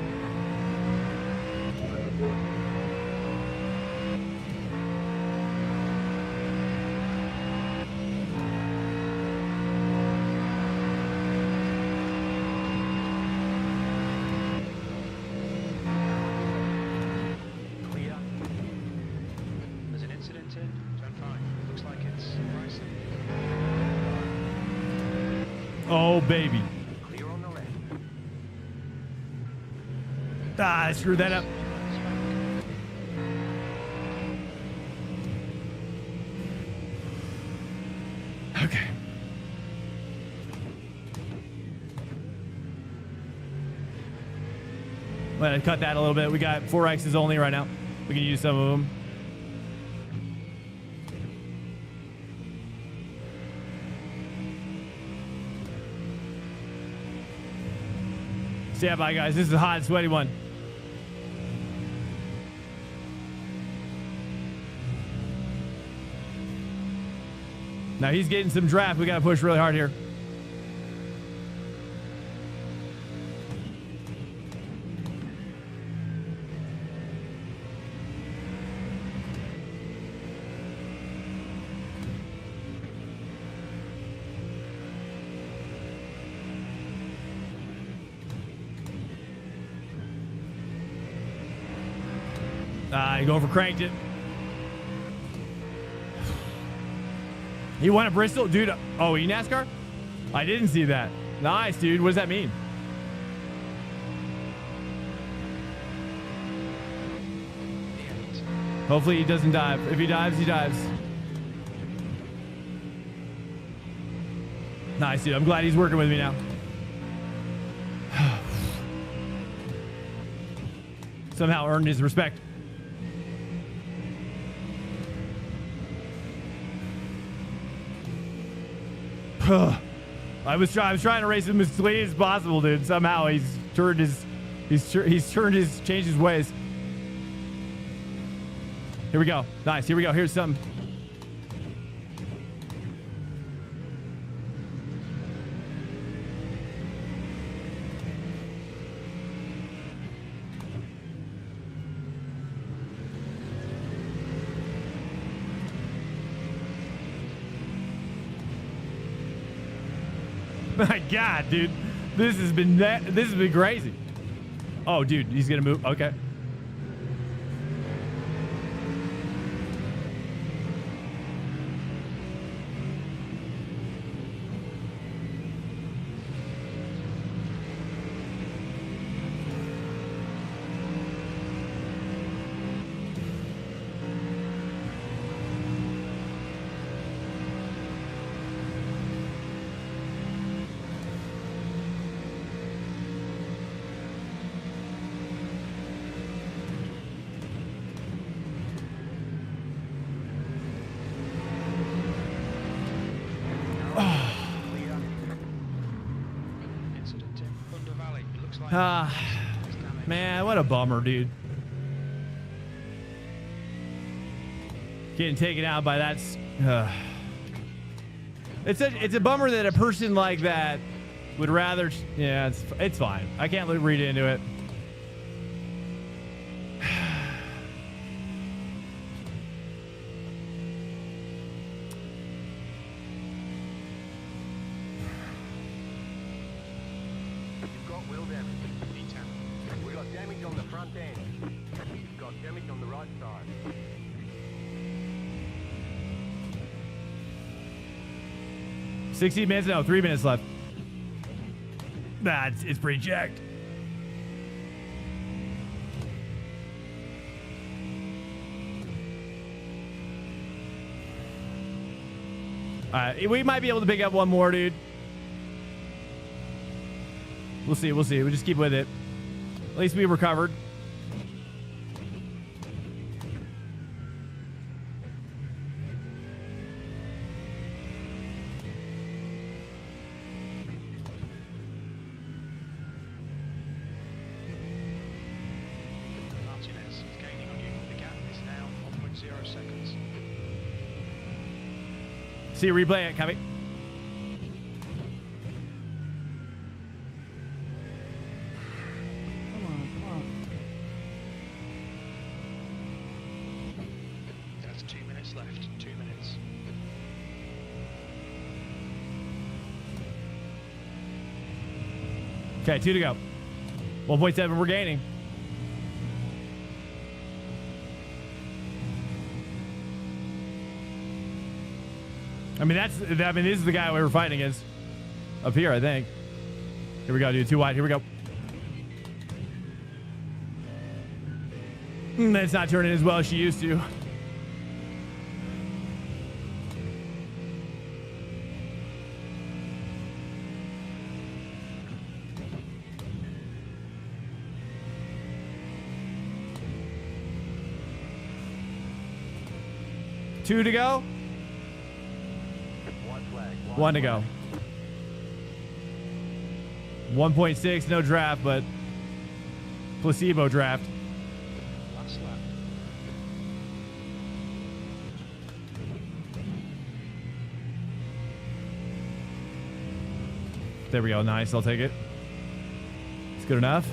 Clear.
There's an incident in turn 5. Looks like it's racing.
Oh, baby.
Clear on the left.
Ah, I screwed that up. Okay. I'm gonna cut that a little bit. We got 4X's only right now. We can use some of them. Stand by, guys. This is a hot and sweaty one. Now he's getting some draft. We got to push really hard here. He overcranked it. He won at Bristol? Dude, oh, NASCAR? I didn't see that. Nice, dude. What does that mean? Hopefully he doesn't dive. If he dives, he dives. Nice, dude. I'm glad he's working with me now. Somehow earned his respect. I was trying to race him as clean as possible, dude. Somehow he's changed his ways. Here we go. Nice. Here we go. Here's something. My God, dude. This has been crazy. Oh, dude, he's gonna move. Okay. Man, what a bummer, dude. Getting taken out by that. It's a bummer that a person like that would rather. Yeah, it's fine. I can't read into it.
You've got wheel damage. We got damage on the front end. You've got damage on the right side.
$60 minutes? No, 3 minutes left. Nah, it's pretty jacked. Alright, we might be able to pick up one more, dude. We'll see. We'll just keep with it. At least we recovered.
Martinez is gaining on you. The gap is now 1.0 seconds.
See a replay it, copy.
That's 2 minutes left. 2 minutes.
Okay, 2 to go. 1.7, we're gaining. I mean, this is the guy we were fighting against. Up here, I think. Here we go, dude. 2 wide. Here we go. It's not turning as well as she used to. Two to go. One to go. 1.6, no draft, but placebo draft.
Last lap.
There we go. Nice. I'll take it. It's good enough.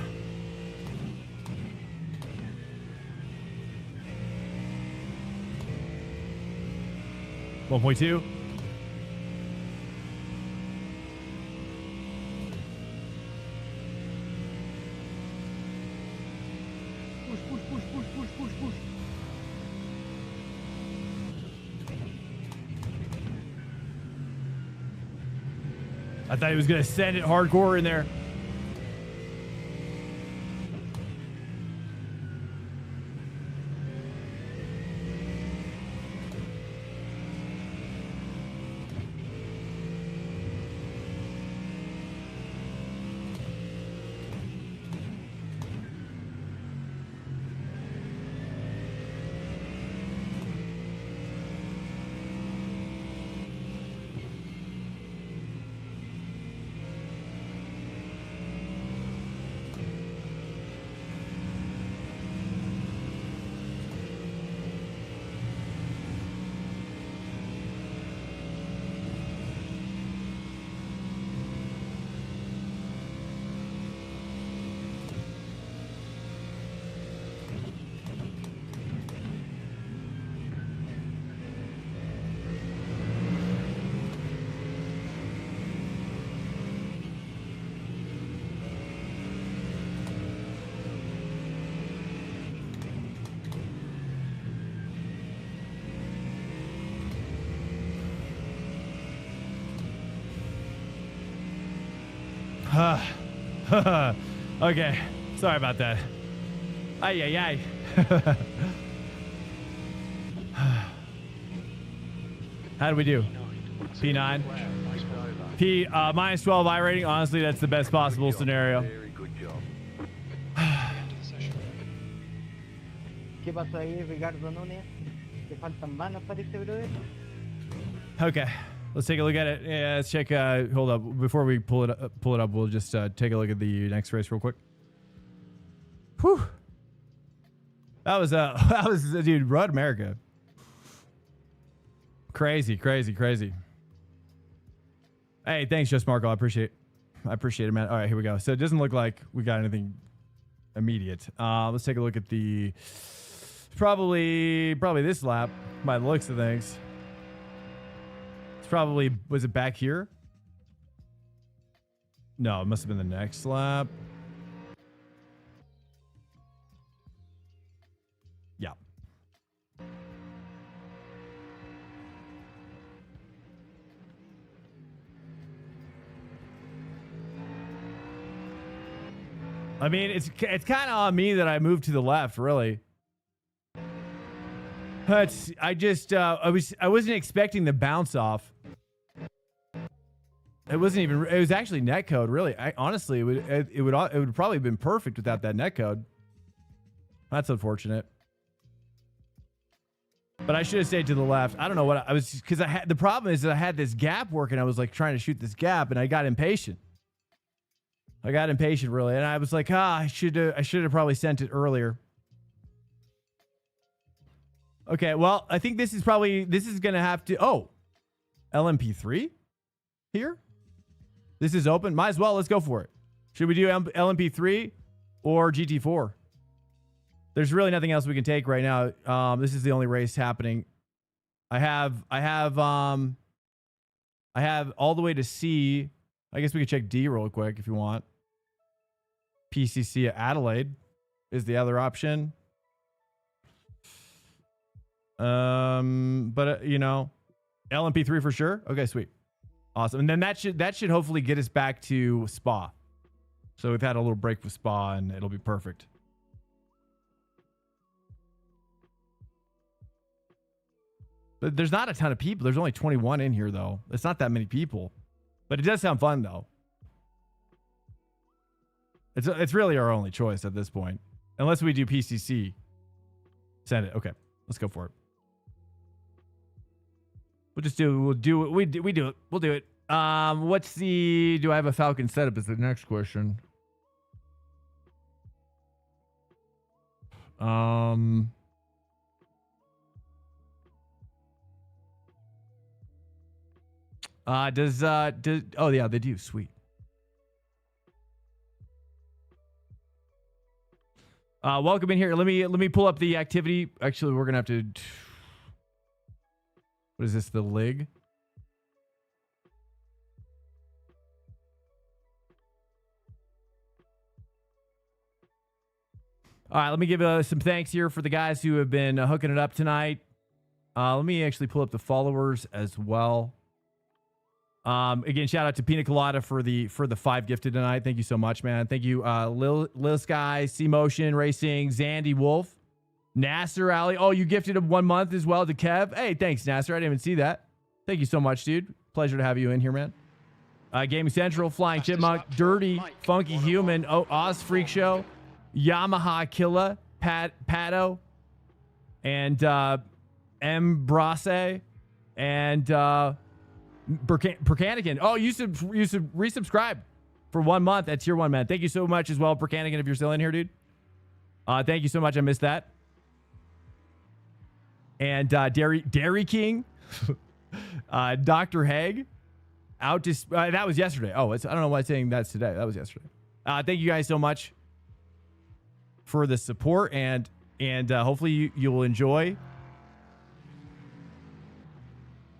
One 1.2.
Push.
I thought he was going to send it hardcore in there. Okay. Sorry about that. Ay, ay, ay. How do we do? P9. P minus 12 iRating. Honestly, that's the best possible scenario.
Very good job.
¿Qué pasó ahí, Ricardo Núñez? ¿Te faltan manos para este brother?
Okay. Let's take a look at it. Yeah, let's check. Hold up. Before we pull it up, we'll just take a look at the next race real quick. Whew. That was dude, Road America. Crazy. Hey, thanks, Just Marco. I appreciate it, man. All right, here we go. So it doesn't look like we got anything immediate. Let's take a look at the probably this lap by the looks of things. It's probably, was it back here? No, it must have been the next lap. Yeah. I mean, it's kind of on me that I moved to the left, really. I wasn't expecting the bounce off. It was actually netcode, really. Honestly, it would probably have been perfect without that netcode. That's unfortunate. But I should have stayed to the left. I don't know what I was, because the problem is that I had this gap working. I was like trying to shoot this gap and I got impatient. Really, and I was like, I should have probably sent it earlier. Okay, well, I think this is gonna have to. Oh, LMP3 here. This is open. Might as well. Let's go for it. Should we do LMP3 or GT4? There's really nothing else we can take right now. This is the only race happening. I have all the way to C. I guess we could check D real quick if you want. PCC at Adelaide is the other option. But you know, LMP3 for sure. Okay, sweet. Awesome. And then that should hopefully get us back to Spa. So we've had a little break with Spa and it'll be perfect. But there's not a ton of people. There's only 21 in here though. It's not that many people. But it does sound fun though. It's really our only choice at this point. Unless we do PCC. Send it. Okay. Let's go for it. We'll do it. We'll do it. Do I have a Falcon setup is the next question. Oh yeah, they do. Sweet. Welcome in here. Let me pull up the activity. Actually, we're gonna have to. What is this? The Lig? All right, let me give some thanks here for the guys who have been hooking it up tonight. Let me actually pull up the followers as well. Again, shout out to Pina Colada for the 5 gifted tonight. Thank you so much, man. Thank you, Lil Sky, C Motion Racing, Zandy Wolf, Nasser Ali. Oh, you gifted him 1 month as well to Kev. Hey, thanks, Nasser. I didn't even see that. Thank you so much, dude. Pleasure to have you in here, man. Gaming Central, Flying Chipmunk, Dirty, Funky Human, Oz Freak Show, Yamaha Killa, Pato, and M Brasse, and Percanican. Oh, you should resubscribe for 1 month at tier 1, man. Thank you so much as well, Percanican, if you're still in here, dude. Thank you so much. I missed that. And Dairy King, Dr. Haig, out to that was yesterday. Oh, I don't know why I'm saying that's today. That was yesterday. Thank you guys so much for the support, and hopefully you will enjoy.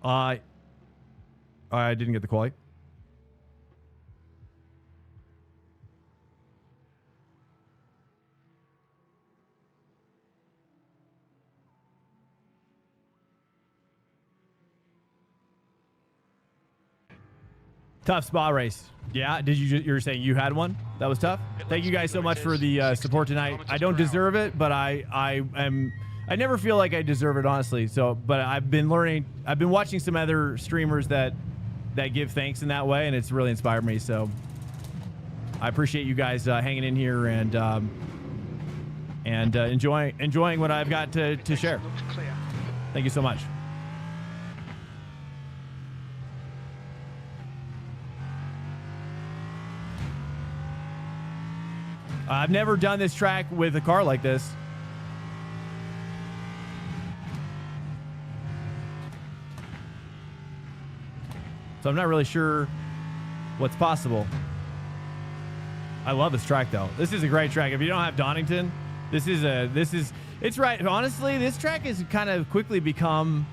I didn't get the quality. Tough spa race. Yeah, did you were saying you had one? That was tough? Thank you guys so much for the support tonight. I don't deserve it, but I never feel like I deserve it, honestly. So, but I've been watching some other streamers that give thanks in that way, and it's really inspired me. So I appreciate you guys hanging in here and enjoying what I've got to share. Thank you so much. I've never done this track with a car like this. So I'm not really sure what's possible. I love this track though. This is a great track. If you don't have Donington, it's right. Honestly, this track has kind of quickly become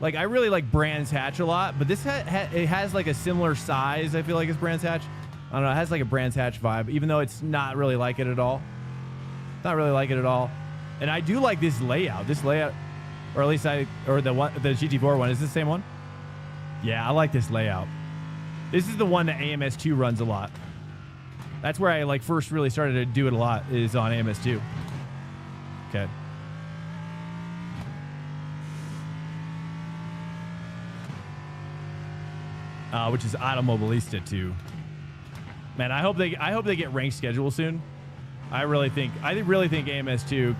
like, I really like Brands Hatch a lot, but this it has like a similar size. I feel like it's Brands Hatch. I don't know. It has like a Brands Hatch vibe, even though it's not really like it at all. It's not really like it at all. And I do like this layout. Or at least the GT4 one. Is this the same one? Yeah, I like this layout. This is the one that AMS2 runs a lot. That's where I like first really started to do it a lot, is on AMS2. Okay. Which is Automobilista 2. Man, I hope they get ranked schedule soon. I really think AMS2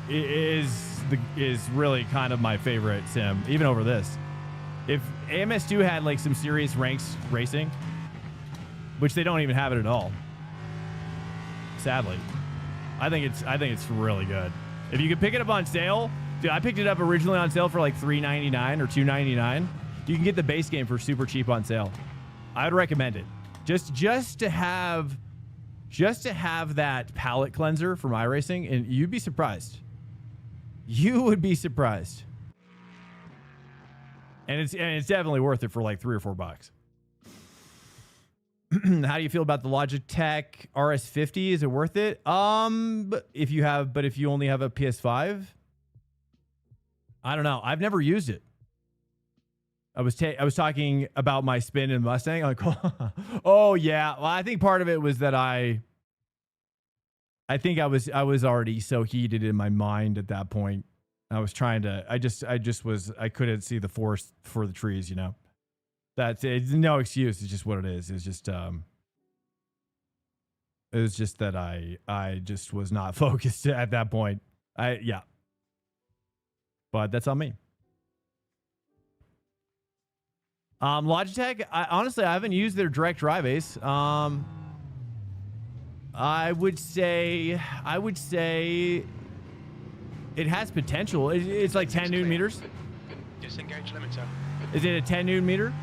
is really kind of my favorite sim, even over this. If AMS2 had like some serious ranks racing, which they don't even have it at all, sadly, I think it's really good. If you could pick it up on sale, dude, I picked it up originally on sale for like $3.99 or $2.99. You can get the base game for super cheap on sale. I would recommend it. Just to have that palette cleanser from iRacing, and you'd be surprised. You would be surprised. And it's definitely worth it for like $3 or $4. How do you feel about the Logitech RS50? Is it worth it? If you only have a PS5, I don't know. I've never used it. I was talking about my spin in Mustang. Like, oh yeah. Well, I think part of it was that I think I was already so heated in my mind at that point. I was trying to. I couldn't see the forest for the trees. You know, it's no excuse. It's just what it is. It's just it was just that I just was not focused at that point. Yeah. But that's on me. Logitech, honestly, I haven't used their direct drive ace. I would say it has potential. It's like 10 Newton meters.
Disengage limiter.
Is it a 10 Newton meter?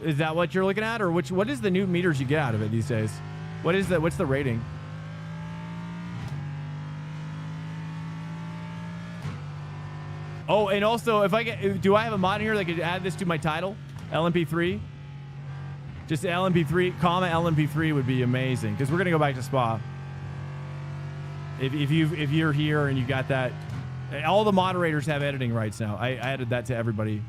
Is that what you're looking at, or what is the Newton meters you get out of it these days? What's the rating? Oh, and also, do I have a mod here that could add this to my title? LMP3? Just LMP3, comma LMP3 would be amazing, because we're gonna go back to Spa. If you're here and you got that, all the moderators have editing rights now. I added that to everybody.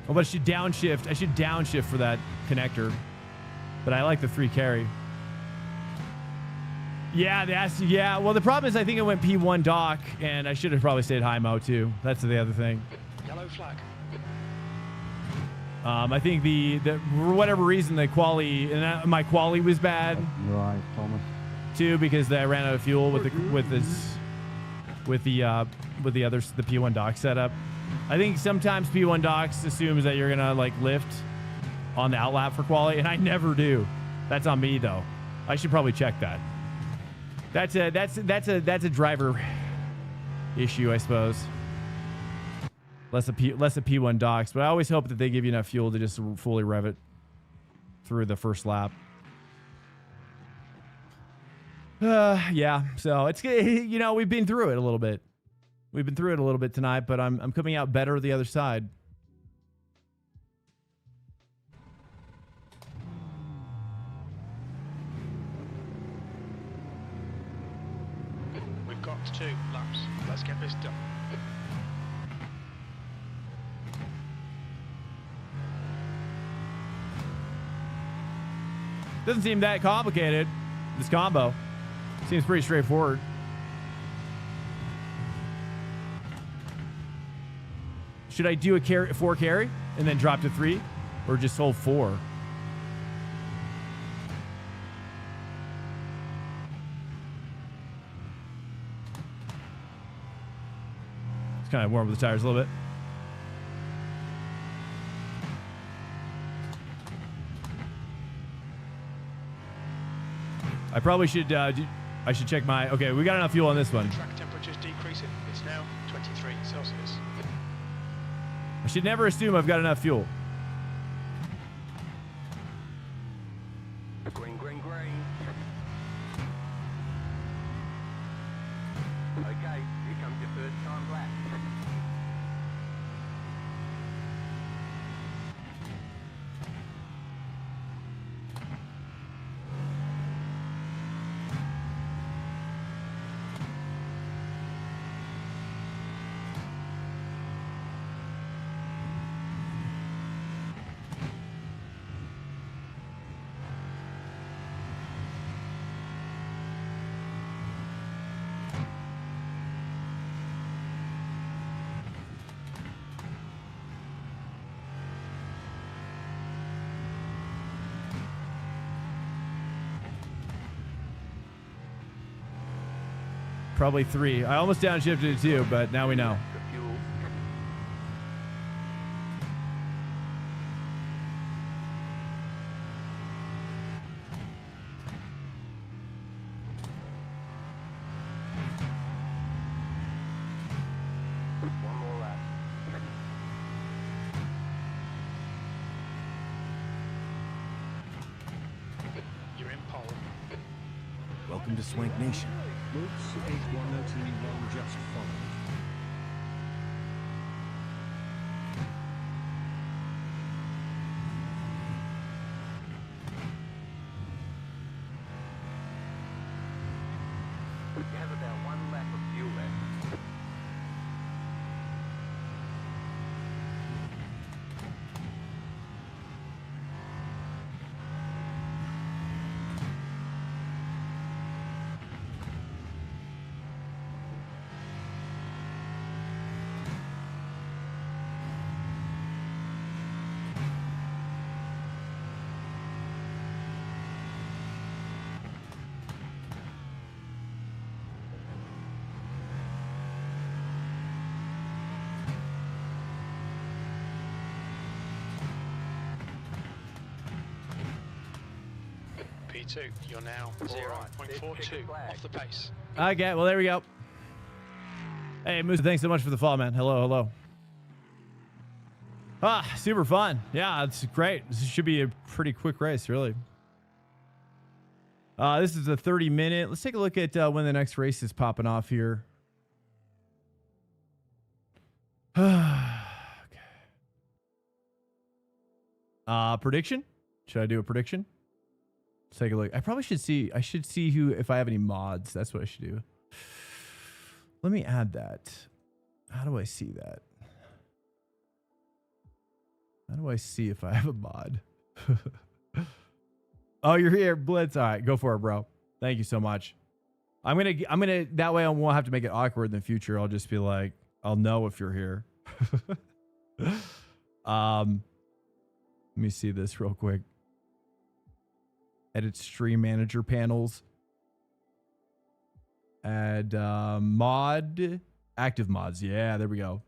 Oh, but I should downshift. I should downshift for that connector. But I like the 3 carry. Yeah, well, the problem is I think it went P1 dock, and I should have probably stayed high mo too. That's the other thing.
Yellow flag.
I think for whatever reason the quali, and my quali was bad.
Right, Thomas.
Too, because I ran out of fuel with the P1 dock setup. I think sometimes P1 docks assumes that you're gonna like lift on the outlap for quali, and I never do. That's on me though. I should probably check that. That's a driver issue, I suppose. Less a P1 docks, but I always hope that they give you enough fuel to just fully rev it through the first lap. Yeah. So it's, you know, we've been through it a little bit. We've been through it a little bit tonight, but I'm coming out better the other side.
We've got 2 laps. Let's get this done.
Doesn't seem that complicated, this combo. Seems pretty straightforward. Should I do a 4 carry and then drop to 3, or just hold 4? It's kind of warm with the tires a little bit. I probably should, I should check my, okay, we got enough fuel on this one.
Track temperature's decreasing. It's now 23 Celsius.
I should never assume I've got enough fuel.
Green, green, green. Okay, here comes your first time lap.
Probably 3. I almost downshifted to 2, but now we know.
The fuel. One more lap.
You're in pole.
Welcome to Swank Nation.
Whoops, 81021 just followed.
You have about 1 lap of fuel left.
P2, you're now 0.42 off the pace.
Okay, well, there we go. Hey, Moose, thanks so much for the follow, man. Hello, hello. Ah, super fun. Yeah, it's great. This should be a pretty quick race, really. This is a 30-minute. Let's take a look at when the next race is popping off here. Okay. Prediction? Should I do a prediction? Let's take a look. I probably should see. I should see who, if I have any mods. That's what I should do. Let me add that. How do I see that? How do I see if I have a mod? Oh, you're here, Blitz. All right, go for it, bro. Thank you so much. I'm gonna. That way, I won't have to make it awkward in the future. I'll just be like, I'll know if you're here. Let me see this real quick. Edit stream manager panels. Add mod, active mods. Yeah, there we go.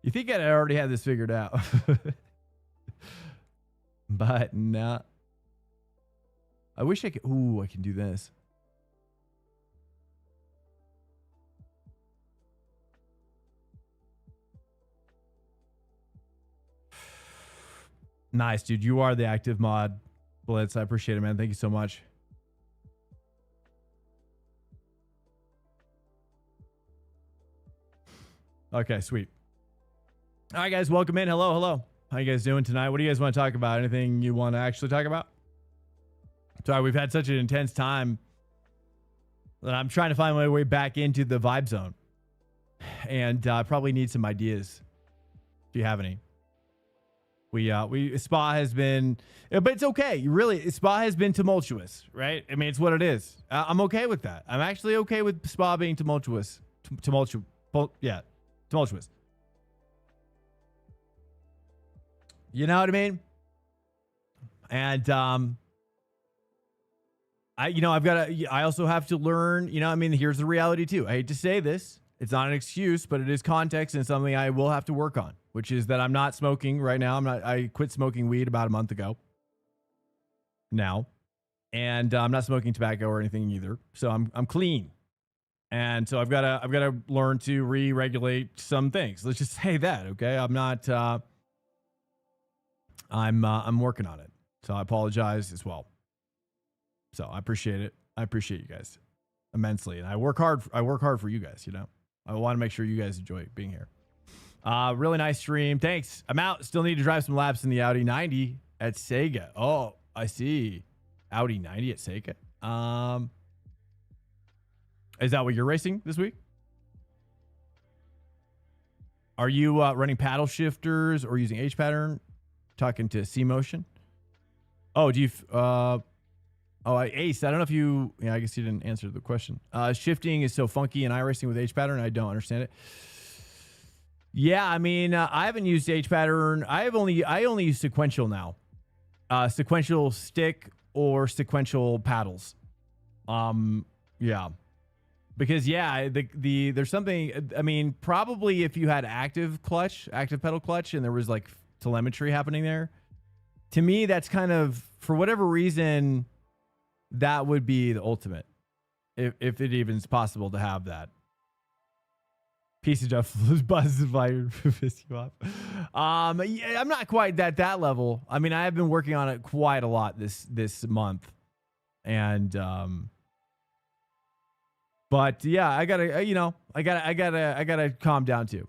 You think I already had this figured out? But no. I wish I could. Ooh, I can do this. Nice, dude. You are the active mod. Blitz. I appreciate it, man. Thank you so much. Okay, sweet. All right, guys, welcome in. Hello, hello. How you guys doing tonight? What do you guys want to talk about? Anything you want to actually talk about? Sorry, we've had such an intense time that I'm trying to find my way back into the vibe zone. And I probably need some ideas if you have any. Spa has been, but it's okay. Really, Spa has been tumultuous, right? I mean, it's what it is. I'm okay with that. I'm actually okay with Spa being tumultuous. Tumultuous. You know what I mean? And I also have to learn, I mean, here's the reality too. I hate to say this. It's not an excuse, but it is context and something I will have to work on, which is that I'm not smoking right now. I quit smoking weed about a month ago now, and I'm not smoking tobacco or anything either. So I'm clean. And so I've got to learn to re-regulate some things. Let's just say that. Okay. I'm not, I'm working on it. So I apologize as well. So I appreciate it. I appreciate you guys immensely. And I work hard for you guys, I want to make sure you guys enjoy being here. Really nice stream. Thanks. I'm out. Still need to drive some laps in the Audi 90 at Sega. Oh, I see. Audi 90 at Sega. Is that what you're racing this week? Are you running paddle shifters or using H pattern? Talking to C motion? Oh, do you... Ace, I don't know if you... Yeah, I guess you didn't answer the question. Shifting is so funky in iRacing with H pattern. I don't understand it. Yeah, I mean, I haven't used H pattern. I only use sequential now. Sequential stick or sequential paddles. Yeah. Because there's something, I mean, probably if you had active pedal clutch, and there was like telemetry happening there, to me, that's kind of, for whatever reason, that would be the ultimate. If it even is possible to have that. Piece of Jeff buzzes fired for piss you off. Yeah, I'm not quite at that level. I mean, I have been working on it quite a lot this month. And but yeah, I gotta calm down too,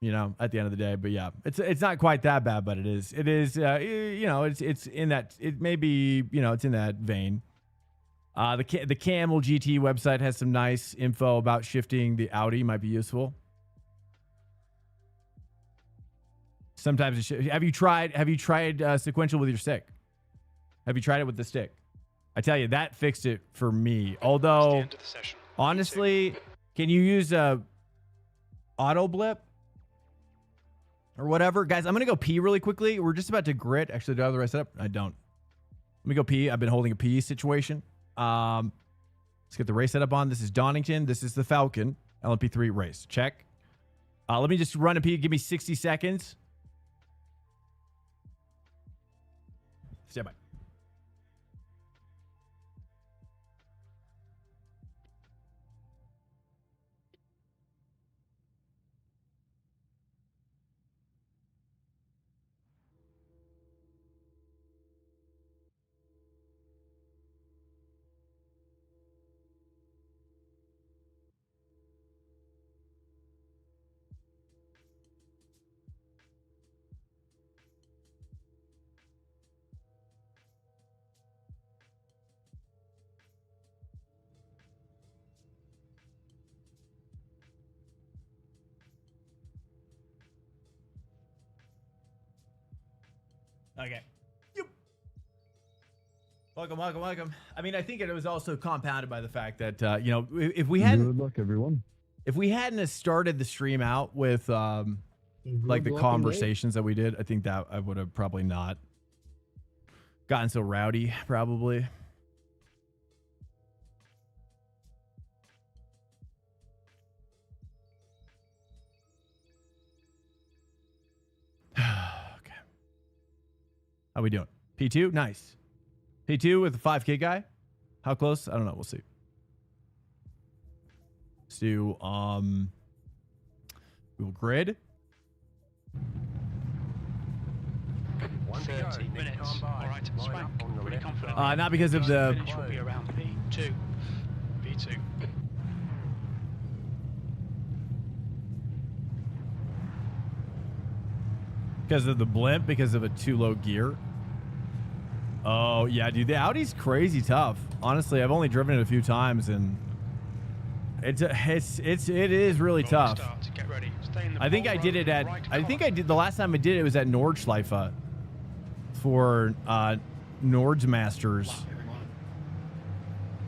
at the end of the day. But yeah, it's not quite that bad, but it is, it's in that, it may be, it's in that vein. The Camel GT website has some nice info about shifting the Audi, might be useful. Sometimes have you tried sequential with your stick? Have you tried it with the stick? I tell you, that fixed it for me. Although, honestly, can you use a auto blip or whatever? Guys, I'm going to go pee really quickly. We're just about to grit. Actually, do I have the right setup? I don't. Let me go pee. I've been holding a pee situation. Let's get the race setup on. This is Donington. This is the Falcon LMP3 race. Check. Let me just run a pee. Give me 60 seconds. Stand by. Okay. Yep. Welcome. I mean, I think it was also compounded by the fact that, if we hadn't...
Good luck, everyone.
If we hadn't started the stream out with, like, the conversations that we did, I think that I would have probably not gotten so rowdy, probably. Okay. How we doing? P2? Nice. P2 with the 5K guy? How close? I don't know. We'll see. Let's do, we will grid.
One to go.
30
Next
minutes.
time by.
All right,
Line
Swank,
up on the
pretty
left
confident.
side.
Not because of the.
Finish will be around P2. P2.
Because of the blimp, because of a too low gear. Oh yeah, dude, the Audi's crazy tough. Honestly, I've only driven it a few times, and it is really tough.
Get ready. Stay in the
I think I did it at. I think I did the last time I did it was at Nordschleife for Nord's Masters,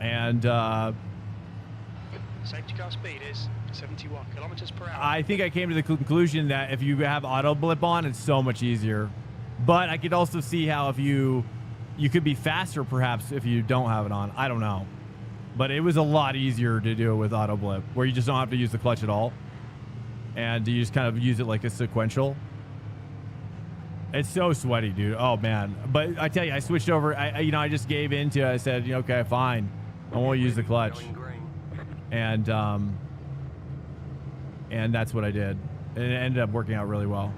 and
safety car speed is 71 kilometers per hour.
I think I came to the conclusion that if you have auto blip on, it's so much easier. But I could also see how if you could be faster perhaps if you don't have it on. I don't know. But it was a lot easier to do it with auto blip, where you just don't have to use the clutch at all. And you just kind of use it like a sequential. It's so sweaty, dude. Oh man. But I tell you, I switched over. I just gave into it. I said, okay, fine. I won't use the clutch. And that's what I did. And it ended up working out really well.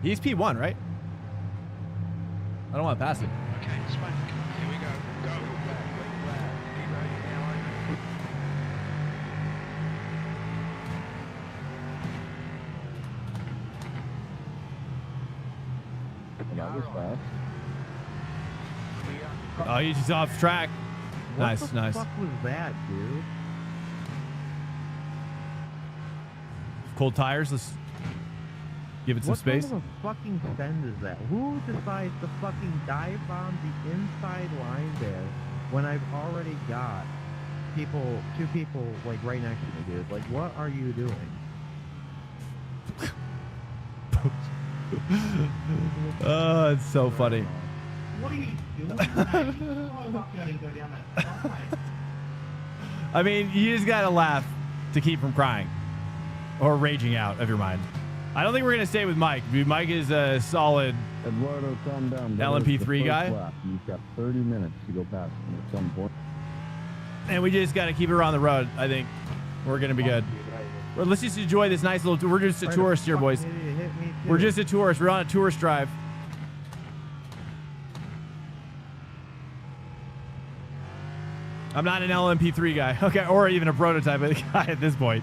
He's P1, right? I don't want to pass it.
Okay, Swank. Here we go. Go.
That was fast.
Oh, he's just off track. Nice, nice.
What the fuck was that, dude?
Cold tires. Let's give it some space.
What kind of a fucking send is that? Who decides to fucking dive bomb the inside line there when I've already got two people like right next to me, dude? Like, what are you doing?
Oh, it's so funny.
What are you doing?
I mean, you just gotta laugh to keep from crying or raging out of your mind. I don't think we're gonna stay with Mike. Mike is a solid
Eduardo, calm down.
LMP3 guy.
Lap. You've got 30 minutes to go past him at some point.
And we just gotta keep it around the road. I think we're gonna be good. Well, let's just enjoy this nice little. We're just a tourist here, boys. We're just a tourist. We're on a tourist drive. I'm not an LMP3 guy, okay, or even a prototype guy at this point.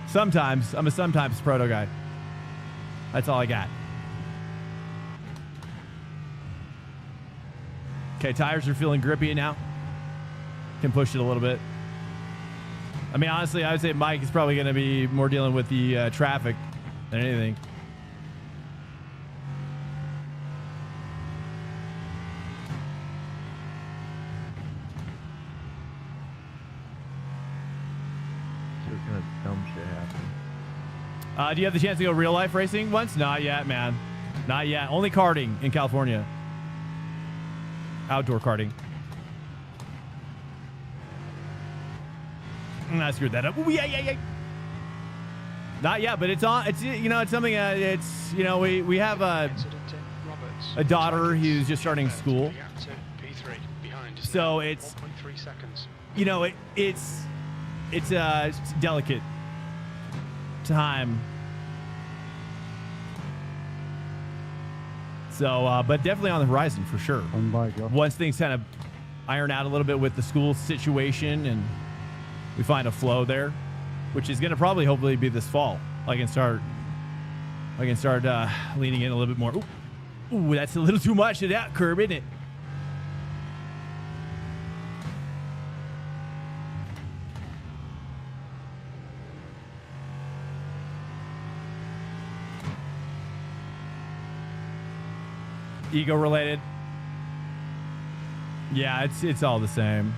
Sometimes I'm a sometimes proto guy. That's all I got. Okay, tires are feeling grippy now. Can push it a little bit. I mean, honestly, I would say Mike is probably going to be more dealing with the traffic than anything.
What kind of dumb shit happened?
Do you have the chance to go real life racing once? Not yet, man. Not yet. Only karting in California. Outdoor karting. I screwed that up. Ooh, yeah. Not yet, but it's on. It's it's something. It's we have a daughter who's just starting school. So it's
1.3 seconds.
It's a delicate time. So, but definitely on the horizon for sure. Once things kind of iron out a little bit with the school situation and we find a flow there, which is going to probably hopefully be this fall. I can start leaning in a little bit more. Ooh, that's a little too much of that curb, isn't it? Ego related. Yeah, it's all the same.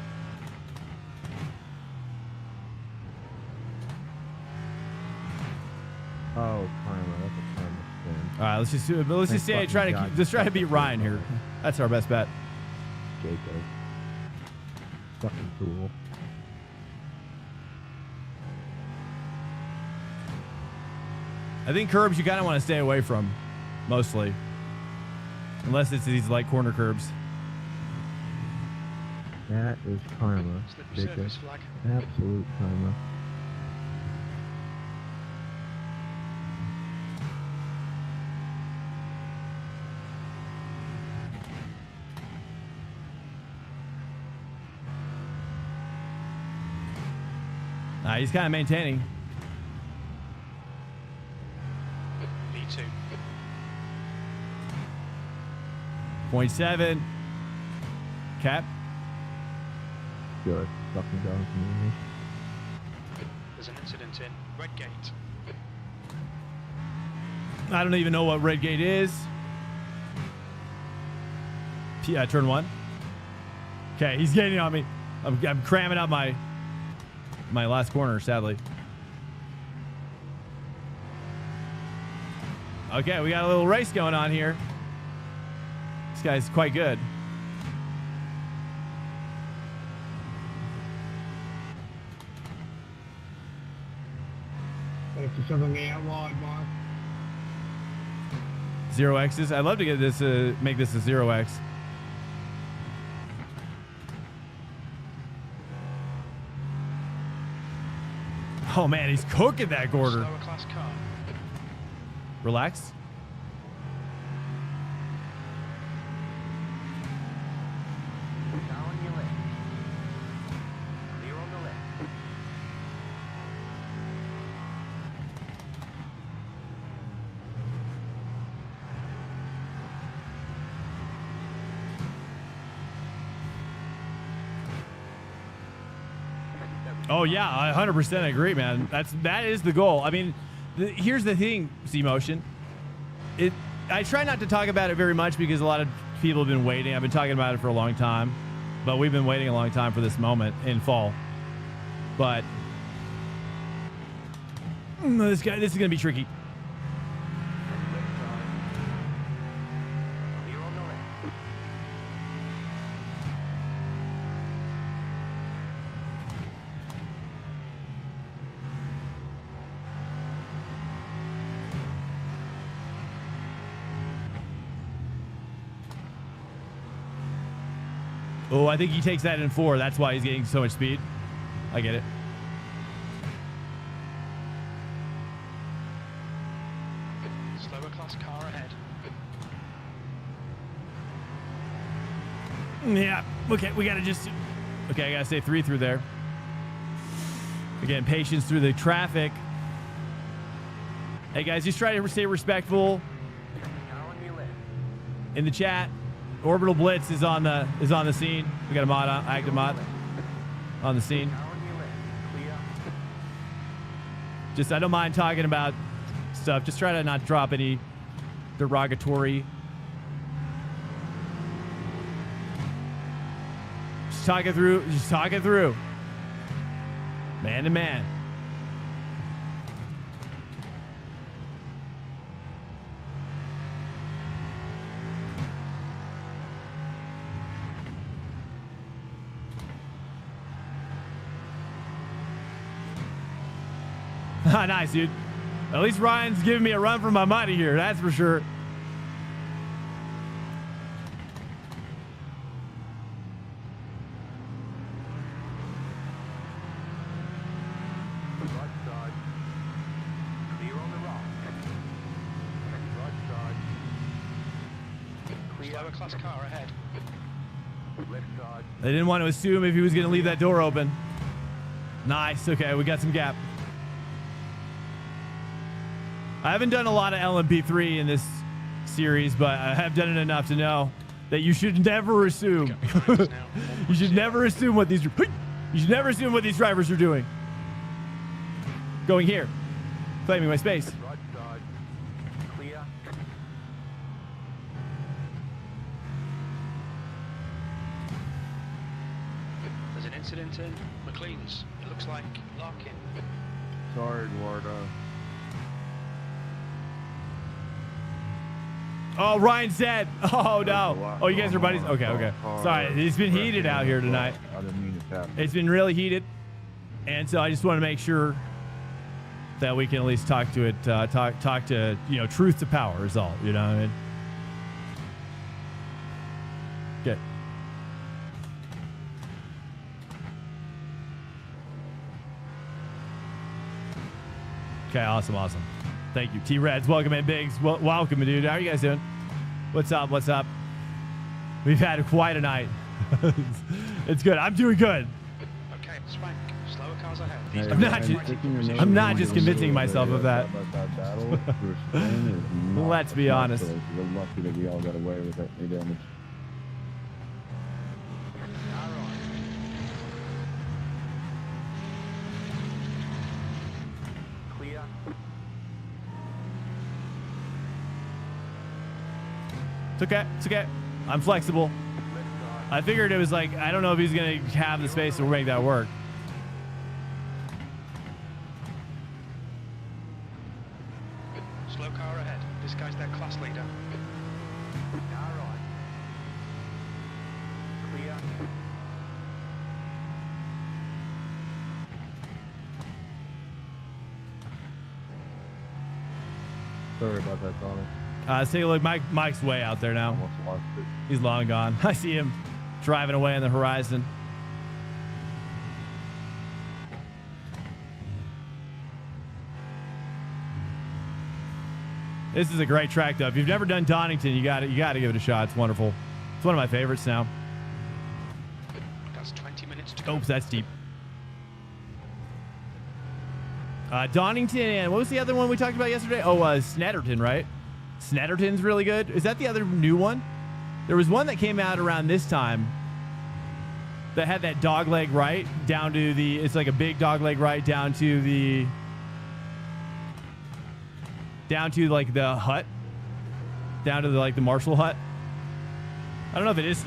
Oh, karma. That's a karma spin.
All right, let's just say try to beat Ryan here. That's our best bet.
Jacob. Fucking cool.
I think curbs you kind of want to stay away from, mostly. Unless it's these light corner curbs.
That is karma, Jacob. Absolute karma.
He's kind of maintaining.
V2.
0.7. Cap.
Good. Fucking going for me.
There's an incident in Red Gate.
I don't even know what red gate is. Yeah, turn 1. Okay, he's getting on me. I'm cramming up my last corner, sadly. Okay, we got a little race going on here. This guy's quite good.
Thanks for shoving me out wide, boss.
0x's. I'd love to get this, make this a 0x. Oh man, he's cooking that quarter.
Slower class car.
Relax.
Car on your left. Clear on the left.
Oh yeah, I 100% agree, man. That is the goal. I mean, here's the thing, C-Motion. I try not to talk about it very much because a lot of people have been waiting. I've been talking about it for a long time, but we've been waiting a long time for this moment in fall. But this is gonna be tricky.
Clear on the left.
Oh, I think he takes that in 4. That's why he's getting so much speed. I get it.
Slower class car ahead.
Yeah. Okay, we gotta just. Okay, I gotta stay 3 through there. Again, patience through the traffic. Hey guys, just try to stay respectful
Car on your left.
in the chat. Orbital Blitz is on the scene. We got a mod on, active mod on the scene.
Car on your left. Clear.
Just I don't mind talking about stuff. Just try to not drop any derogatory. Just talk it through. Just talk it through. Man to man. Nice, dude. At least Ryan's giving me a run for my money here. That's for sure.
Right side. Clear on the right. Right side. Clear.
Slower class car ahead.
Left side.
They didn't want to assume if he was going to leave that door open. Nice. Okay, we got some gap. I haven't done a lot of LMP3 in this series, but I have done it enough to know that you should never assume. You should never assume what these drivers are doing. Going here, claiming my space.
Right side. Clear.
There's an incident in McLean's. It looks like Larkin.
Sorry, Eduardo.
Oh, Ryan's dead. Oh no. Oh, you guys are buddies. Okay, okay. Sorry, it's been heated out here tonight.
I didn't mean it that.
It's been really heated, and so I just want to make sure that we can at least talk to it. Talk to truth to power is all. You know what I mean? Okay. Okay, awesome. Thank you. T-Reds, welcome in, Biggs. Welcome, dude. How are you guys doing? What's up? We've had quite a night. It's good. I'm doing good.
Okay, Swank. Slower car cars ahead.
Hey,
I'm not just convincing myself of that.
Battle for Spain is not
Let's be honest.
We're lucky that we all got away with it. Any damage.
Clear.
It's okay. It's okay. I'm flexible. I figured it was like, I don't know if he's going to have the space to make that work.
Slow car ahead. This guy's their class leader.
All right. Clear.
Sorry about that, Donald.
Let's take a look. Mike's way out there now.
Almost lost it.
He's long gone. I see him driving away on the horizon. This is a great track, though. If you've never done Donington, you got to give it a shot. It's wonderful. It's one of my favorites now.
That's 20 minutes to go.
Oops, that's deep. Donington and what was the other one we talked about yesterday? Oh, Snetterton, right? Snetterton's really good. Is that the other new one? There was one that came out around this time that had that dog leg right down to the, it's like a big dog leg right down to the, like the hut, down to the, like the Marshall hut. I don't know if it is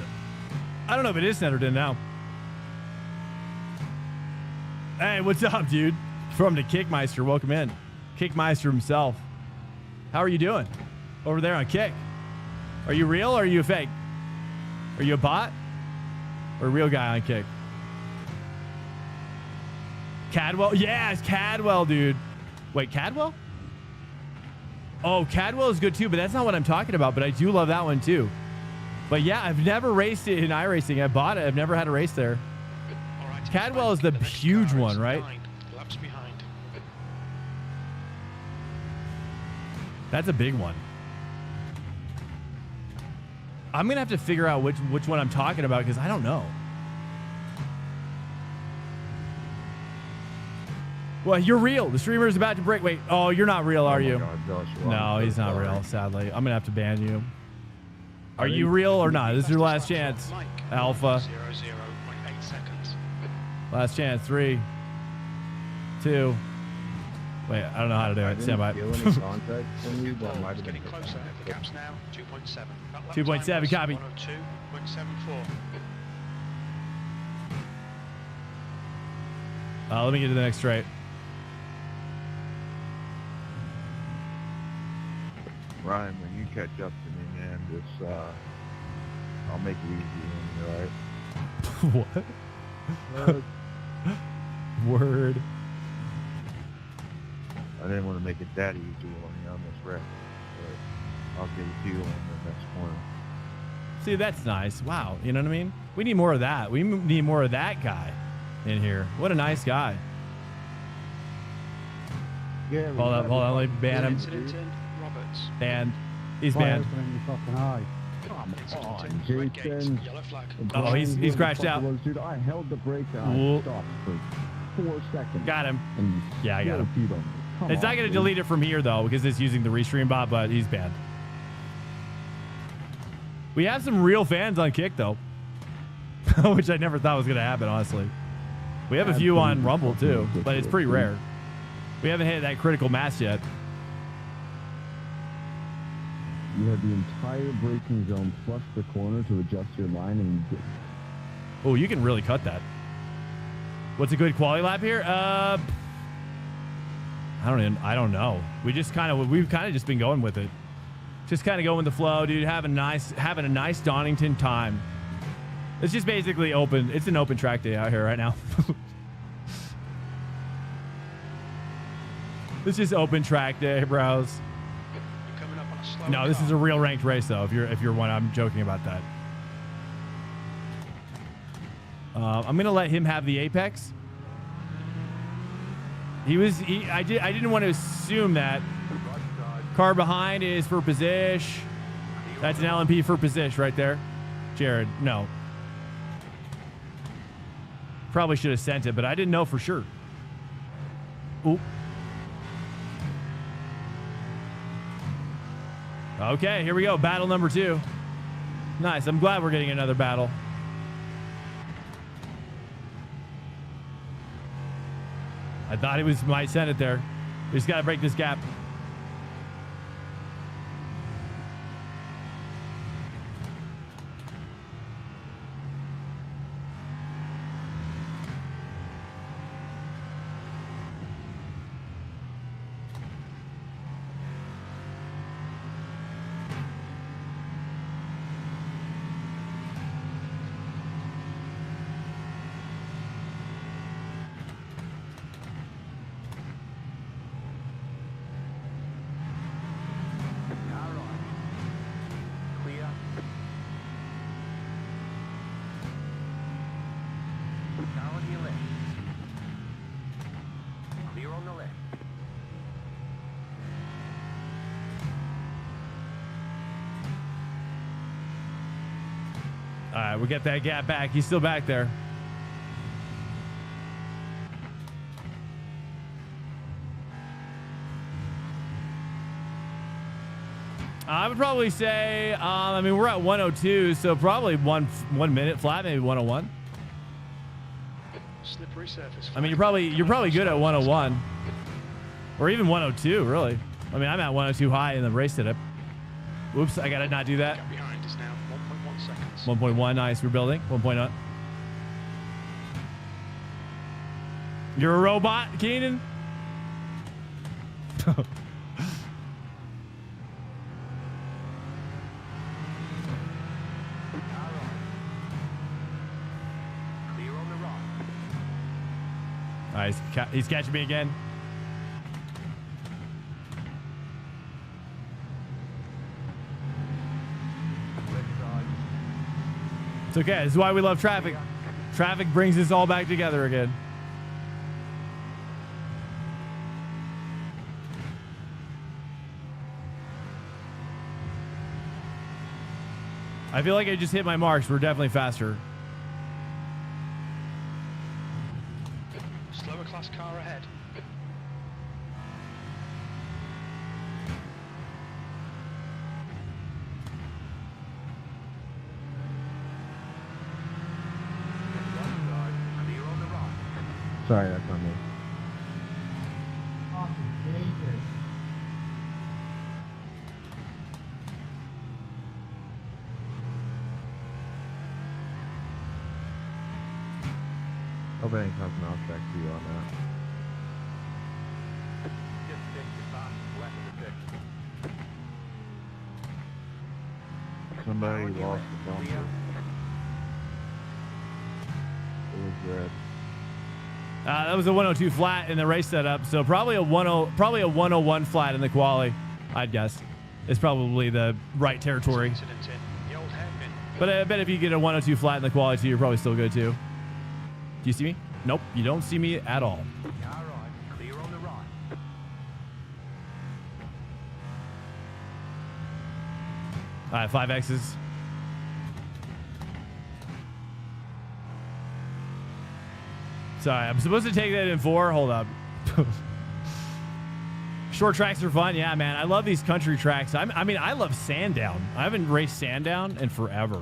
Snetterton now. Hey, what's up, dude? From the Kickmeister, welcome in. Kickmeister himself. How are you doing over there on Kick? Are you real or are you a fake? Are you a bot or a real guy on Kick? Cadwell? Yeah, it's Cadwell, dude. Wait, Cadwell? Oh, Cadwell is good too, but that's not what I'm talking about, but I do love that one too. But yeah, I've never raced it in iRacing. I bought it. I've never had a race there.
All right,
Cadwell is the huge one, right?
9 laps behind.
That's a big one. I'm going to have to figure out which one I'm talking about because I don't know. Well, you're real. The streamer is about to break. Wait. Oh, you're not real, are you?
God, Josh,
No, he's not real, sadly. I'm going to have to ban you. Are you real or not? This is your last chance.
Mike,
Alpha.
0.8 seconds.
Last chance. 3, 2. Wait, I don't know how to do
I
it. Stand by.
didn't feel any contact from you, but I might
It's
have been.
getting closer. The gap's now 2.7. That lap
2.7,
time was
copy.
102.74.
Let me get to the next straight.
Ryan, when you catch up to me, man, just I'll make it easy on you, all right?
What? Word.
I didn't want to make it that easy on you on this wreck, but I'll give it to you on the next corner.
See, that's nice. Wow. You know what I mean? We need more of that. We need more of that guy in here. What a nice guy.
Yeah,
Hold on. Let me ban him.
Incident in Roberts.
Banned. He's banned.
fucking eye.
Incident in Red Gate.
Jason.
Yellow flag.
Oh, he's crashed out.
Dude, I held the brake and
Ooh.
I stopped for 4 seconds.
Got him.
And you
Yeah, I got him.
still beat him. Come
It's not
on,
going to
dude.
delete it from here, though, because it's using the restream bot, but he's banned. We have some real fans on Kick, though, which I never thought was going to happen, honestly. We have a few on Rumble, too, but it's pretty rare. We haven't hit that critical mass yet.
You had the entire braking zone plus the corner to adjust your line, and you did.
Oh, you can really cut that. What's a good quality lap here? I don't know. We've kind of just been going with it. Just kind of going with the flow, dude. Having a nice Donington time. It's just basically open. It's an open track day out here right now. It's just open track day, bros.
You're coming up on a slow
No, this
car.
is a real ranked race, though. If you're one, I'm joking about that. I'm gonna let him have the apex. I didn't want to assume that. Car behind is for position. That's an LMP for position right there. Jared, no. Probably should have sent it, but I didn't know for sure. Oop. Okay, here we go. Battle number 2. Nice. I'm glad we're getting another battle. I thought he might send it there. We just got to break this gap. All right, we'll get that gap back. He's still back there. I would probably say, I mean, we're at 102, so probably one minute flat, maybe 101.
Slippery surface.
I mean, you're probably good at 101, or even 102, really. I mean, I'm at 102 high in the race today. Oops, I gotta not do that.
Gap behind is now 1.1 seconds.
1.1, nice. We're building. 1.0. You're a robot, Keenan? Nice. He's catching me again. It's okay. This is why we love traffic. Traffic brings us all back together again. I feel like I just hit my marks. We're definitely faster.
Slower class car ahead.
Sorry, that's on me. Hope I ain't something else back to you on that.
Somebody lost the bumper. It was red.
That was a 102 flat in the race setup, so probably a 101 flat in the quali, I'd guess. It's probably the right territory. But I bet if you get a 102 flat in the quali too, you're probably still good too. Do you see me? Nope, you don't see me at all.
Clear on the right.
All right, 5 X's. Sorry, I'm supposed to take that in 4. Hold up. Short tracks are fun. Yeah, man. I love these country tracks. I mean, I love Sandown. I haven't raced Sandown in forever.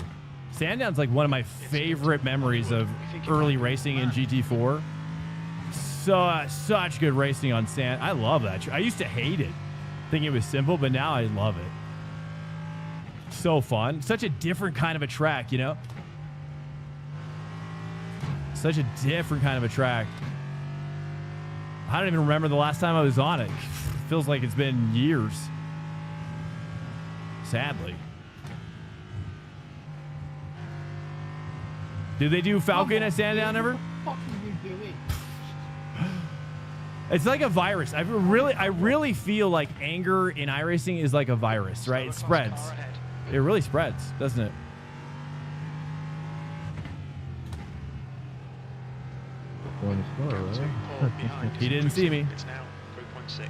Sandown's like one of my favorite memories of early racing in GT4. So, such good racing on Sand. I love that. I used to hate it, thinking it was simple, but now I love it. So fun. Such a different kind of a track, you know? Such a different kind of a track. I don't even remember the last time I was on it. Feels like it's been years. Sadly. Did they do Falcon at Sandown ever?
What the fuck are you doing?
It's like a virus. I really feel like anger in iRacing is like a virus, right? It spreads. It really spreads, doesn't it? He didn't see me.
It's now 3.6.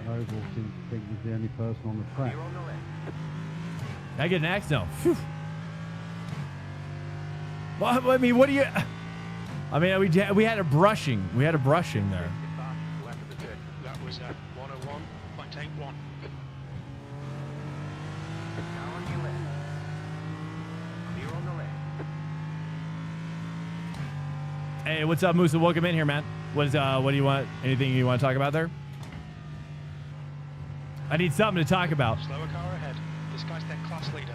Oval seems to think he's the only person on the track.
I get an X now. Phew. Well, I mean, what do you? I mean, we had a brushing. We had a brushing there.
That was 101.81.
Now on your left. Clear on the left.
Hey, what's up, Musa? Welcome in here, man. What do you want? Anything you want to talk about there? I need something to talk about.
Slower car ahead. This guy's their class leader.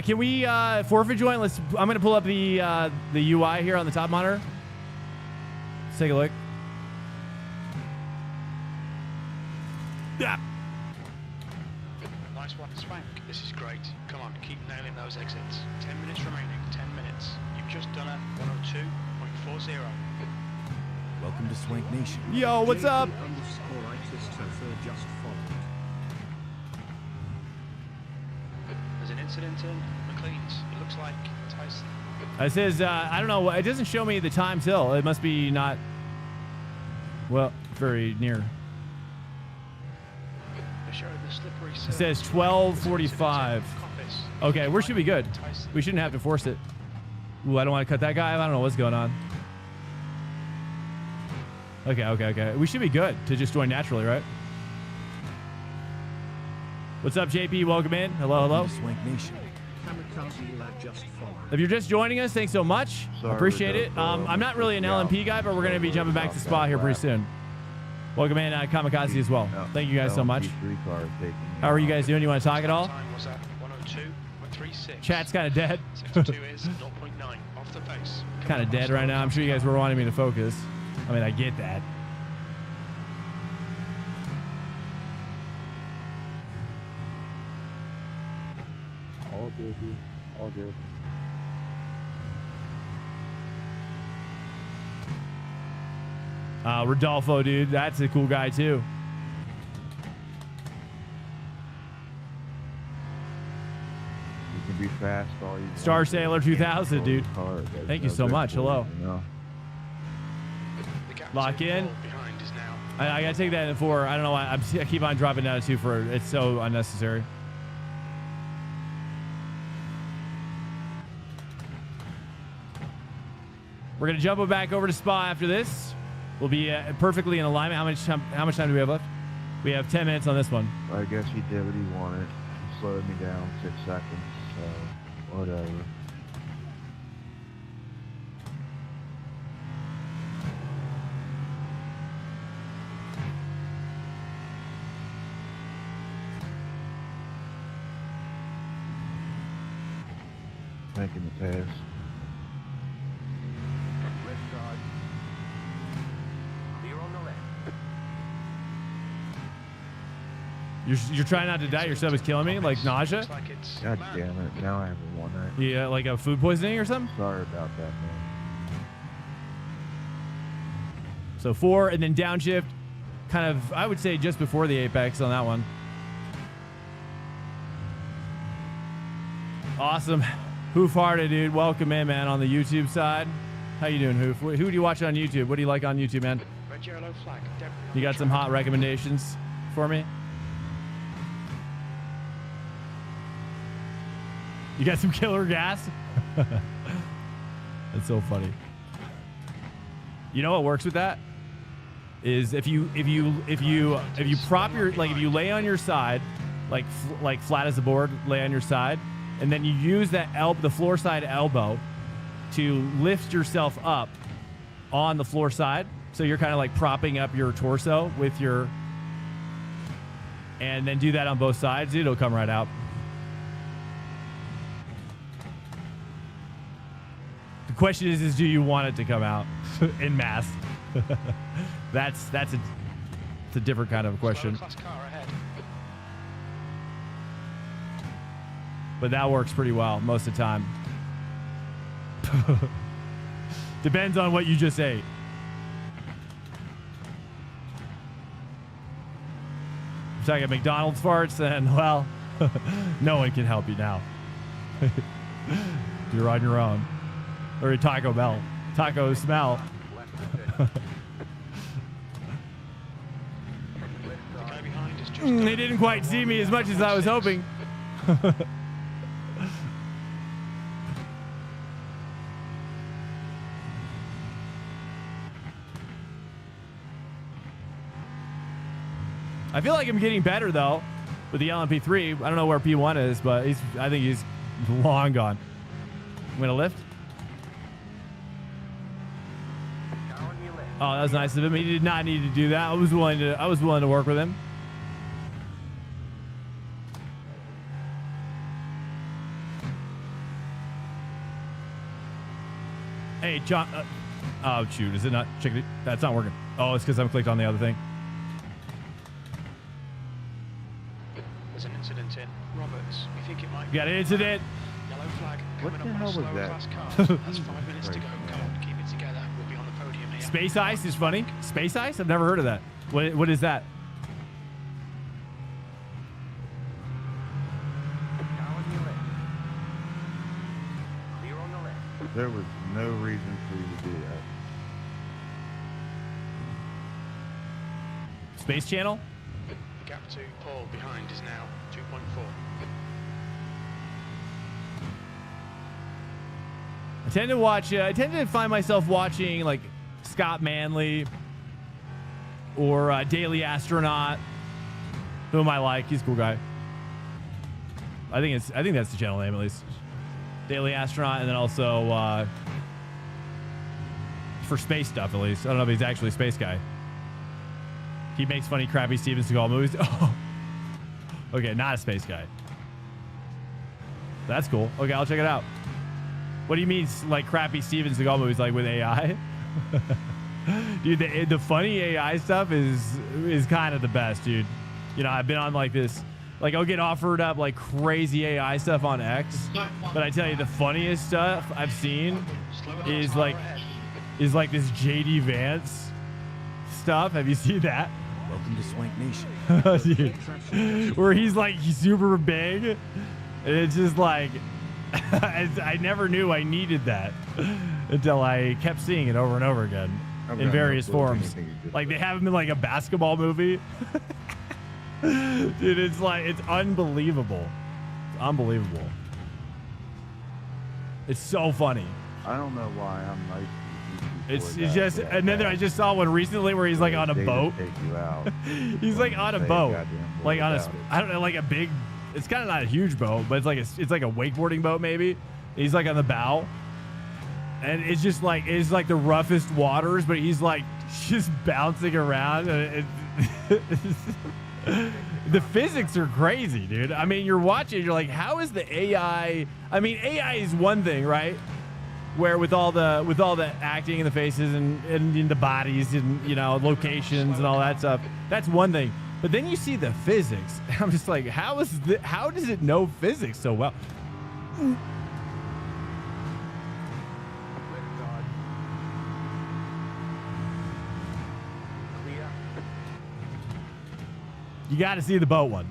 Can we forfeit join? I'm gonna pull up the UI here on the top monitor. Let's take a look. Yeah.
Nice one, Swank. This is great. Come on, keep nailing those exits. 10 minutes remaining. 10 minutes. You've just done a 102.40.
Welcome to Swank Nation.
Yo, what's up?
Just followed.
There's an incident in McLean's. It looks like Tyson.
It says, I don't know. It doesn't show me the time till. It must be not, well, very near. It says 12:45. Okay, we should be good. We shouldn't have to force it. Ooh, I don't want to cut that guy. I don't know what's going on. Okay. We should be good to just join naturally, right? What's up, JP? Welcome in. Hello.
Swank Nation.
If you're just joining us, thanks so much. Appreciate it. I'm not really an LMP guy, but we're going to be jumping back to Spa here pretty soon. Welcome in, Kamikaze as well. Thank you guys so much. How are you guys doing? You want to talk at all? Chat's kind of dead. Kind of dead right now. I'm sure you guys were wanting me to focus. I mean, I get that.
All good, dude. All good.
Rodolfo, dude. That's a cool guy, too.
You can be fast all you
Star
want.
Sailor 2000, dude. Thank you so much. Hello. Lock in. I gotta take that in 4. I don't know why. I keep on dropping down to 2 for it's so unnecessary. We're gonna jump back over to Spa after this. We'll be perfectly in alignment. How much time do we have left? We have 10 minutes on this one.
I guess he did what he wanted. He slowed me down 6 seconds, so whatever. Making the pass.
Left side. Clear on the left.
You're trying not to die. Your sub is killing me, like nausea.
God damn it! Now I haven't won that.
Yeah, like a food poisoning or something.
Sorry about that, man.
So 4 and then downshift, kind of. I would say just before the apex on that one. Awesome. Hoof Hearted, dude. Welcome in, man, on the YouTube side. How you doing, Hoof? Who do you watch on YouTube? What do you like on YouTube, man? You got some hot recommendations for me? You got some killer gas? That's so funny. You know what works with that? Is if you prop your, like if you lay on your side, like flat as a board, lay on your side, and then you use that the floor side elbow to lift yourself up on the floor side. So you're kind of like propping up your torso with your, and then do that on both sides, dude, it'll come right out. The question is do you want it to come out in mass? That's a different kind of a question. But that works pretty well most of the time. Depends on what you just ate. If you're talking McDonald's farts, then, well, no one can help you now. You're on your own. Or a Taco Bell. Taco smell. They didn't quite see me as much as I was hoping. I feel like I'm getting better though with the LMP3. I don't know where P1 is, but I think he's long gone. I'm gonna lift. Oh, that was nice of him. He did not need to do that. I was willing to work with him. Hey, John. Oh, shoot. Is it not? That's not working. Oh, it's because I'm clicked on the other thing.
There's an incident in Roberts. We think it might be.
Got an incident.
Yellow flag.
What
Coming
the
up
hell
on
was
slow
that?
class cars. That's 5 minutes to go. Come on, keep it together. We'll be on the podium here.
Space ice is funny. Space ice? I've never heard of that. What is that?
There was no reason for you to do that.
Space Channel?
The gap to Paul behind is now 2.4.
I tend to find myself watching like Scott Manley or Daily Astronaut, whom I like. He's a cool guy. I think that's the channel name at least. Daily Astronaut, and then also for space stuff at least. I don't know if he's actually a space guy. He makes funny, crappy Steven Seagal movies. Oh, okay, not a space guy. That's cool. Okay, I'll check it out. What do you mean, like crappy Steven Seagal movies, like with AI? Dude, the funny AI stuff is kind of the best, dude. You know, I've been on like this. Like, I'll get offered up like crazy AI stuff on X, but I tell you, the funniest stuff I've seen is like this JD Vance stuff. Have you seen that?
Welcome to Swank Nation.
Dude, where he's super big, and it's just like I never knew I needed that until I kept seeing it over and over again in various forms. Like they have him in like a basketball movie. Dude, it's unbelievable. It's unbelievable. It's so funny.
I don't know why I'm nice.
It's just, and then I just saw one recently where he's like on a boat. He's like on a boat, like on a, I don't know, like a big. It's kind of not a huge boat, but it's like a wakeboarding boat maybe. He's like on the bow, and it's just like the roughest waters, but he's like just bouncing around. And the physics are crazy, dude. I mean, you're watching, you're like, how is the AI? I mean, AI is one thing, right? Where with all the acting and the faces and the bodies and, you know, locations and all that stuff, that's one thing. But then you see the physics. I'm just like, how does it know physics so well? You got to see the boat one.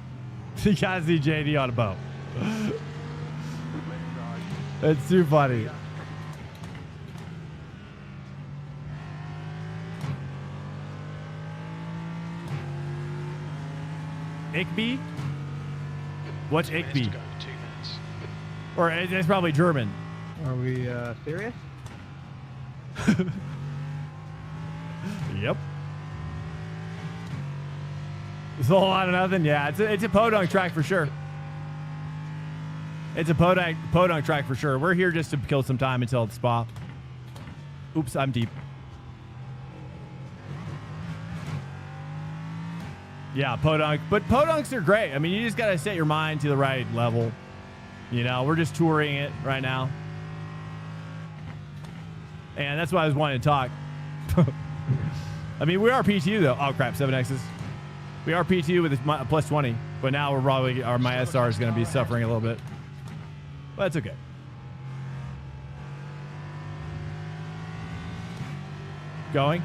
You got to see JD on a boat. It's too funny. Ickby? What's Ickby?
2 minutes.
Or it's probably German.
Are we serious?
Yep. It's a whole lot of nothing. Yeah, it's a podunk track for sure. It's a podunk track for sure. We're here just to kill some time until it's spa. Oops, I'm deep. Yeah, podunk. But podunks are great. I mean, you just got to set your mind to the right level. You know, we're just touring it right now. And that's why I was wanting to talk. I mean, we are P2 though. Oh, crap, 7Xs. We are P2 with a plus 20. But now we're probably, my SR is going to be suffering a little bit. But that's okay. going.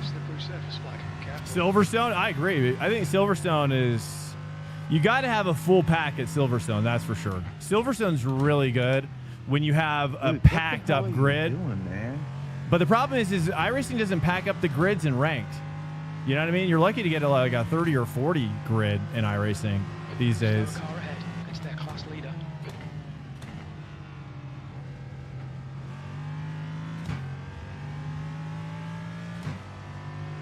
Slippery surface flag. Careful.
Silverstone, I agree. I think Silverstone is, you got to have a full pack at Silverstone, that's for sure. Silverstone's really good when you have a packed up grid.
Doing, man?
But the problem is iRacing doesn't pack up the grids in ranked. You know what I mean? You're lucky to get like a 30 or 40 grid in iRacing these days.
Car ahead. It's their class leader.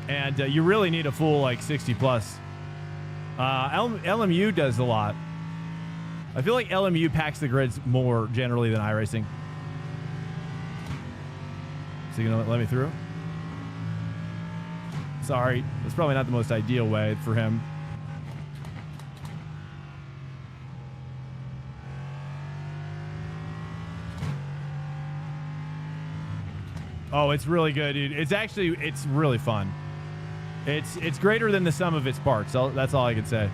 And you really need a full like 60 plus. LMU does a lot. I feel like LMU packs the grids more generally than iRacing. So you gonna let me through? Sorry, that's probably not the most ideal way for him. Oh, it's really good, dude. It's really fun. It's greater than the sum of its parts. That's all I can say.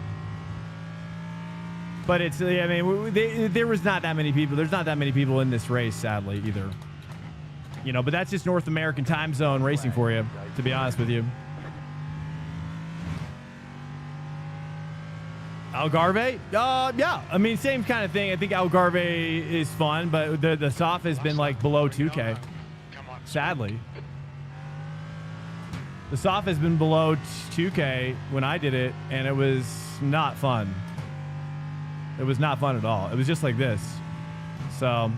But it's, I mean, there was not that many people. There's not that many people in this race, sadly, either. You know, but that's just North American time zone racing for you, to be honest with you. Algarve? Yeah. I mean, same kind of thing. I think Algarve is fun, but the soft has been like below 2K. Sadly. The soft has been below 2K when I did it, and it was not fun. It was not fun at all. It was just like this. So,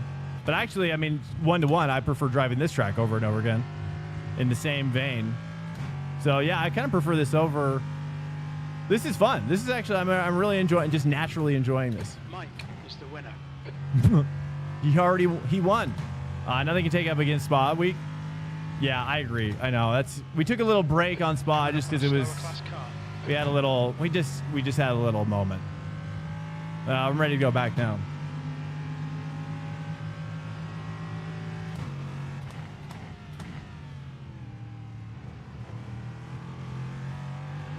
but actually, I mean, 1-to-1, I prefer driving this track over and over again in the same vein. So, yeah, I kind of prefer this over. This is fun. This is actually, I'm really enjoying, just naturally enjoying this.
Mike is the winner.
He won. Nothing can take up against Spa week. Yeah, I agree. I know. We took a little break on Spa just because it was, we had a little, we just had a little moment. I'm ready to go back now.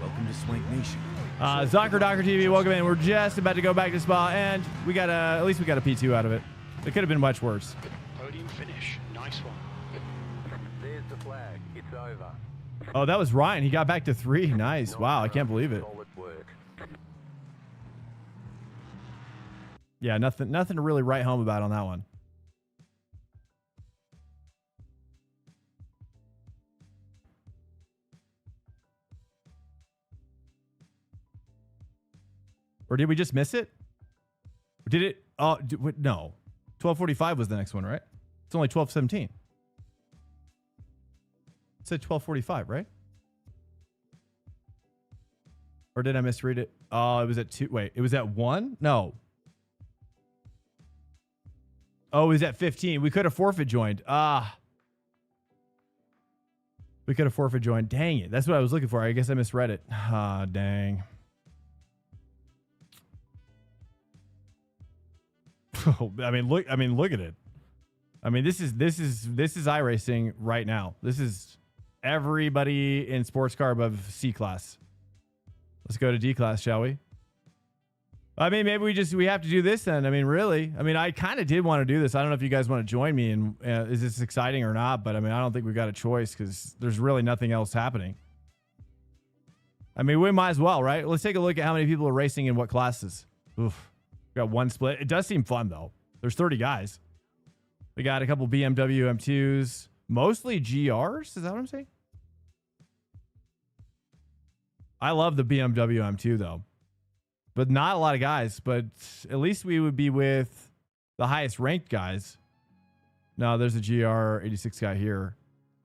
Welcome to Swank Nation.
Zocker Docker TV, welcome in. We're just about to go back to Spa, and at least we got a P2 out of it. It could have been much worse.
Podium finish. Nice one.
There's the flag. It's over.
Oh, that was Ryan. He got back to 3. Nice. Wow, I can't believe it.
Solid work.
Yeah, nothing to really write home about on that one. Or did we just miss it? Did it? Oh, no. 12:45 was the next one, right? It's only 12:17. It said 12:45, right? Or did I misread it? Oh, it was at 2. Wait, it was at 1? No. Oh, it was at 15. We could have forfeit joined. We could have forfeit joined. Dang it. That's what I was looking for. I guess I misread it. Dang. I mean, look at it. I mean, this is iRacing right now. This is everybody in sports car above C class. Let's go to D class, shall we? I mean, maybe we have to do this then. I mean, really. I mean, I kind of did want to do this. I don't know if you guys want to join me, and is this exciting or not? But I mean, I don't think we've got a choice because there's really nothing else happening. I mean, we might as well, right? Let's take a look at how many people are racing in what classes. Oof. We got one split. It does seem fun though. There's 30 guys. We got a couple BMW M2s, mostly GRs. Is that what I'm saying? I love the BMW M2 though, but not a lot of guys. But at least we would be with the highest ranked guys. No, there's a GR86 guy here.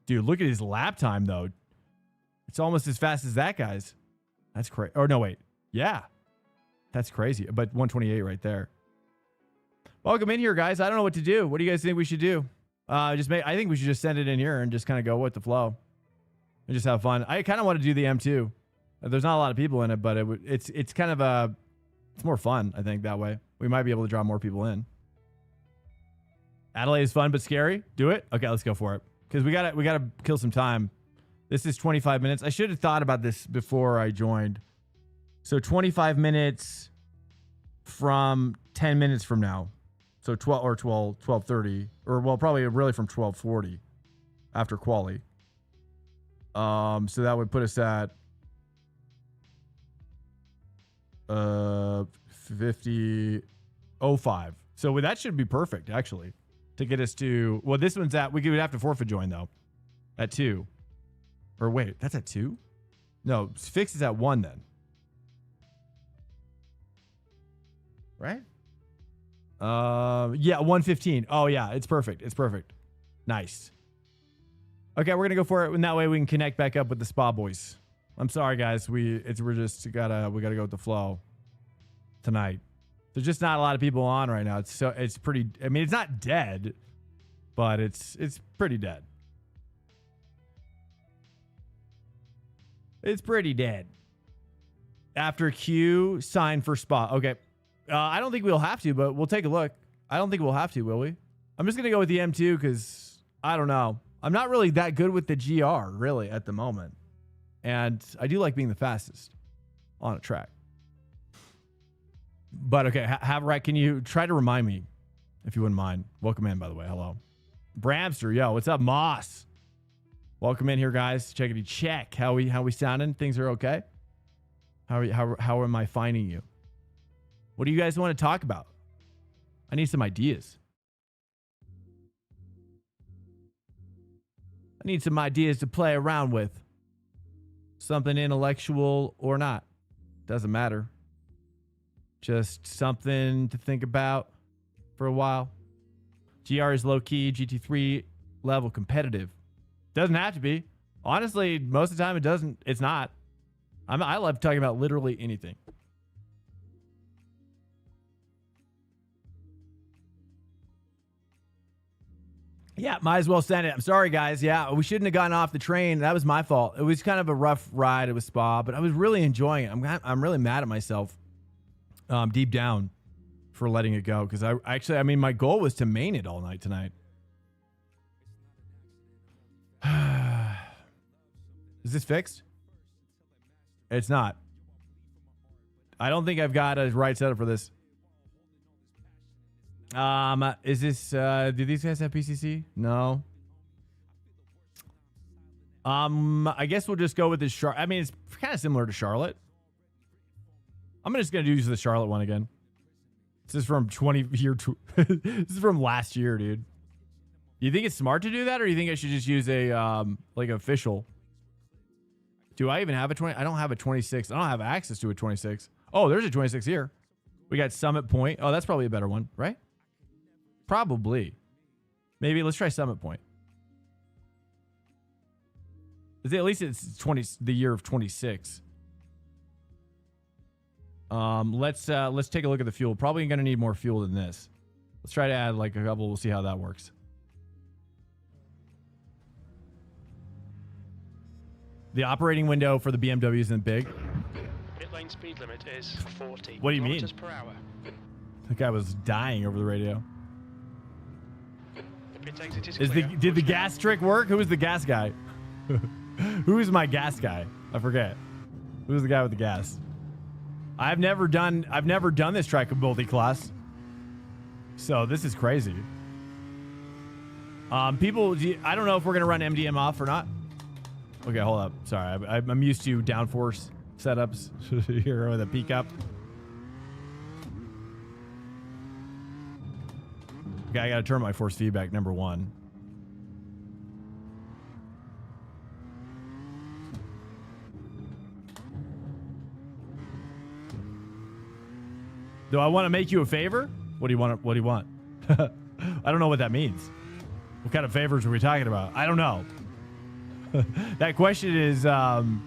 Dude, look at his lap time though. It's almost as fast as that guy's. That's crazy. Or no, wait. Yeah. That's crazy. But 128 right there. Welcome in here, guys. I don't know what to do. What do you guys think we should do? I think we should just send it in here and just kind of go with the flow and just have fun. I kind of want to do the M2. There's not a lot of people in it, but it's kind of it's more fun, I think, that way. We might be able to draw more people in. Adelaide is fun but scary. Do it? Okay, let's go for it. Because we gotta kill some time. This is 25 minutes. I should have thought about this before I joined. So 25 minutes from 10 minutes from now. So 12:30, or well, probably really from 12:40 after quali. So that would put us at 50:05. So that should be perfect actually to get us to, well, this one's at, we would have to forfeit join though at 2. Or wait, that's at 2? No, fix is at 1 then. Right? Yeah, 1:15. Oh yeah, it's perfect. It's perfect. Nice. Okay, we're gonna go for it, and that way we can connect back up with the spa boys. I'm sorry guys, we gotta go with the flow tonight. There's just not a lot of people on right now. It's pretty, I mean, it's not dead, but it's pretty dead. It's pretty dead. After Q, sign for spa. Okay. I don't think we'll have to, but we'll take a look. I don't think we'll have to, will we? I'm just going to go with the M2 because, I don't know. I'm not really that good with the GR, really, at the moment. And I do like being the fastest on a track. But, okay, Havrat, can you try to remind me, if you wouldn't mind? Welcome in, by the way. Hello. Bramster, yo, what's up, Moss? Welcome in here, guys. Checkity check. How we sounding? Things are okay? How am I finding you? What do you guys want to talk about? I need some ideas. I need some ideas to play around with. Something intellectual or not. Doesn't matter. Just something to think about for a while. GR is low key, GT3 level competitive. Doesn't have to be. Honestly, most of the time it doesn't. It's not. I love talking about literally anything. Yeah, might as well send it. I'm sorry, guys. Yeah, we shouldn't have gotten off the train. That was my fault. It was kind of a rough ride. It was spa, but I was really enjoying it. I'm really mad at myself deep down for letting it go because I mean, my goal was to main it all night tonight. Is this fixed? It's not. I don't think I've got a right setup for this. Is this, do these guys have PCC? No. I guess we'll just go with this. I mean, it's kind of similar to Charlotte. I'm just going to use the Charlotte one again. This is from this is from last year, dude. You think it's smart to do that, or you think I should just use a, like official? Do I even have a 20? I don't have a 26. I don't have access to a 26. Oh, there's a 26 here. We got Summit Point. Oh, that's probably a better one, right? Probably. Maybe let's try Summit Point. At least it's the year of 26. Let's take a look at the fuel. Probably going to need more fuel than this. Let's try to add like a couple. We'll see how that works. The operating window for the BMW isn't big.
Pit lane speed limit is 40
What do you mean?
kilometers per hour.
The guy was dying over the radio.
The pit exit is clear.
Did the gas trick work? Who was the gas guy? Who is my gas guy? I forget. Who's the guy with the gas? I've never done this track of multi-class. So this is crazy. People, I don't know if we're gonna run MDM off or not. Okay, hold up. Sorry, I'm used to downforce setups here with a peak up. Okay, I gotta turn my force feedback number 1. Do I want to make you a favor? What do you want? What do you want? I don't know what that means. What kind of favors are we talking about? I don't know. That question is, it can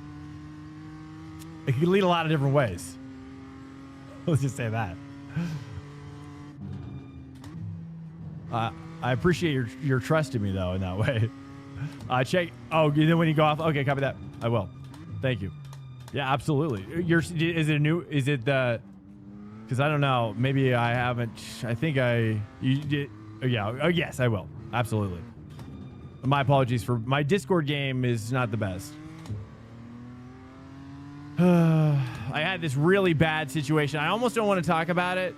lead a lot of different ways. Let's just say that. I appreciate your trust in me though in that way. Check. Oh, then when you go off, okay, copy that. I will. Thank you. Yeah, absolutely. Is it a new? Is it the? Because I don't know. Maybe I haven't. I think you did. Oh, yeah. Oh, yes, I will. Absolutely. My apologies for my Discord game is not the best. I had this really bad situation. I almost don't want to talk about it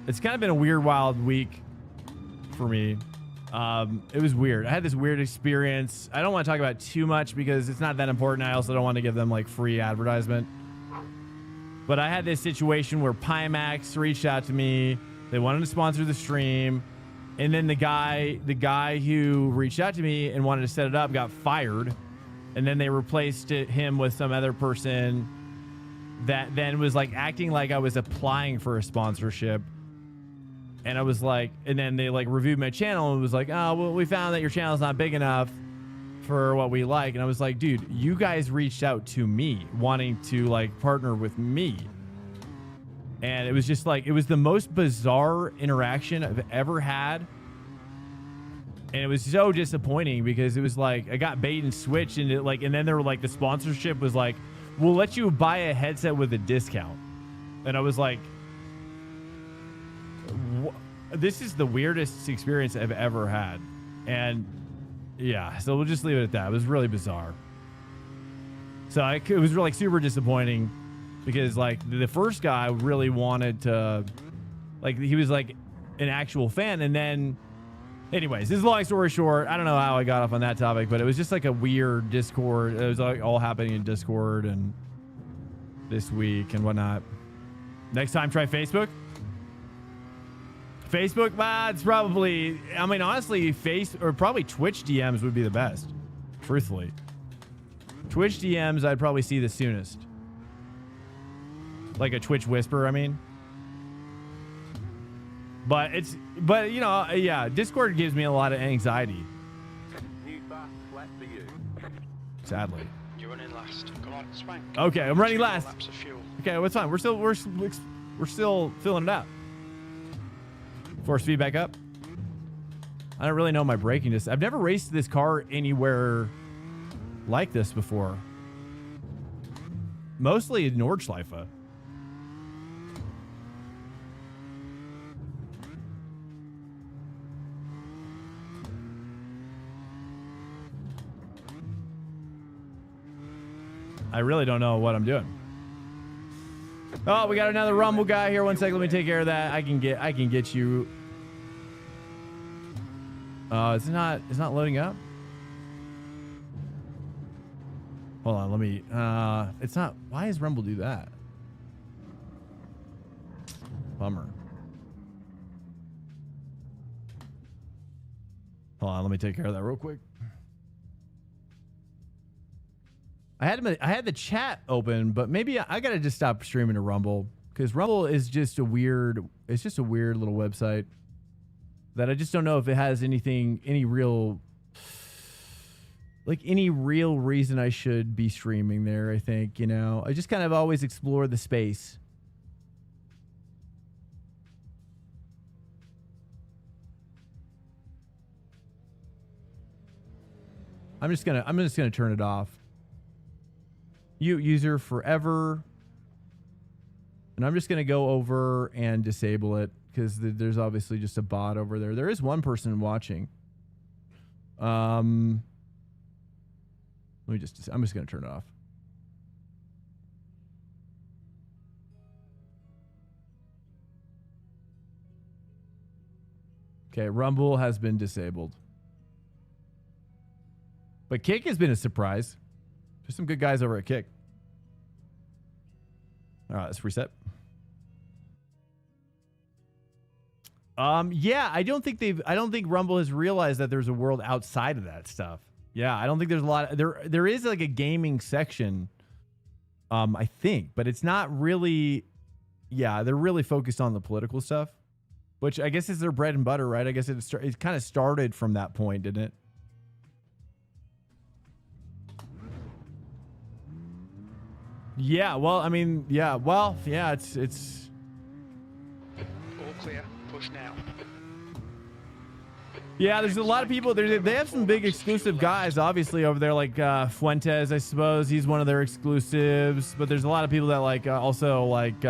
It's kind of been a weird, wild week for me. It was weird. I had this weird experience. I don't want to talk about it too much because it's not that important. I also don't want to give them like free advertisement. But I had this situation where Pimax reached out to me. They wanted to sponsor the stream. And then the guy who reached out to me and wanted to set it up got fired. And then they replaced him with some other person that then was like acting like I was applying for a sponsorship. And I was like, and then they like reviewed my channel and was like, oh, well, we found that your channel's not big enough for what we like. And I was like, dude, you guys reached out to me wanting to like partner with me. And it was just like, it was the most bizarre interaction I've ever had. And it was so disappointing because it was like, I got bait and switched and it like, and then they were like, the sponsorship was like, we'll let you buy a headset with a discount. And I was like, this is the weirdest experience I've ever had. And yeah, so we'll just leave it at that. It was really bizarre. So it was really super disappointing because like the first guy really wanted to, like he was like an actual fan. And then anyways, this is a long story short. I don't know how I got off on that topic, but it was just like a weird Discord. It was like all happening in Discord and this week and whatnot. Next time, try Facebook. Facebook, it's probably, I mean, honestly, probably Twitch DMs would be the best, truthfully. Twitch DMs, I'd probably see the soonest. Like a Twitch whisper, I mean. But you know, yeah, Discord gives me a lot of anxiety.
New fast flat for you.
Sadly.
You're running last. Come on, Spank.
Okay, I'm running last.
Laps of fuel.
Okay, what's fine. We're still filling it out. Force feedback up. I don't really know my braking distance. I've never raced this car anywhere like this before. Mostly in Nordschleife. I really don't know what I'm doing. Oh, we got another Rumble guy here. One second, let me take care of that. I can get you. It's not loading up. Hold on, let me. It's not. Why does Rumble do that? Bummer. Hold on, let me take care of that real quick. I had the chat open, but maybe I gotta just stop streaming to Rumble because Rumble is just a weird. It's just a weird little website that I just don't know if it has any real reason I should be streaming there. I think, you know, I just kind of always explore the space. I'm just gonna turn it off. User forever. And I'm just going to go over and disable it because there's obviously just a bot over there. There is one person watching. I'm just going to turn it off. Okay, Rumble has been disabled. But Kick has been a surprise. There's some good guys over at Kick. All right, let's reset. Yeah, I don't think Rumble has realized that there's a world outside of that stuff. Yeah, I don't think there's a lot. There is like a gaming section, I think, but it's not really. Yeah, they're really focused on the political stuff, which I guess is their bread and butter, right? I guess it kind of started from that point, didn't it? Yeah, well, I mean, yeah, well, yeah, it's
all clear. Push now.
Yeah, there's a lot of people. They have some big exclusive guys, obviously, over there, like Fuentes, I suppose. He's one of their exclusives. But there's a lot of people that like also like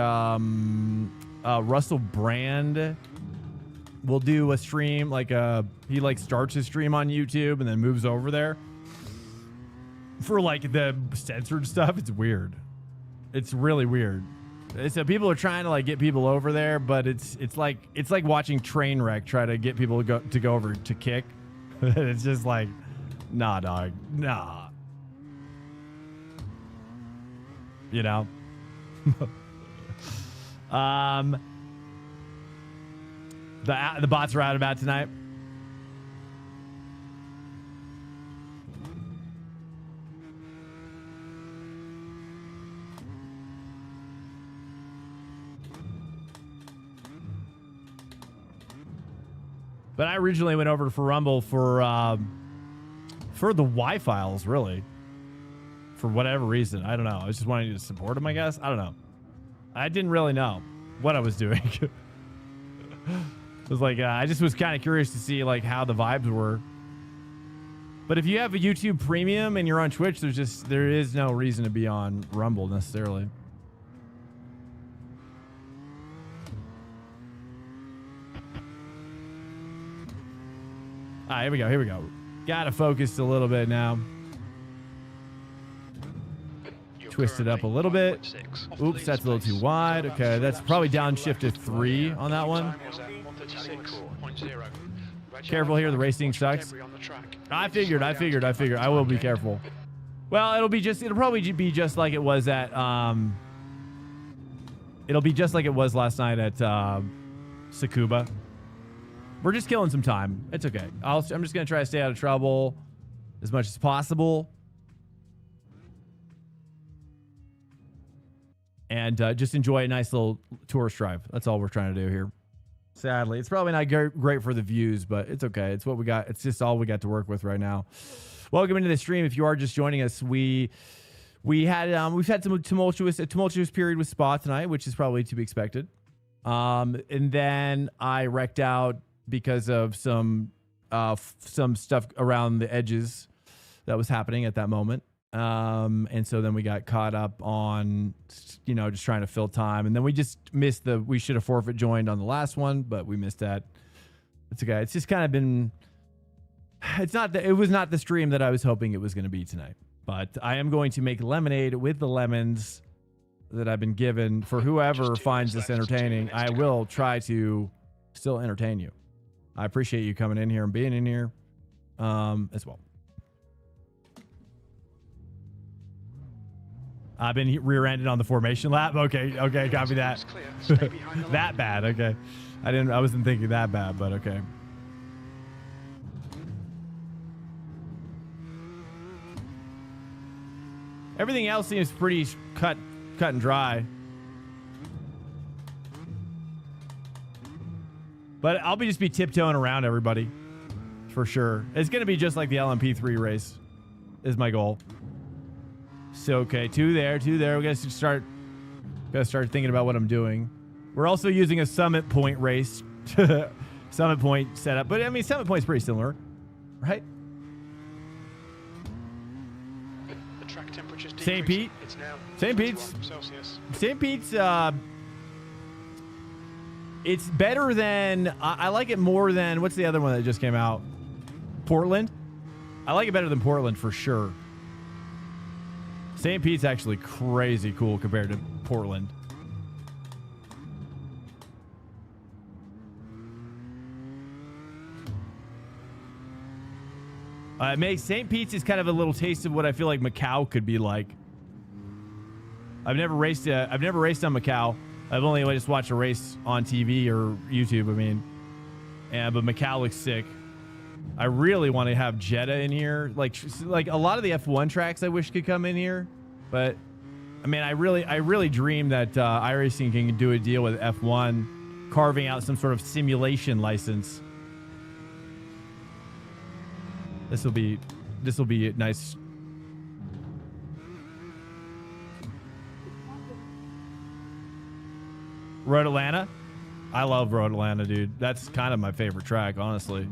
Russell Brand will do a stream. Like he like starts his stream on YouTube and then moves over there for like the censored stuff. It's weird. It's really weird. So people are trying to like get people over there, but it's like watching Trainwreck try to get people to go over to kick. It's just like, nah, dog, nah. You know. The bots are out about tonight. But I originally went over for Rumble for the Y files, really. For whatever reason. I don't know. I was just wanting to support them, I guess. I don't know. I didn't really know what I was doing. It was like, I just was kind of curious to see like how the vibes were. But if you have a YouTube Premium and you're on Twitch, there is no reason to be on Rumble necessarily. All right, here we go. Here we go. Gotta focus a little bit now. Twist it up a little bit. Oops, that's a little too wide. Okay, that's probably downshift to 3 on that one. Careful here, the racing sucks. I figured. I will be careful. Well, it'll probably be just like it was at it'll be just like it was last night at Tsukuba. We're just killing some time. It's okay. I'm just gonna try to stay out of trouble as much as possible. And just enjoy a nice little tourist drive. That's all we're trying to do here. Sadly, it's probably not great for the views, but it's okay. It's what we got. It's just all we got to work with right now. Welcome into the stream. If you are just joining us, we've had some tumultuous period with Spa tonight, which is probably to be expected. And then I wrecked out because of some stuff around the edges that was happening at that moment. And so then we got caught up on, just trying to fill time. And then we just missed we should have forfeit joined on the last one, but we missed that. It's okay. It's just kind of been, it was not the stream that I was hoping it was going to be tonight, but I am going to make lemonade with the lemons that I've been given. For whoever finds this entertaining, I will try to still entertain you. I appreciate you coming in here and being in here, as well. I've been rear-ended on the formation lap. Okay, copy that. That bad. Okay, I wasn't thinking that bad, but okay. Everything else seems pretty cut and dry. But I'll just be tiptoeing around everybody for sure. It's gonna be just like the LMP3 race, is my goal. So okay, two there. We gotta start thinking about what I'm doing. We're also using a Summit Point race, Summit Point setup, but I mean Summit Point's pretty similar, right?
The track temperature's
St. Pete.
It's now
St. Pete's.
Celsius.
St. Pete's. It's better than I like it more than what's the other one that just came out? Portland. I like it better than Portland for sure. St. Pete's actually crazy cool compared to Portland. St. Pete's is kind of a little taste of what I feel like Macau could be like. I've never raced on Macau. I've only just watched a race on TV or YouTube. I mean, but Macau looks sick. I really want to have Jeddah in here. Like a lot of the F1 tracks I wish could come in here. But I mean, I really dream that iRacing can do a deal with F1, carving out some sort of simulation license. This will be nice. Road Atlanta. I love Road Atlanta, dude. That's kind of my favorite track, honestly.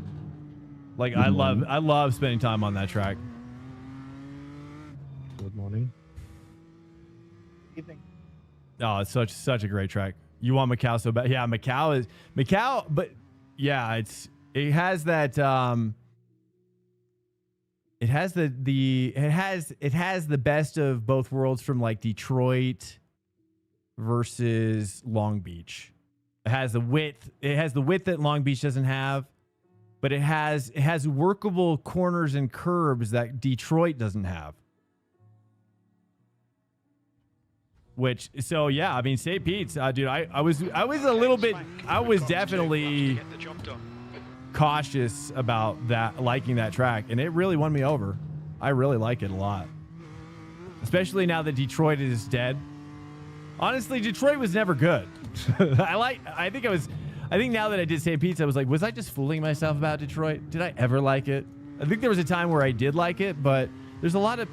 Like I love spending time on that track.
Good morning.
Evening.
Oh, it's such a great track. You want Macau so bad? Yeah, Macau, but yeah, it has that it has the best of both worlds from like Detroit versus Long Beach. It has the width. It has the width that Long Beach doesn't have, but it has workable corners and curbs that Detroit doesn't have. Which, so yeah, I mean, St. Pete's, dude, I was a little bit, I was definitely cautious about that, liking that track, and it really won me over. I really like it a lot, especially now that Detroit is dead. Honestly, Detroit was never good. I think now that I did St. Pete's, I was like, was I just fooling myself about Detroit? Did I ever like it? I think there was a time where I did like it, but there's a lot of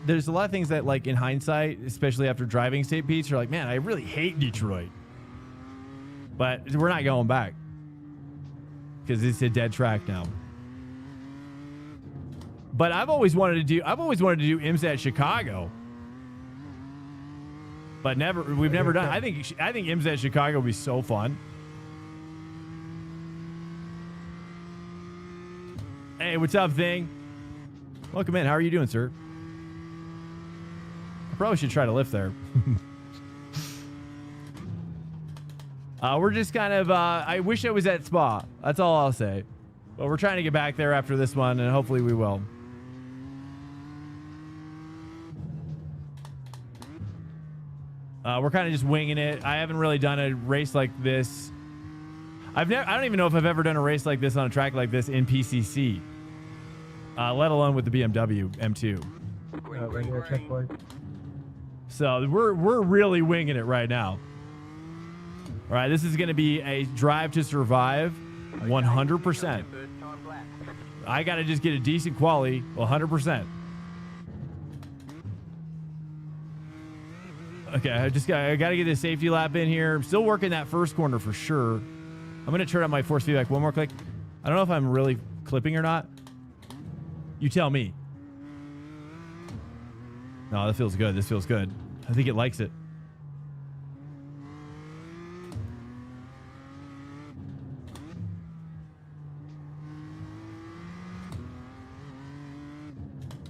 things that, like, in hindsight, especially after driving St. Pete's, you're like, man, I really hate Detroit. But we're not going back because it's a dead track now. But I've always wanted to do IMSA at Chicago. But we've never done. I think IMSA at Chicago would be so fun. Hey, what's up, Thing? Welcome in. How are you doing, sir? I probably should try to lift there. We're just kind of, I wish I was at Spa. That's all I'll say. But we're trying to get back there after this one, and hopefully we will. We're kind of just winging it. I haven't really done a race like this. I don't even know if I've ever done a race like this on a track like this in PCC. Let alone with the BMW M2. So we're really winging it right now. All right, this is going to be a drive to survive 100%. I got to just get a decent quali 100%. Okay, I got to get a safety lap in here. I'm still working that first corner for sure. I'm going to turn up my force feedback one more click. I don't know if I'm really clipping or not. You tell me. No, that feels good. This feels good. I think it likes it.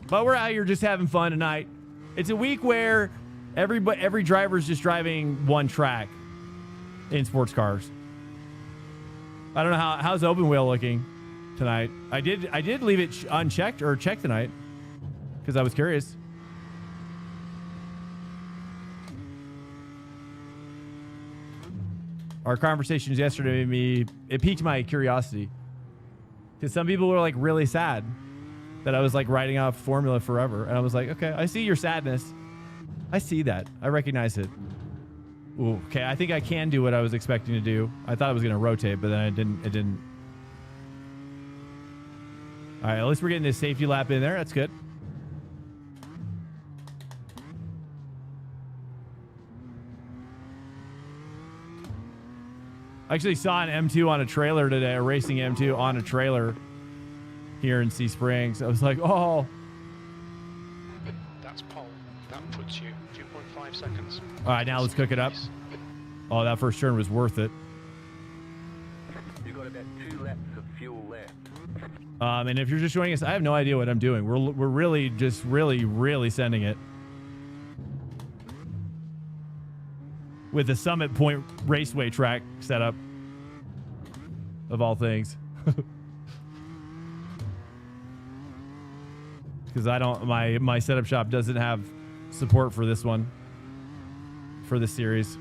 But we're out here just having fun tonight. It's a week where every driver's just driving one track in sports cars. I don't know how's open wheel looking tonight. I did leave it unchecked or checked tonight because I was curious. Our conversations yesterday it piqued my curiosity because some people were like really sad that I was like writing off Formula forever, and I was like, okay, I see your sadness. I see that. I recognize it. Ooh, okay, I think I can do what I was expecting to do. I thought I was going to rotate, but then it didn't. All right, at least we're getting this safety lap in there. That's good. I actually saw an M2 on a trailer today, a racing M2 on a trailer here in Sea Springs. I was like, oh.
That's pole. That puts you 2.5 seconds.
All right, now let's cook it up. Oh, that first turn was worth it.
You got about 2 laps of fuel left.
And if you're just joining us, I have no idea what I'm doing. We're really just really sending it with the Summit Point Raceway track setup of all things. Because my setup shop doesn't have support for this one, for this series.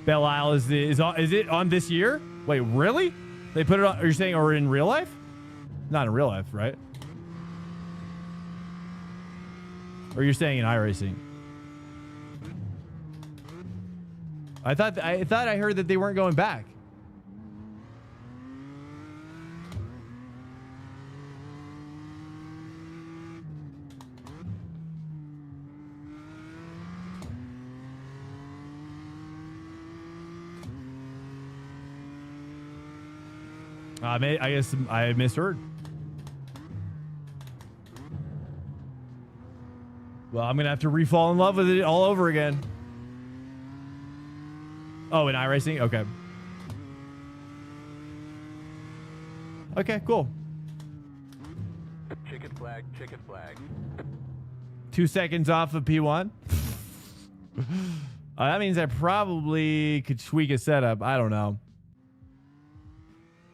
Belle Isle is it on this year? Wait, really? They put it on? Are you saying or in real life? Not in real life, right? Or you're saying in iRacing? I thought I heard that they weren't going back. I guess I misheard. Well, I'm gonna have to re-fall in love with it all over again. Oh, in iRacing? Okay. Okay, cool.
Chicken flag, chicken flag.
2 seconds off of P1. That means I probably could tweak a setup. I don't know.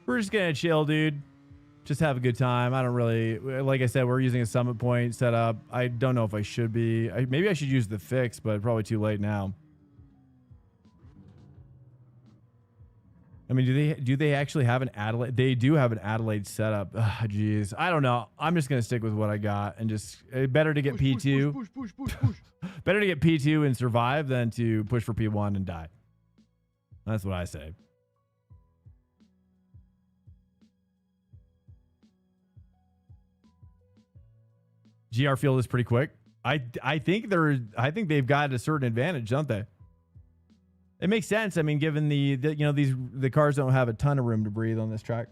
We're just gonna chill, dude. Just have a good time. I don't really, like I said, we're using a summit point setup. I don't know if I should be. Maybe I should use the fix, but probably too late now. I mean, do they actually have an Adelaide? They do have an Adelaide setup. Jeez, I don't know. I'm just gonna stick with what I got and just better to get P2. Push. Better to get P2 and survive than to push for P1 and die. That's what I say. GR field is pretty quick. I think they've got a certain advantage, don't they? It makes sense. I mean, given the cars don't have a ton of room to breathe on this track.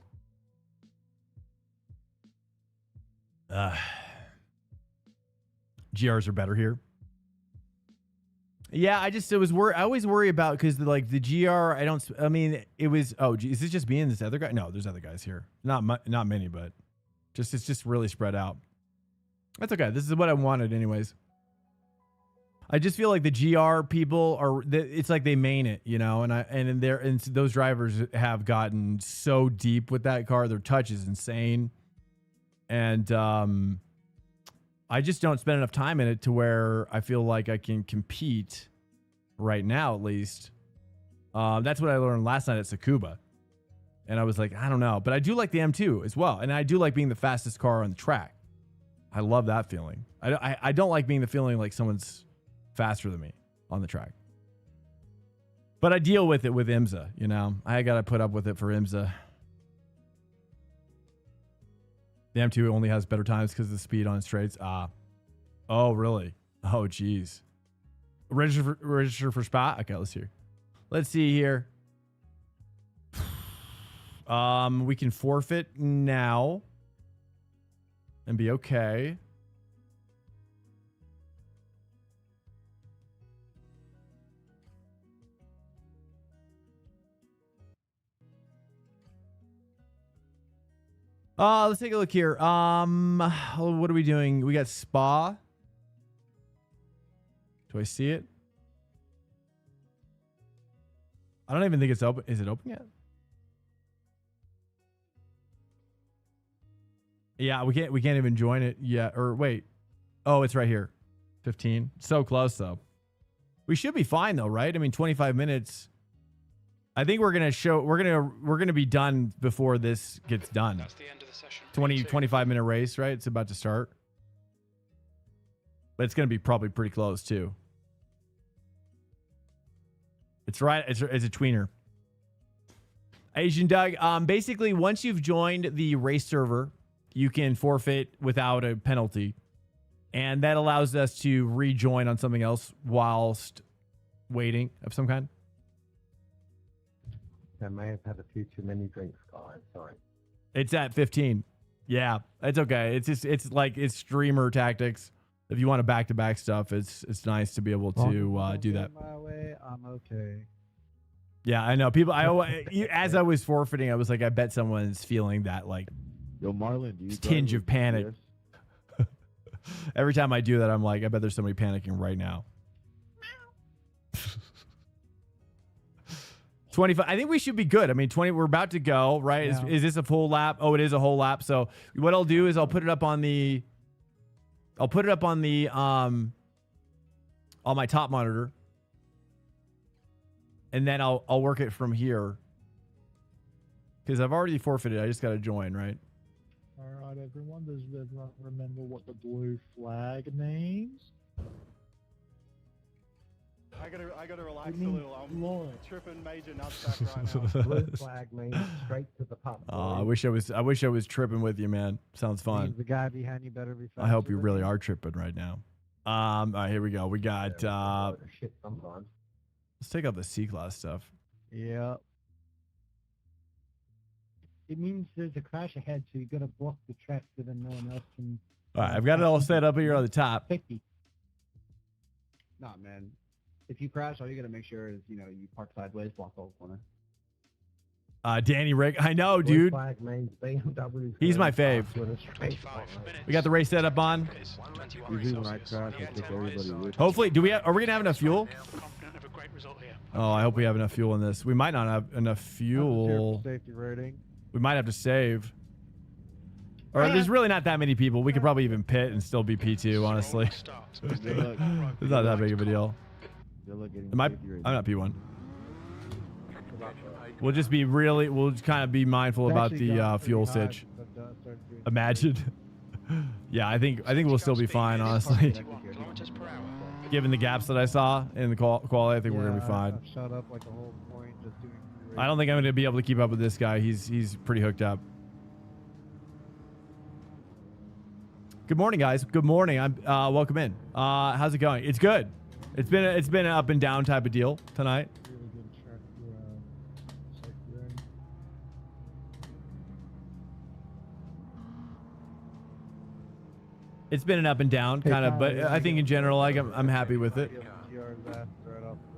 GRs are better here. Yeah, I always worry about because the GR. I mean, it was. Oh, is this just me and this other guy? No, there's other guys here. Not many, but it's just really spread out. That's okay. This is what I wanted, anyways. I just feel like the GR people it's like they main it, you know, and those drivers have gotten so deep with that car. Their touch is insane. And I just don't spend enough time in it to where I feel like I can compete right now, at least. That's what I learned last night at Tsukuba. And I was like, I don't know, but I do like the M2 as well. And I do like being the fastest car on the track. I love that feeling. I don't like being the feeling like someone's faster than me on the track. But I deal with it with IMSA, you know. I got to put up with it for IMSA. The M2 only has better times because of the speed on straights. Oh, really? Oh, geez. Register for spot? Okay, let's see. Let's see here. We can forfeit now and be okay. Let's take a look here. What are we doing? We got Spa. Do I see it? I don't even think it's open. Is it open yet? Yeah, we can't even join it yet. Or wait. Oh, it's right here. 15. So close though. We should be fine though, right? I mean, 25 minutes. I think we're gonna be done before this gets done.
That's the end of the session.
25 minute race, right? It's about to start. But it's gonna be probably pretty close too. It's right, it's a tweener. Asian Doug, basically once you've joined the race server, you can forfeit without a penalty. And that allows us to rejoin on something else whilst waiting of some kind.
I may have had a few too many drinks, guys. Sorry.
It's at 15. Yeah, it's okay. It's streamer tactics. If you want to back-to-back stuff, it's nice to be able to do that.
My way, I'm okay.
Yeah, I know. People, as I was forfeiting, I was like, I bet someone's feeling that like
Yo, Marlon, do you
tinge of panic. Every time I do that, I'm like, I bet there's somebody panicking right now. 25. I think we should be good. I mean, 20. We're about to go, right? Yeah. Is this a full lap? Oh, it is a whole lap. So what I'll do is I'll put it up on the. On my top monitor, and then I'll work it from here. Because I've already forfeited. I just got to join, right?
All right, everyone. Does everyone remember what the blue flag means?
I gotta relax a little. I'm tripping major nutsack right now.
Blue flag means straight to the pub.
I wish I was tripping with you, man. Sounds fun.
Means the guy behind you better be faster.
I hope you really are tripping right now. All right, here we go. We got
shit sometimes.
Let's take out the C-class stuff.
Yeah. It means there's a crash ahead, so you gotta block the track so that no one else can.
All right, I've got it all set up here on the top.
50.
Nah, man. If you crash, all you gotta make sure is, you park sideways, block the whole corner.
Danny Rick. I know, dude. He's my fave. We got the race set up on. Hopefully, are we gonna have enough fuel? Oh, I hope we have enough fuel in this. We might not have enough fuel.
Safety rating.
We might have to save. Or there's really not that many people. We could probably even pit and still be P2, honestly. It's not that big of a deal. I'm not P1. We'll just be we'll kind of be mindful about the fuel sitch. Imagine. Yeah, I think we'll still be fine, honestly. Given the gaps that I saw in the quality, I think we're gonna be fine.
Shut up like a whole point, just doing
I don't think I'm gonna be able to keep up with this guy. He's pretty hooked up. Good morning, guys. Good morning. I'm welcome in. How's it going? It's good. It's been an up and down type of deal tonight.
really good track safety rating.
It's been an up and down kind of, but I think in general, like I'm happy with it.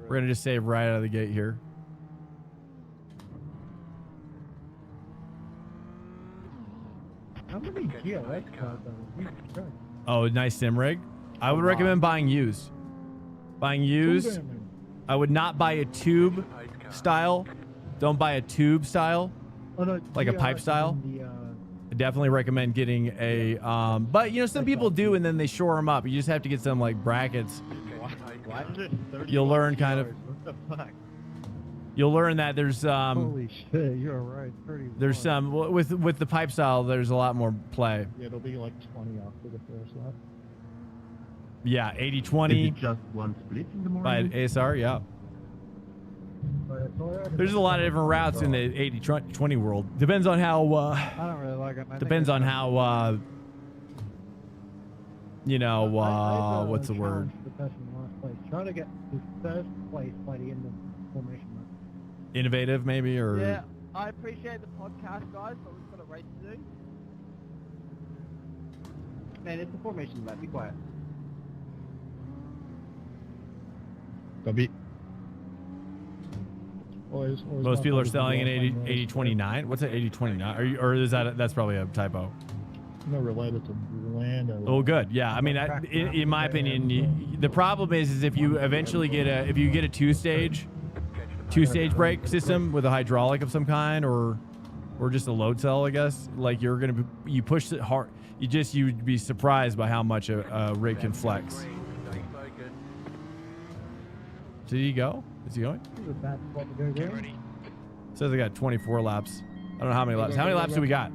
We're gonna just save right out of the gate here.
How many GLX cars are there?
Oh, nice sim rig. I would recommend buying used. Buying used. I would not buy a tube style. Don't buy a tube style, like a pipe style. I definitely recommend getting a, but you know, some people do and then they shore them up. You just have to get some like brackets. You'll learn kind of.
What the fuck?
You'll learn that there's
Holy shit, you're right. 31.
there's some with the pipe style. There's a lot more play.
Yeah, it'll be like 20 off for the first lap.
Yeah, 80-20.
Just one split in the
By
morning.
ASR, yeah. There's a lot of different routes in the 80-20 world. Depends on how.
I don't really like it.
Depends on how. You know, what's the word?
The person in last place. Try to get to first place by the end of the formation lap.
Innovative, maybe, or.
Yeah, I appreciate the podcast, guys, but we've got a race to do. Man, it's the formation lap. Be quiet.
Copy.
Most people are selling an 80-29. What's an 80-29? Or is that's probably a typo?
No related to land.
Oh, good. Yeah, I mean, in my opinion, the problem is if you eventually get a two-stage brake system with a hydraulic of some kind, or just a load cell, I guess. Like you push it hard. You'd be surprised by how much a rig can flex. Did he go? Is he going?
Get ready.
Says I got 24 laps. I don't know how many laps. How many laps do we got?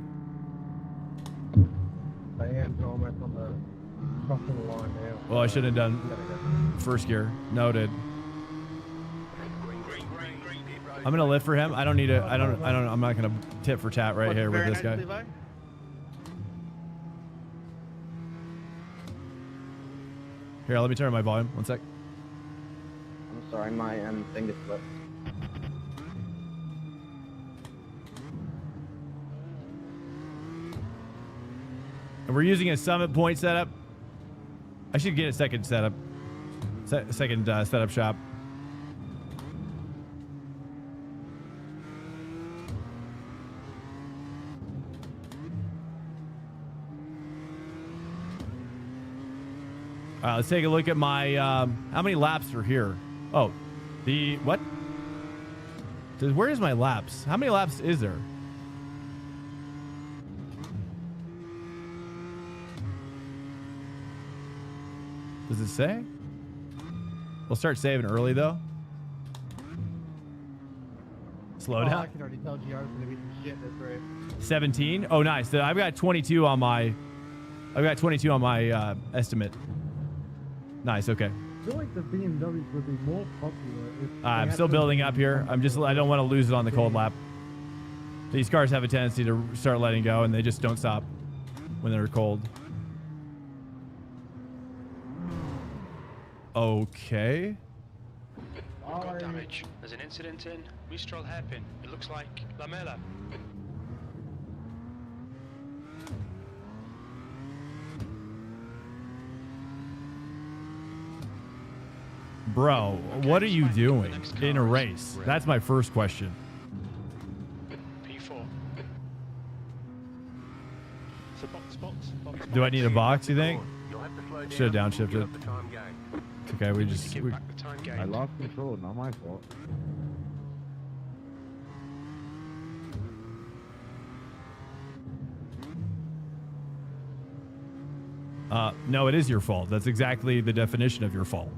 Well, I should have done first gear. Noted. I'm gonna lift for him. I don't need a. I don't. I'm not gonna tit for tat right here with this guy. Here, let me turn my volume. One sec.
I'm sorry, my thing is flipped.
And we're using a summit point setup. I should get a second setup. Second setup shop. Let's take a look at my, how many laps are here? Oh, what? Where is my laps? How many laps is there? Does it say? We'll start saving early though. Slow down.
I can already tell GR's gonna be some shit this race.
17? Oh, nice. I've got 22 on my, estimate. Nice. Okay.
I feel like the BMWs would be more popular if
I'm still building up here. I don't want to lose it on the cold lap. These cars have a tendency to start letting go, and they just don't stop when they're cold. Okay.
We've got damage. There's an incident in Mistral hairpin. It looks like Lamella.
Bro, what are you doing in a race? That's my first question. Do I need a box, you think?
You'll have to slow down.
Should have downshifted.
Give up the time game.
It's okay, we just...
Give
We,
back the time game.
I lost control, not my fault.
no, it is your fault. That's exactly the definition of your fault.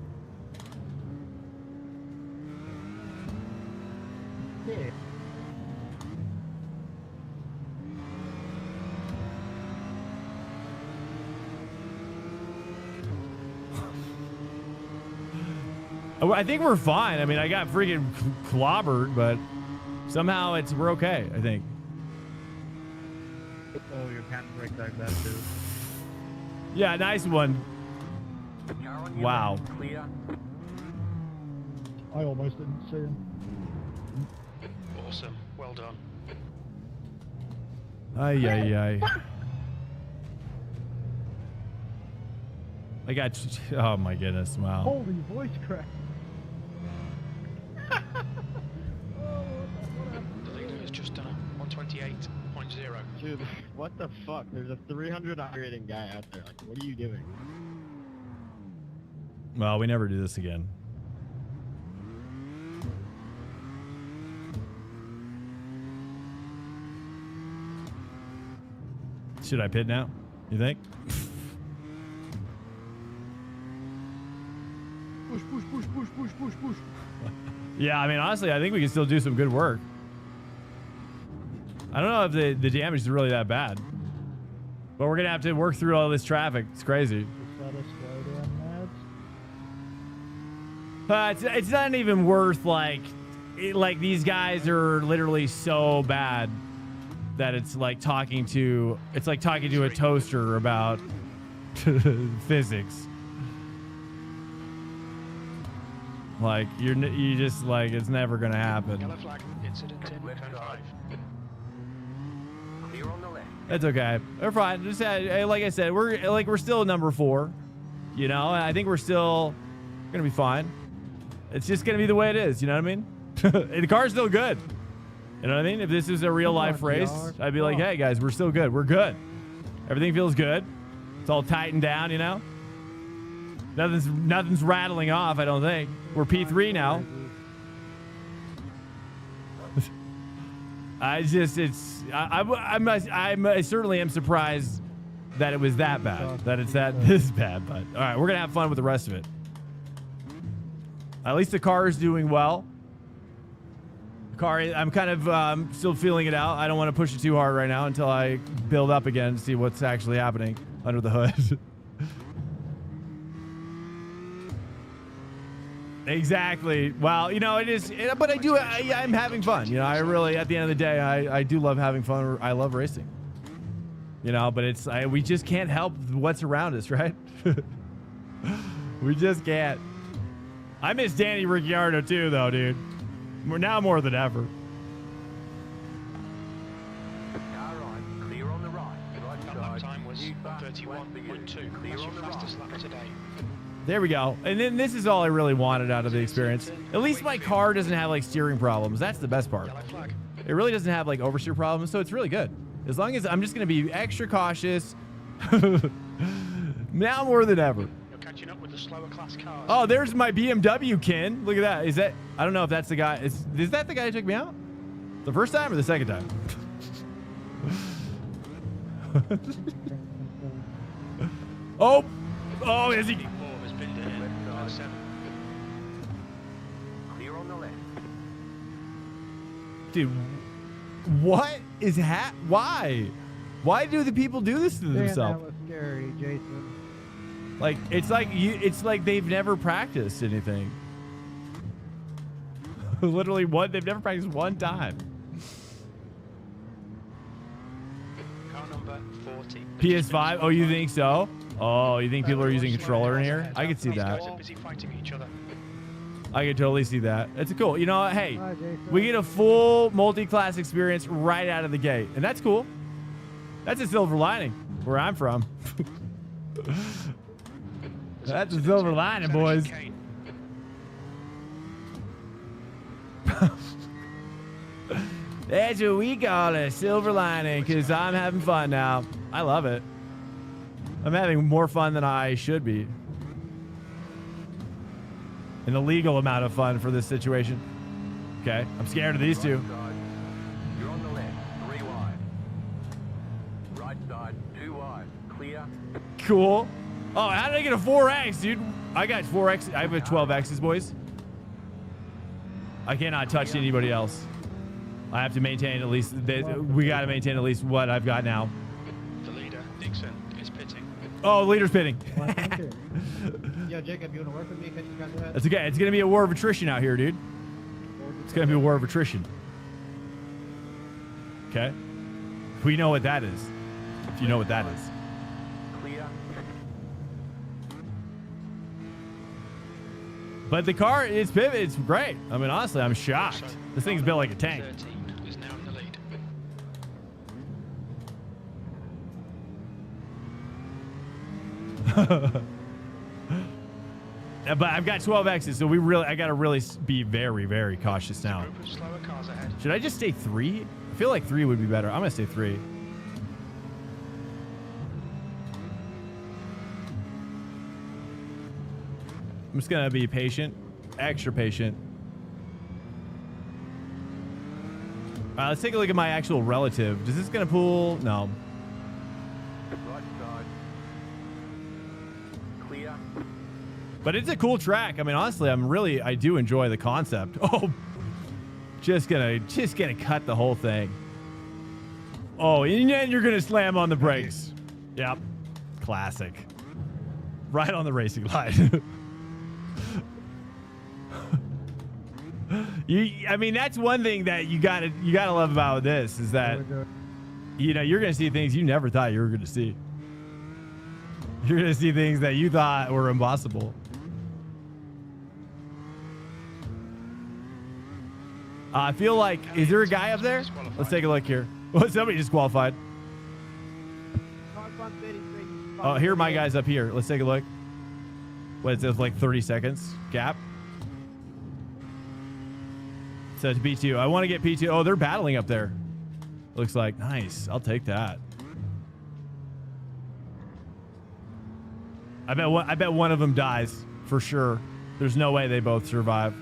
Yeah.
I think we're fine. I mean, I got freaking clobbered, but somehow we're okay, I think.
Oh, your patent break like that too.
Yeah, nice one. Wow.
Clear.
I almost didn't see him.
Awesome. Well done.
Ay, ay, ay. I got... Oh, my goodness. Wow.
Holy voice crack.
The leader has just done a 128.0.
Dude, what the fuck? There's a 300 rating guy out there. Like, what are you doing?
Well, we never do this again. Should I pit now? You think?
Push, push, push, push, push, push, push.
Yeah, I mean, honestly, I think we can still do some good work. I don't know if the damage is really that bad. But we're going to have to work through all this traffic. It's crazy. It's not even worth, like these guys are literally so bad that it's like talking to a toaster about physics. Like, you just, like, it's never going to happen.
Yellow flag. Incident in
Left
cone
side.
5.
Clear on the left.
That's okay. We're fine. Just like I said, we're still number 4. You know, and I think we're still gonna be fine. It's just gonna be the way it is. You know what I mean? The car's still good. You know what I mean? If this is a real life race, I'd be like, hey guys, we're still good. We're good. Everything feels good. It's all tightened down. You know, nothing's rattling off. I don't think. We're P3 now. I certainly am surprised that it was that bad, that it's this bad. But all right, we're gonna have fun with the rest of it. At least the car is doing well. The car, I'm kind of still feeling it out. I don't want to push it too hard right now until I build up again to see what's actually happening under the hood. Exactly. Well, you know, it is, but I'm having fun. You know, I really, at the end of the day, I do love having fun. I love racing. You know, but we just can't help what's around us, right? We just can't. I miss Danny Ricciardo too, though, dude. We're now more than ever.
All right. Clear on the right.
That lap time was 131.2. That's your fastest lap today.
There we go. And then this is all I really wanted out of the experience. At least my car doesn't have like steering problems. That's the best part. It really doesn't have like oversteer problems, so it's really good. As long as I'm just going to be extra cautious. Now more than ever.
You're catching up with the slower class cars.
Oh, there's my BMW, Ken. Look at that. Is that, I don't know if that's the guy. Is that the guy who took me out? The first time or the second time? Oh, is he?
Clear on the left.
Dude, what is why? Why do the people do this to themselves?
That was scary, Jason.
Like, it's like they've never practiced anything. Literally they've never practiced one time.
Car number 40.
PS5? Oh, you think so? Oh, you think people are using controller in here? I can see that.
Guys are busy fighting each other.
I can totally see that. It's cool. You know, hey, we get a full multi-class experience right out of the gate, and that's cool. That's a silver lining where I'm from. That's a silver lining, boys. That's what we call a silver lining, because I'm having fun now. I love it. I'm having more fun than I should be. An illegal amount of fun for this situation. Okay, I'm scared of these two.
You're on the left, 3 wide. Right side, 2 wide. Clear.
Cool. Oh, how did I get a 4X, dude? I got 4X. I have a 12Xs, boys. I cannot touch anybody else. I have to maintain at least, we got to maintain at least what I've got now.
The leader, Dixon, is pitting.
Oh, leader's pitting.
Yo, Jacob, you want to work with me? Can you do that?
That's okay. It's going to be a war of attrition out here, dude. It's going to be a war of attrition. Okay? We know what that is. If you know what that is.
Clear.
But the car, it's great. I mean, honestly, I'm shocked. This thing's built like a tank.
13 is now in the lead.
But I've got 12Xs, so I got to really be very, very cautious now.
Group of slower cars ahead.
Should I just stay 3? I feel like 3 would be better. I'm going to stay 3. I'm just going to be patient. Extra patient. Let's take a look at my actual relative. Is this going to pull? No.
Right side. Clear.
But it's a cool track. I mean, honestly, I do enjoy the concept. Oh, just gonna cut the whole thing. Oh, and then you're gonna slam on the brakes. Yep, classic. Right on the racing line. I mean, that's one thing that you gotta love about this is that, you know, you're gonna see things you never thought you were gonna see. You're gonna see things that you thought were impossible. I feel like, is there a guy up there? Let's take a look here. Oh, somebody disqualified. Oh, here are my guys up here. Let's take a look. What is this, like 30 seconds gap? So it's P2. I want to get P2. Oh, they're battling up there. Looks like nice. I'll take that. I bet one of them dies for sure. There's no way they both survive.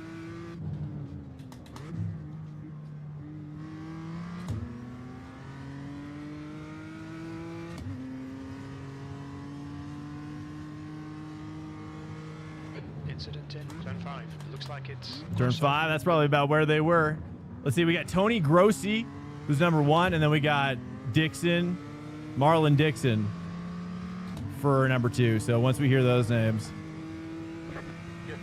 Incident in turn 5. Looks like it's
Turn 5. That's probably about where they were. Let's see. We got Tony Grossi, who's number 1, and then we got Dixon, Marlon Dixon for number 2. So once we hear those names.
Your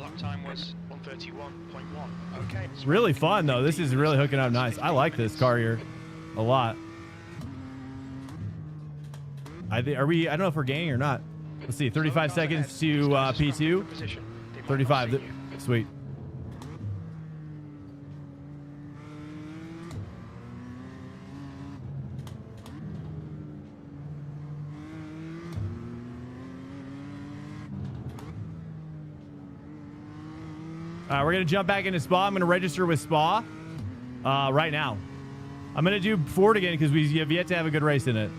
lap time was 1:31.1. Okay.
It's really fun though. This is really hooking up nice. I like this car here a lot. I don't know if we're gaining or not. Let's see. 35 seconds to P2. 35. Sweet. We're going to jump back into Spa. I'm going to register with Spa right now. I'm going to do Ford again because we have yet to have a good race in it.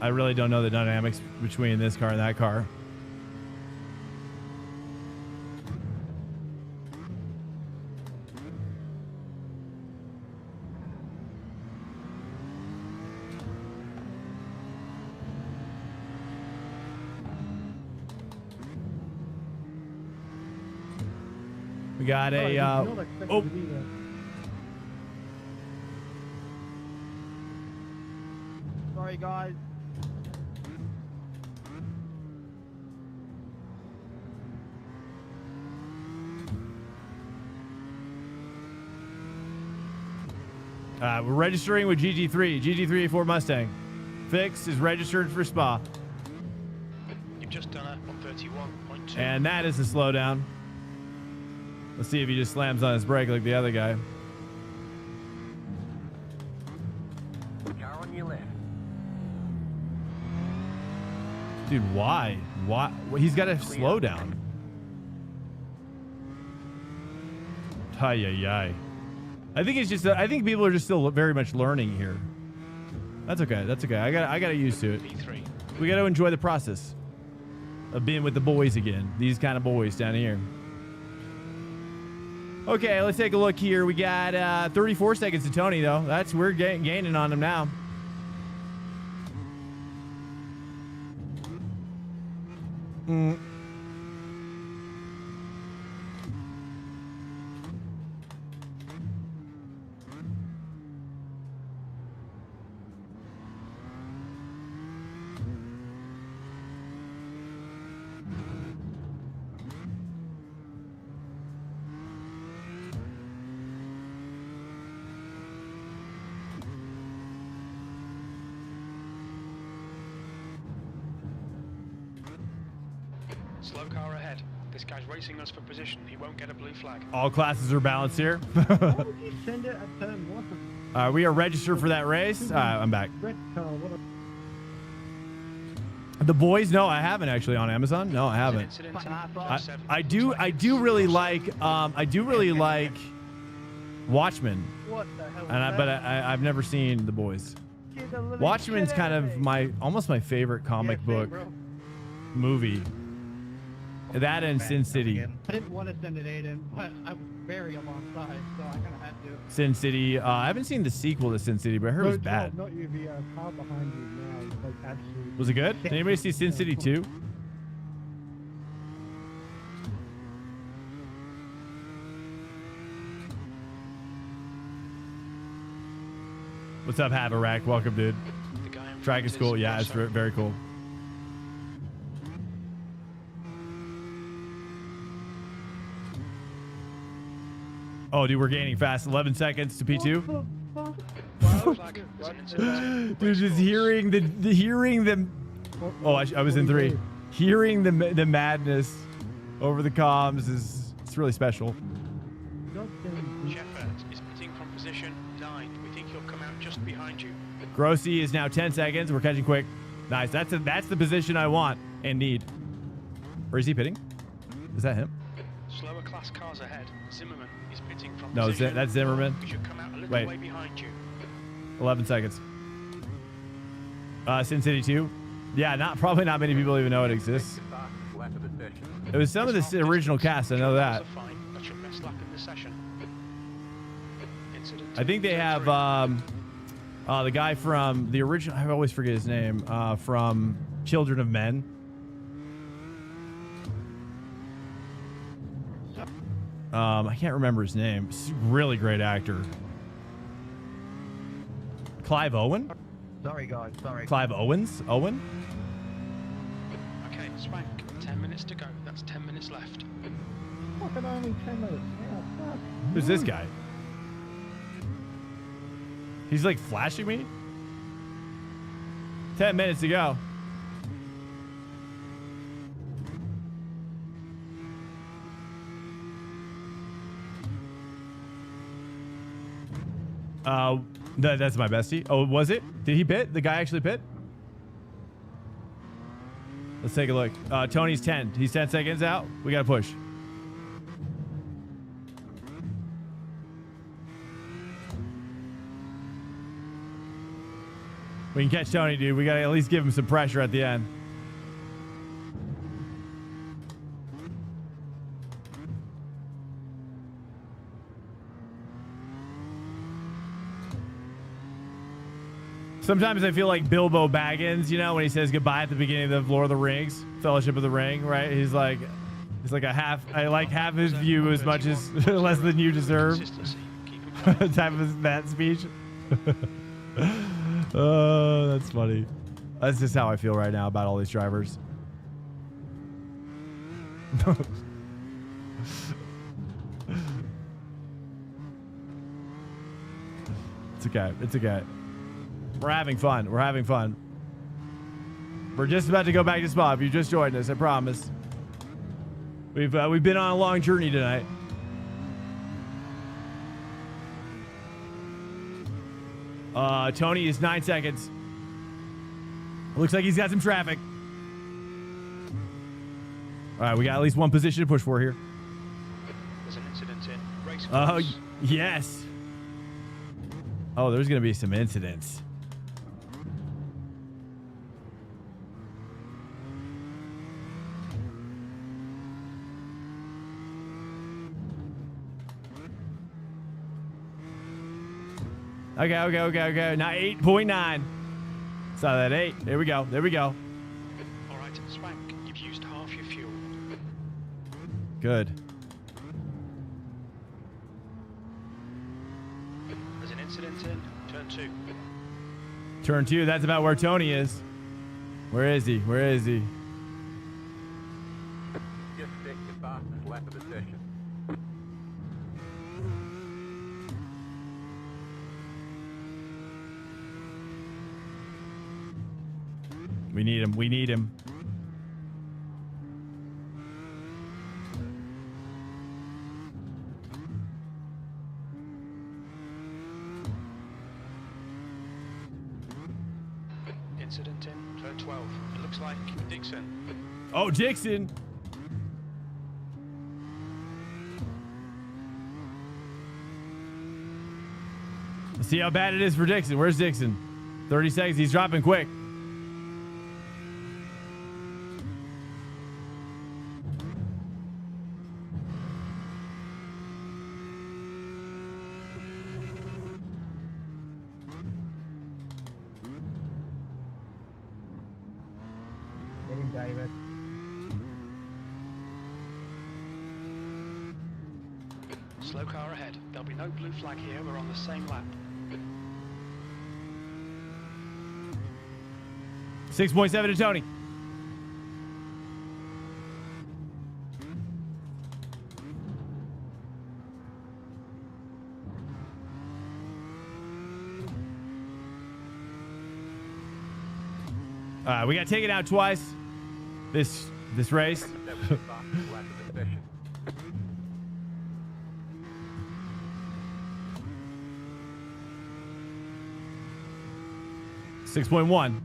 I really don't know the dynamics between this car and that car. We got a
Sorry, guys.
We're registering with GT3. GT3 Ford Mustang. Fix is registered for Spa.
You've just done a 1:31.2.
And that is a slowdown. Let's see if he just slams on his brake like the other guy.
Car on your left.
Dude, why? Why? He's got to slow down. Ay, ay, ay. I think it's just, I think people are just still very much learning here. That's okay. That's okay. I got to get used to it. We got to enjoy the process of being with the boys again. These kind of boys down here. Okay, let's take a look here. We got 34 seconds to Tony, though. We're gaining on him now.
Slow car ahead. This guy's racing us for position. He won't get a blue flag.
All classes are balanced here.
Why would you send it at turn 1?
We are registered for that race. I'm back.
Red car, what a...
The boys? No, I haven't actually on Amazon. No, I haven't. I do really like Watchmen.
What the hell?
But I've never seen The Boys. Watchmen's kind of almost my favorite comic book movie. That and Sin City.
I didn't want to send it, Aiden, but I was very alongside, so I kind of had to.
Sin City. I haven't seen the sequel to Sin City, but I heard it was bad.
Not you, the car behind you now is like absolutely.
Was it good? Did anybody see Sin City 2? What's up, Havarack? Welcome, dude. Track is cool. Yeah, it's very cool. Oh, dude, we're gaining fast. 11 seconds to P2. Dude, just hearing the oh, I was in 3. Hearing the madness over the comms it's really special.
Shepard is pitting from position 9. We think he'll come out just behind you.
Grossi is now 10 seconds. We're catching quick. Nice. That's the position I want and need. Or is he pitting? Is that him?
Slower class cars ahead. Zimmerman is pitting from
No,
position.
that's Zimmerman.
We should come out a little
Wait.
way behind you.
11 seconds. Sin City 2. Yeah, probably not many people even know it exists. It was some of the original cast. I know that.
That's your best lap in the session.
I think they have the guy from the original. I always forget his name. From Children of Men. I can't remember his name. Really great actor. Clive Owen?
Sorry, guys. Sorry.
Clive Owens? Owen?
Okay, Swank. 10 minutes to go. That's 10 minutes left.
Fucking only 10 minutes. Yeah, fuck.
Who's this guy? He's like flashing me? 10 minutes to go. That's my bestie. Oh, was it? Did he pit? The guy actually pit? Let's take a look. Tony's 10. He's 10 seconds out. We got to push. We can catch Tony, dude. We got to at least give him some pressure at the end. Sometimes I feel like Bilbo Baggins, you know, when he says goodbye at the beginning of the Lord of the Rings, Fellowship of the Ring, right? He's like a half, I like half his view as much as less than you deserve. Type of that speech. Oh, that's funny. That's just how I feel right now about all these drivers. It's okay. It's okay. We're having fun. We're having fun. We're just about to go back to spa. If you just joined us, I promise. We've been on a long journey tonight. Tony is 9 seconds. Looks like he's got some traffic. All right, we got at least one position to push for here.
There's an incident in race
Oh,
course.
yes. Oh, there's going to be some incidents. Okay. Now 8.9. Saw that 8. There we go.
All right, Swank, you've used half your fuel.
Good.
There's an incident in turn 2.
Turn 2. That's about where Tony is. Where is he?
Just set your fastest lap of the session.
We need him.
Incident in turn 12. It looks like Dixon.
Oh, Dixon. Let's see how bad it is for Dixon. Where's Dixon? 30 seconds. He's dropping quick.
David.
Slow car ahead. There'll be no blue flag here. We're on the same lap.
6.7 to Tony. We got taken out twice. This race. $6.1.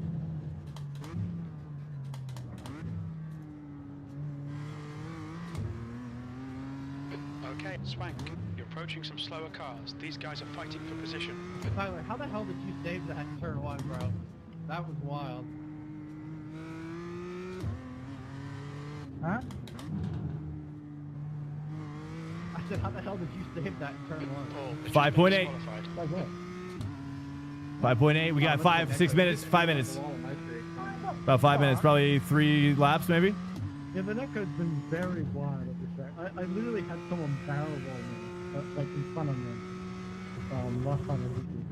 Okay, Swank, you're approaching some slower cars. These guys are fighting for position.
Tyler, how the hell did you save that in turn 1, bro? That was wild.
Huh?
I said, how the hell did you save that in turn 1?
5.8.
Like what?
5.8. We got 6 minutes. 5 minutes. About 5 minutes. Probably 3 laps, maybe.
Yeah, the neck has been very wide at this track. I literally had someone barrel roll me, like in front of me. Last time I hit you.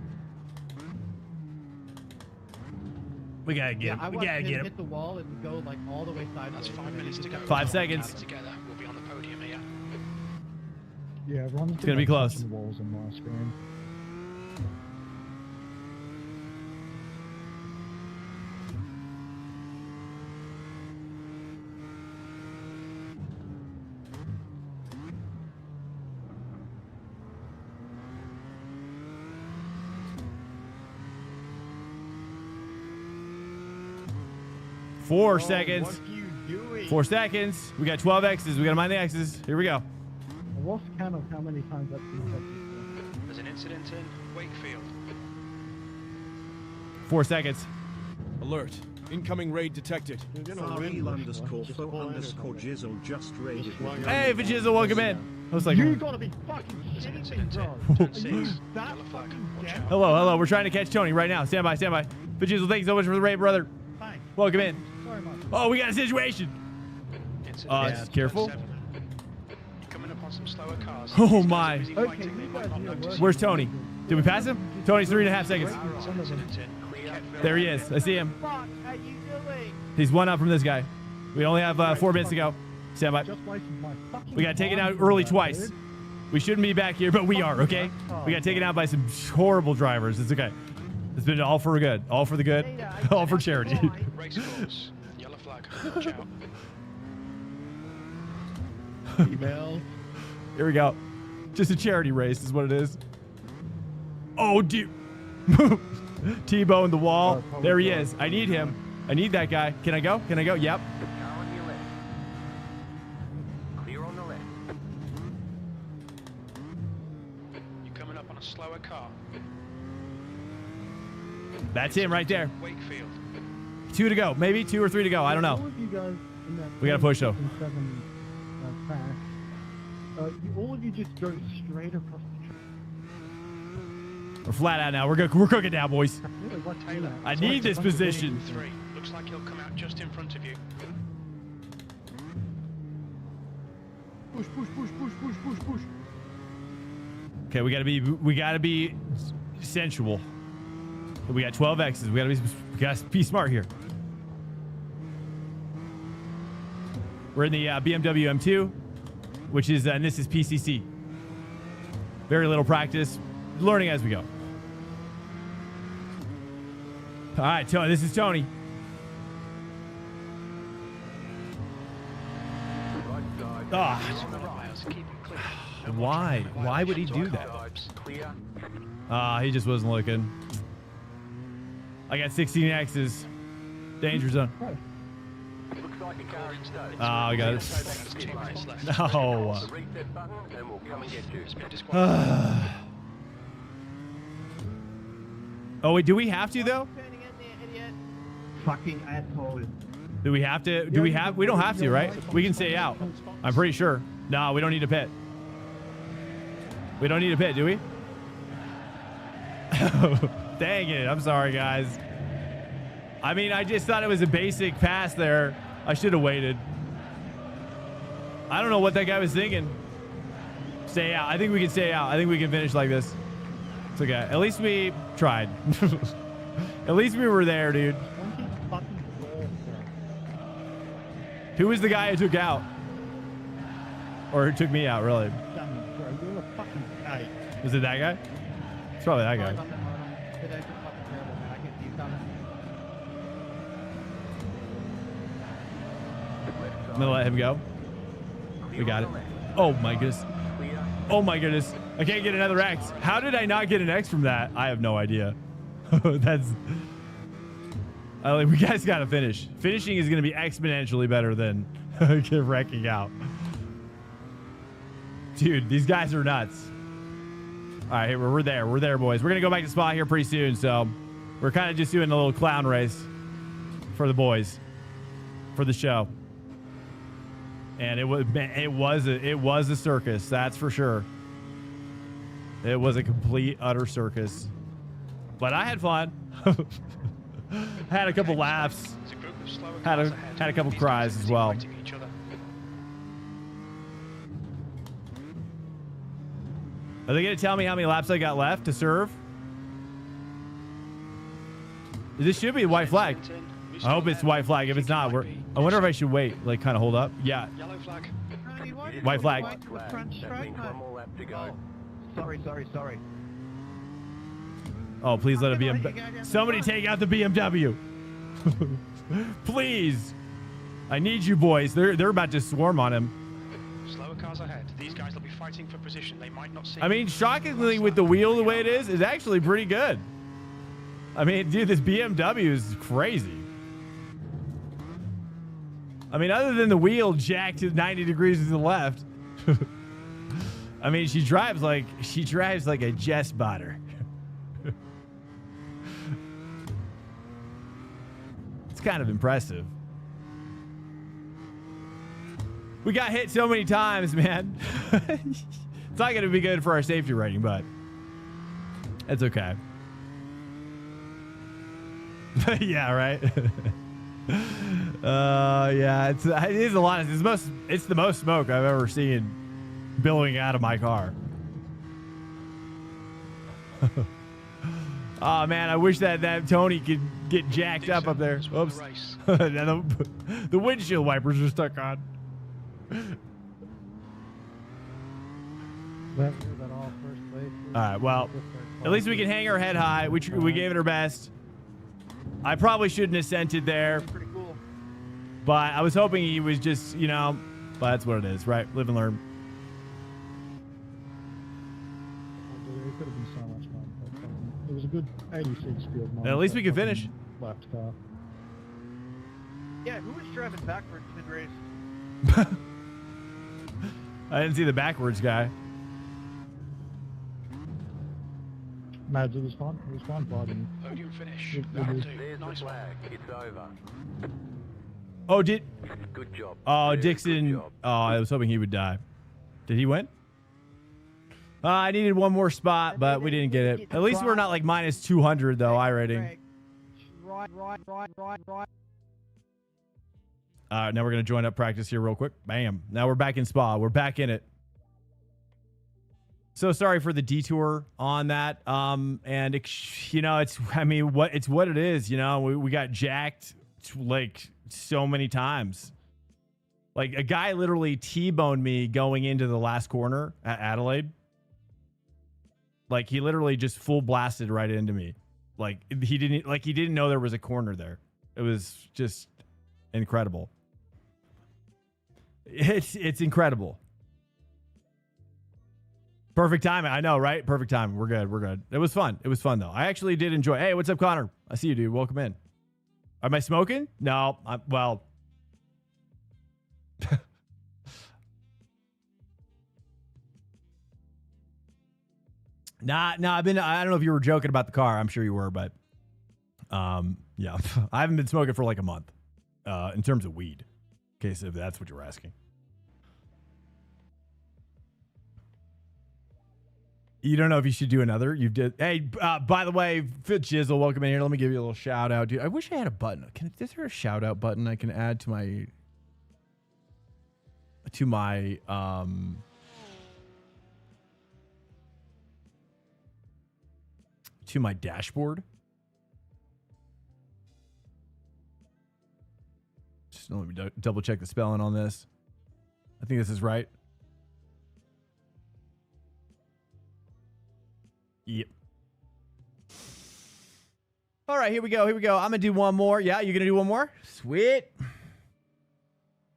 We gotta get him. We gotta get him.
Hit the wall and go like all the way sideways.
That's 5 minutes to go.
5 seconds.
Together, we'll be on the podium here.
Yeah, everyone's
It's gonna be close.
walls in last screen.
Four seconds. 4 seconds. We got 12 X's. We gotta mind the X's. Here we go.
I lost count of how many times I've been touched.
There's an incident in Wakefield.
4 seconds.
Alert. Incoming raid detected.
Fareel_fo_jizzle just raided.
Hey, Vajizzle, welcome in. I was like,
You gotta be fucking shitting me, bro.
Turn
Are
6.
you that
Yellow flag.
fucking
Watch
dead?
out.
hello. We're trying to catch Tony right now. Stand by. Vajizzle, thank you so much for the raid, brother.
Fine.
Welcome in.
Sorry, man.
Oh, we got a situation.
Incident.
Careful.
Turn 7. You're coming up on some slower cars.
Oh,
These guys are
my.
busy
Okay,
fighting. They
you
might
guys
not
need to
notice
work.
you.
Where's Tony? Did we pass him? Tony's 3.5 seconds.
There's an incident in.
There he is. I see him.
Fuck, how you doing?
He's 1 up from this guy. We only have 4 minutes to go. Stand by.
Just wasted my fucking
We got taken out
time
early
for that,
twice.
dude.
We shouldn't be back here, but we are, okay? We got taken out by some horrible drivers. It's okay. It's been all for good. All for the good. All for charity.
Race course. Yellow flag. Watch out.
Email.
Here we go. Just a charity race is what it is. Oh, dude. T-bone the wall. There he is. I need him. I need that guy. Can I go? Can I go? Yep.
Car on your left. Clear on the left.
You're coming up on a slower car.
That's him right there.
Wakefield.
2 to go. Maybe 2 or 3 to go. I don't know.
All of you guys in that
We gotta push, though.
7 crash, all of you just drove straight across the track.
We're flat out now. We're cooking now, boys.
Really, what's
Taylor.
I need this position.
3. Looks like he'll come out just in front of you.
Push, push, push, push, push, push, push.
Okay, we gotta be sensual. We got 12 X's. We gotta be smart here. We're in the BMW M2, which is and this is PCC. Very little practice, learning as we go. All right, Tony. This is Tony. Ah. Why? Why would he do that? He just wasn't looking. I got 16 X's. Danger zone. Oh, we got it. No. Oh, wait, do we have to, though?
Fucking asshole.
Do we have to? Do we have? We don't have to, right? We can stay out. I'm pretty sure. No, we don't need a pit. We don't need a pit, do we? Dang it. I'm sorry, guys. I mean, I just thought it was a basic pass there. I should have waited. I don't know what that guy was thinking. Stay out. I think we can stay out. I think we can finish like this. It's okay. At least we tried. At least we were there, dude. Who was the guy who took out? Or who took me out, really? Was it that guy? It's probably that guy. I'm gonna let him go. We got it. Oh my goodness. Oh my goodness. I can't get another X. How did I not get an X from that? I have no idea. That's... we guys gotta finish. Finishing is gonna be exponentially better than wrecking out. Dude, these guys are nuts. All right, we're there. We're there, boys. We're gonna go back to spot here pretty soon, so we're kind of just doing a little clown race for the boys, for the show. And it was a circus, that's for sure. It was a complete utter circus, but I had fun. Had a couple laughs. Had a couple cries as well. Are they gonna tell me how many laps I got left to serve? This should be a white flag. I hope it's white flag. If it's not, I wonder if I should wait, like kind of hold up. Yeah.
Yellow flag.
White flag.
Sorry.
Oh, please let it be somebody take out the BMW. Please. I need you boys. They're about to swarm on him.
Slower cars ahead. These guys will be fighting for position. They might not see.
I mean, shockingly, with the wheel the way it is actually pretty good. I mean, dude, this BMW is crazy. I mean, other than the wheel jacked to 90 degrees to the left. I mean, she drives like a jet spotter. It's kind of impressive. We got hit so many times, man. It's not going to be good for our safety rating, but it's okay. Yeah, right. Yeah, it is a lot. It's the most smoke I've ever seen billowing out of my car. Oh man, I wish that Tony could get jacked up there. Oops. The windshield wipers are stuck on.
That all first place.
All right, well, at least we can hang our head high. We gave it our best. I probably shouldn't have sent it there.
Pretty cool.
But I was hoping he was just, you know, but that's what it is, right? Live and learn.
It could have been so much fun. It was a good 86 field.
At least we can finish.
Left car.
Yeah, who was driving backwards mid-race?
I didn't see the backwards guy.
Mads, it was fun. It was fun plotting.
Podium finish.
It
That'll
is.
do.
There's the
Nice one.
flag. It's over.
Oh, did
Good job.
oh
Very
Dixon?
good job.
Oh, I was hoping he would die. Did he win? I needed one more spot, but we didn't get it. At least we're not like minus 200 though. iRating.
Right.
Now we're gonna join up practice here real quick. Bam. Now we're back in Spa. We're back in it. So sorry for the detour on that. And you know, it's what it is. You know, we got jacked like so many times. Like a guy literally T-boned me going into the last corner at Adelaide. Like he literally just full blasted right into me. Like he didn't know there was a corner there. It was just incredible. It's incredible. Perfect timing. I know, right? Perfect timing. We're good. It was fun. It was fun though. I actually did enjoy. Hey, what's up, Connor? I see you, dude. Welcome in. Am I smoking? No. Well. Nah. I don't know if you were joking about the car. I'm sure you were, but yeah. I haven't been smoking for like a month. In terms of weed. In case if that's what you're asking. You don't know if you should do another. You did. Hey, by the way, Fit Jizzle, welcome in here. Let me give you a little shout out, dude. I wish I had a button. Is there a shout out button I can add to my dashboard? Just let me double check the spelling on this. I think this is right. Yep. All right, here we go. I'm going to do one more. Yeah, you're going to do one more? Sweet.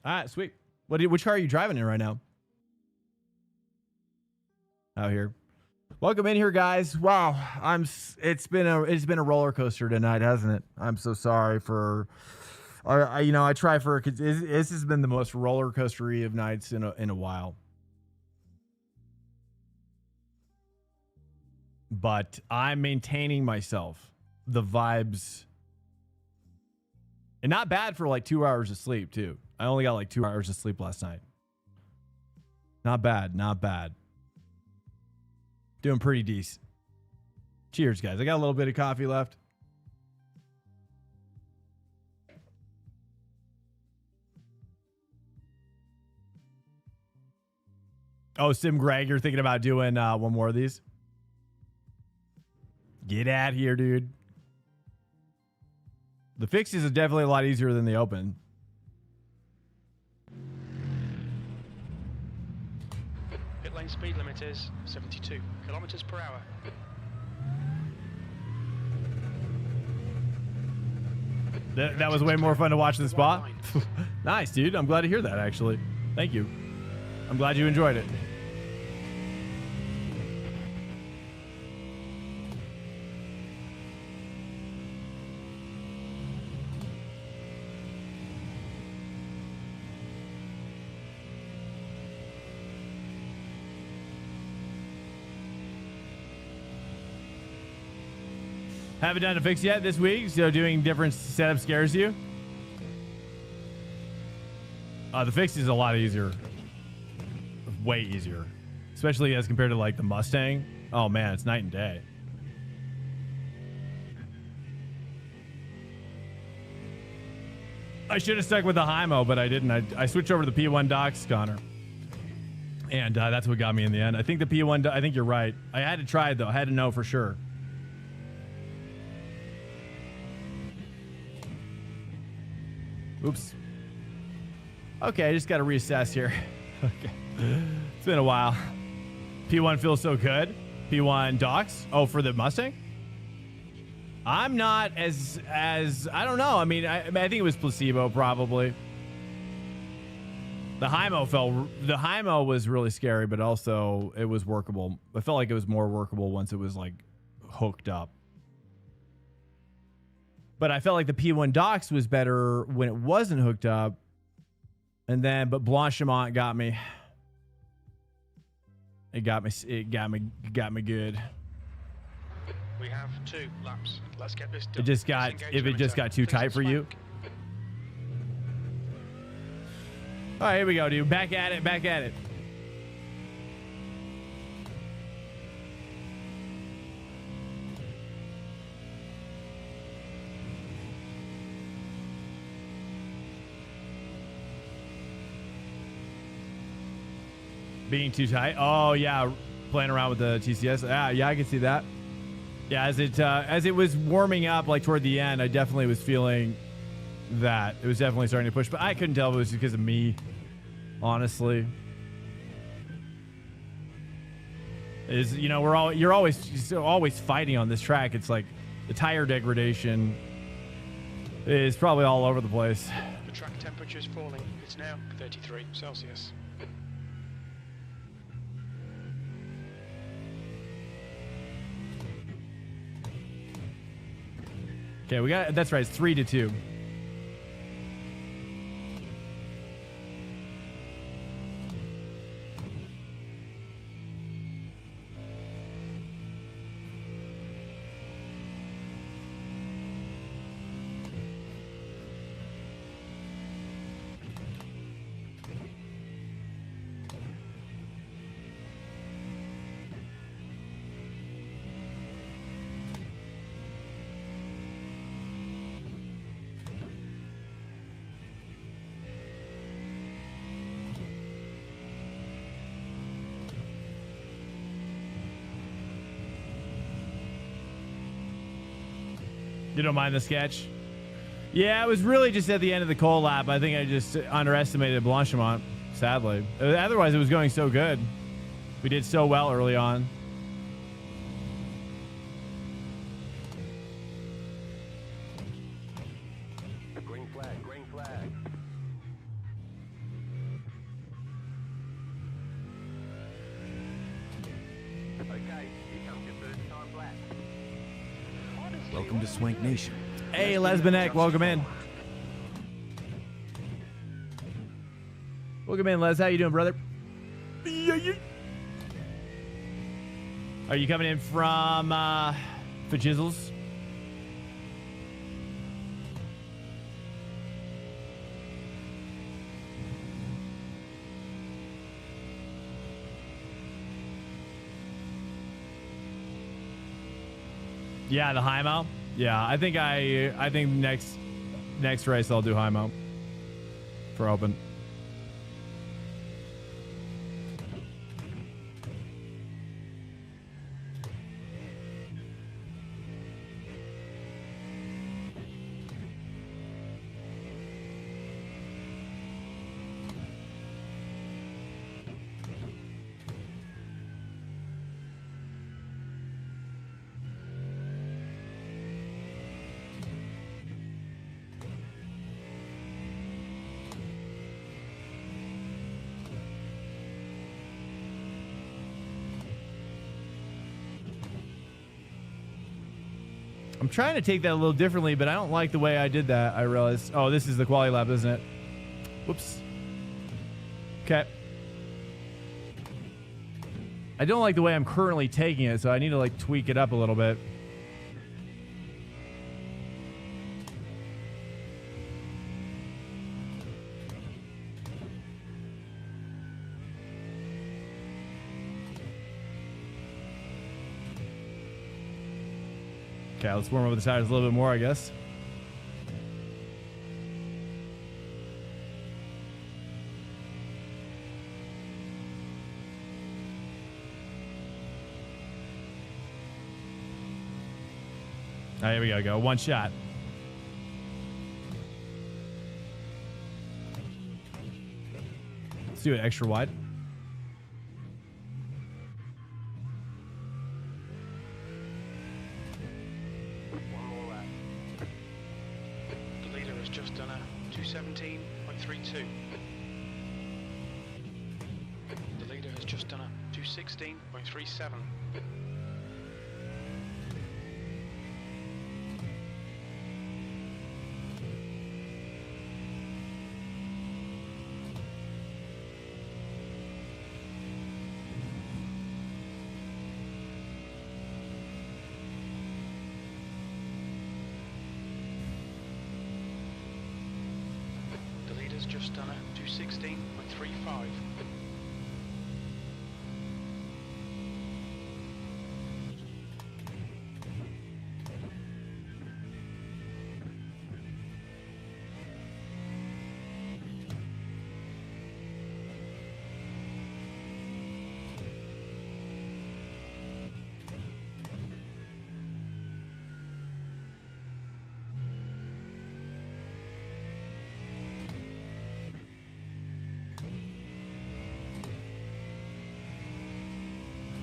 All right, sweet. Which car are you driving in right now? Out here. Welcome in here, guys. Wow, it's been a roller coaster tonight, hasn't it? I'm so sorry for I try for this has been the most roller coastery of nights in a while. But I'm maintaining myself. The vibes. And not bad for like 2 hours of sleep, too. I only got like 2 hours of sleep last night. Not bad. Doing pretty decent. Cheers, guys. I got a little bit of coffee left. Oh, Sim Greg, you're thinking about doing one more of these? Get out here, dude. The fixes is definitely a lot easier than the open.
Pit lane speed limit is 72 kilometers per hour.
That was way more fun to watch than Spa. Nice, dude. I'm glad to hear that, actually. Thank you. I'm glad you enjoyed it. Haven't done a fix yet this week, so doing different setup scares you. The fix is a lot easier. Way easier. Especially as compared to like the Mustang. Oh man, it's night and day. I should have stuck with the Hymo, but I didn't. I switched over to the P1 docks, Connor. And that's what got me in the end. I think the P1, I think you're right. I had to try it though. I had to know for sure. Oops. Okay, I just got to reassess here. Okay. It's been a while. P1 feels so good. P1 docks. Oh, for the Mustang? I'm not as I don't know. I mean, I think it was placebo probably. The Hymo was really scary, but also it was workable. I felt like it was more workable once it was like hooked up. But I felt like the P1 docks was better when it wasn't hooked up. And then, but Blanchimont got me. It got me good.
We have 2 laps. Let's get this done.
It just got, if it just got too tight for you. All right, here we go, dude. Back at it, back at it. Being too tight. Oh yeah, playing around with the TCS. Yeah, I can see that. Yeah, as it was warming up, like toward the end, I definitely was feeling that it was definitely starting to push, but I couldn't tell if it was because of me, honestly. You're always fighting on this track. It's like the tire degradation is probably all over the place.
The track temperature is falling. It's now 33 Celsius.
Okay, that's right, it's 3-2. You don't mind the sketch? Yeah, it was really just at the end of the coal lap. I think I just underestimated Blanchimont, sadly. Otherwise, it was going so good. We did so well early on.
Green flag, green flag. Okay, here comes your first time lap.
Welcome to Swank Nation.
Hey, Lesbinek, welcome in. Welcome in, Les. How you doing, brother? Are you coming in from Fajizzles? Yeah, the Hymo. Yeah, I think next race I'll do Hymo for open. I'm trying to take that a little differently, but I don't like the way I did that. I realized. Oh, this is the quality lap, isn't it? Whoops. Okay. I don't like the way I'm currently taking it, so I need to like tweak it up a little bit. Okay, let's warm up the tires a little bit more, I guess. All right, here we go. One shot. Let's do it extra wide.
The leader has just done a 217.32. The leader has just done a 216.37. just done a 216.35.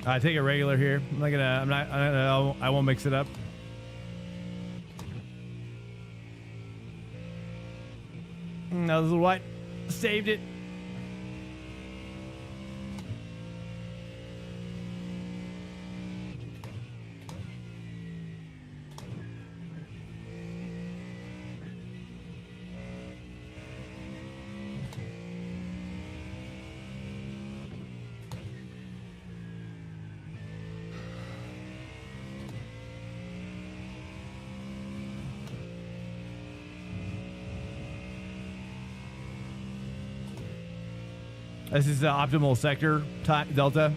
I take it regular here. I won't mix it up. No, this is white. Saved it. This is the optimal sector, Delta.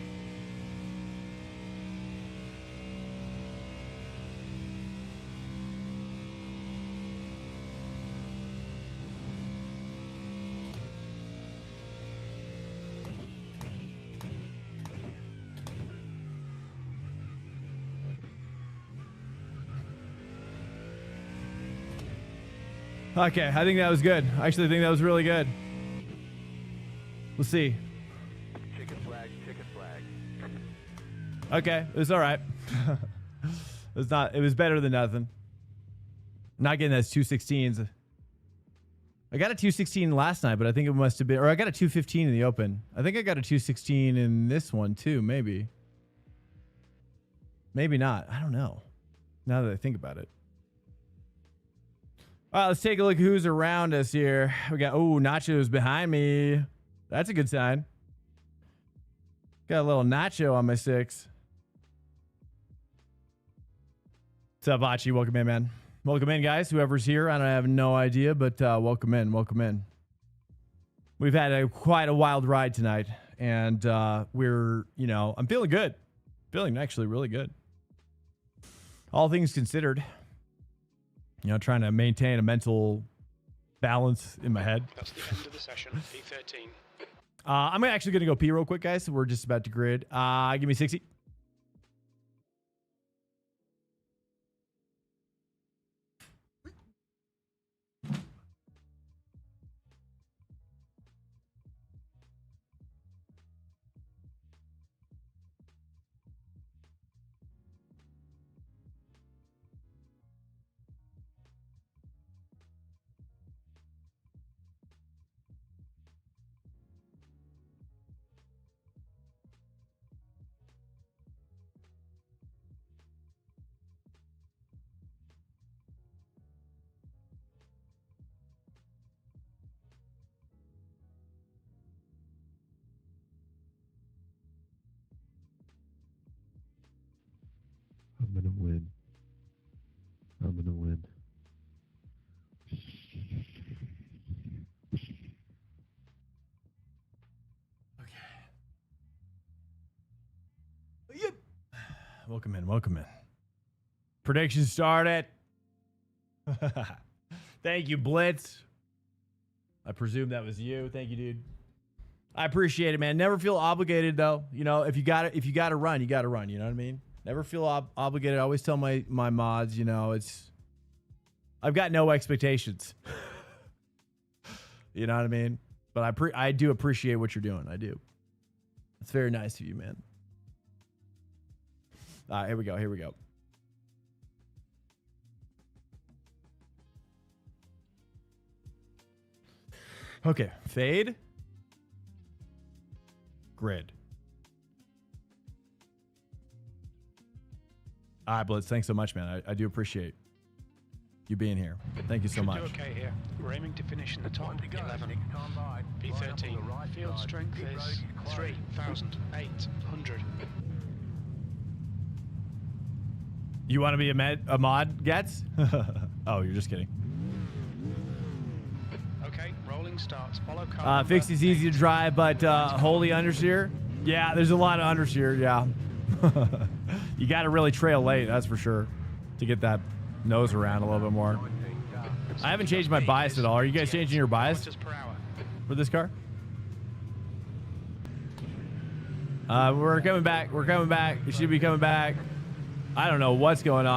Okay, I think that was good. I actually think that was really good. Let's see.
Chicken flag, chicken flag.
Okay, it was all right. It was better than nothing. Not getting those 216s. I got a 216 last night, but I think it must have been, or I got a 215 in the open. I think I got a 216 in this one too, maybe. Maybe not. I don't know. Now that I think about it. All right, let's take a look who's around us here. We got, Nacho's behind me. That's a good sign. Got a little Nacho on my 6. What's up, Achi? Welcome in, man. Welcome in, guys. Whoever's here, I have no idea, but welcome in. Welcome in. We've had quite a wild ride tonight, and we're, I'm feeling good. Feeling actually really good. All things considered, trying to maintain a mental balance in my head.
That's the end of the session, P13.
I'm actually going to go pee real quick, guys. We're just about to grid. Give me 60.
I'm gonna win. I'm gonna win.
Yep. Welcome in. Welcome in. Predictions started. Thank you, Blitz. I presume that was you. Thank you, dude. I appreciate it, man. Never feel obligated, though. If you got to run, you got to run. You know what I mean? Never feel obligated. I always tell my mods, I've got no expectations. You know what I mean? But I do appreciate what you're doing. I do. It's very nice of you, man. All right, here we go. Here we go. Okay, fade. Grid. All right, Blitz, thanks so much, man. I do appreciate you being here. Thank you so much.
Do okay here. We're aiming to finish in the top 11. P13. Field strength is 3,800.
You want to be a mod, Gets? Oh, you're just kidding.
Okay, rolling starts. Follow car.
Fixie's easy to drive, but holy understeer. Yeah, there's a lot of understeer. Yeah. You got to really trail late, that's for sure, to get that nose around a little bit more. I haven't changed my bias at all. Are you guys changing your bias for this car? We're coming back. We're coming back. It should be coming back. I don't know what's going on.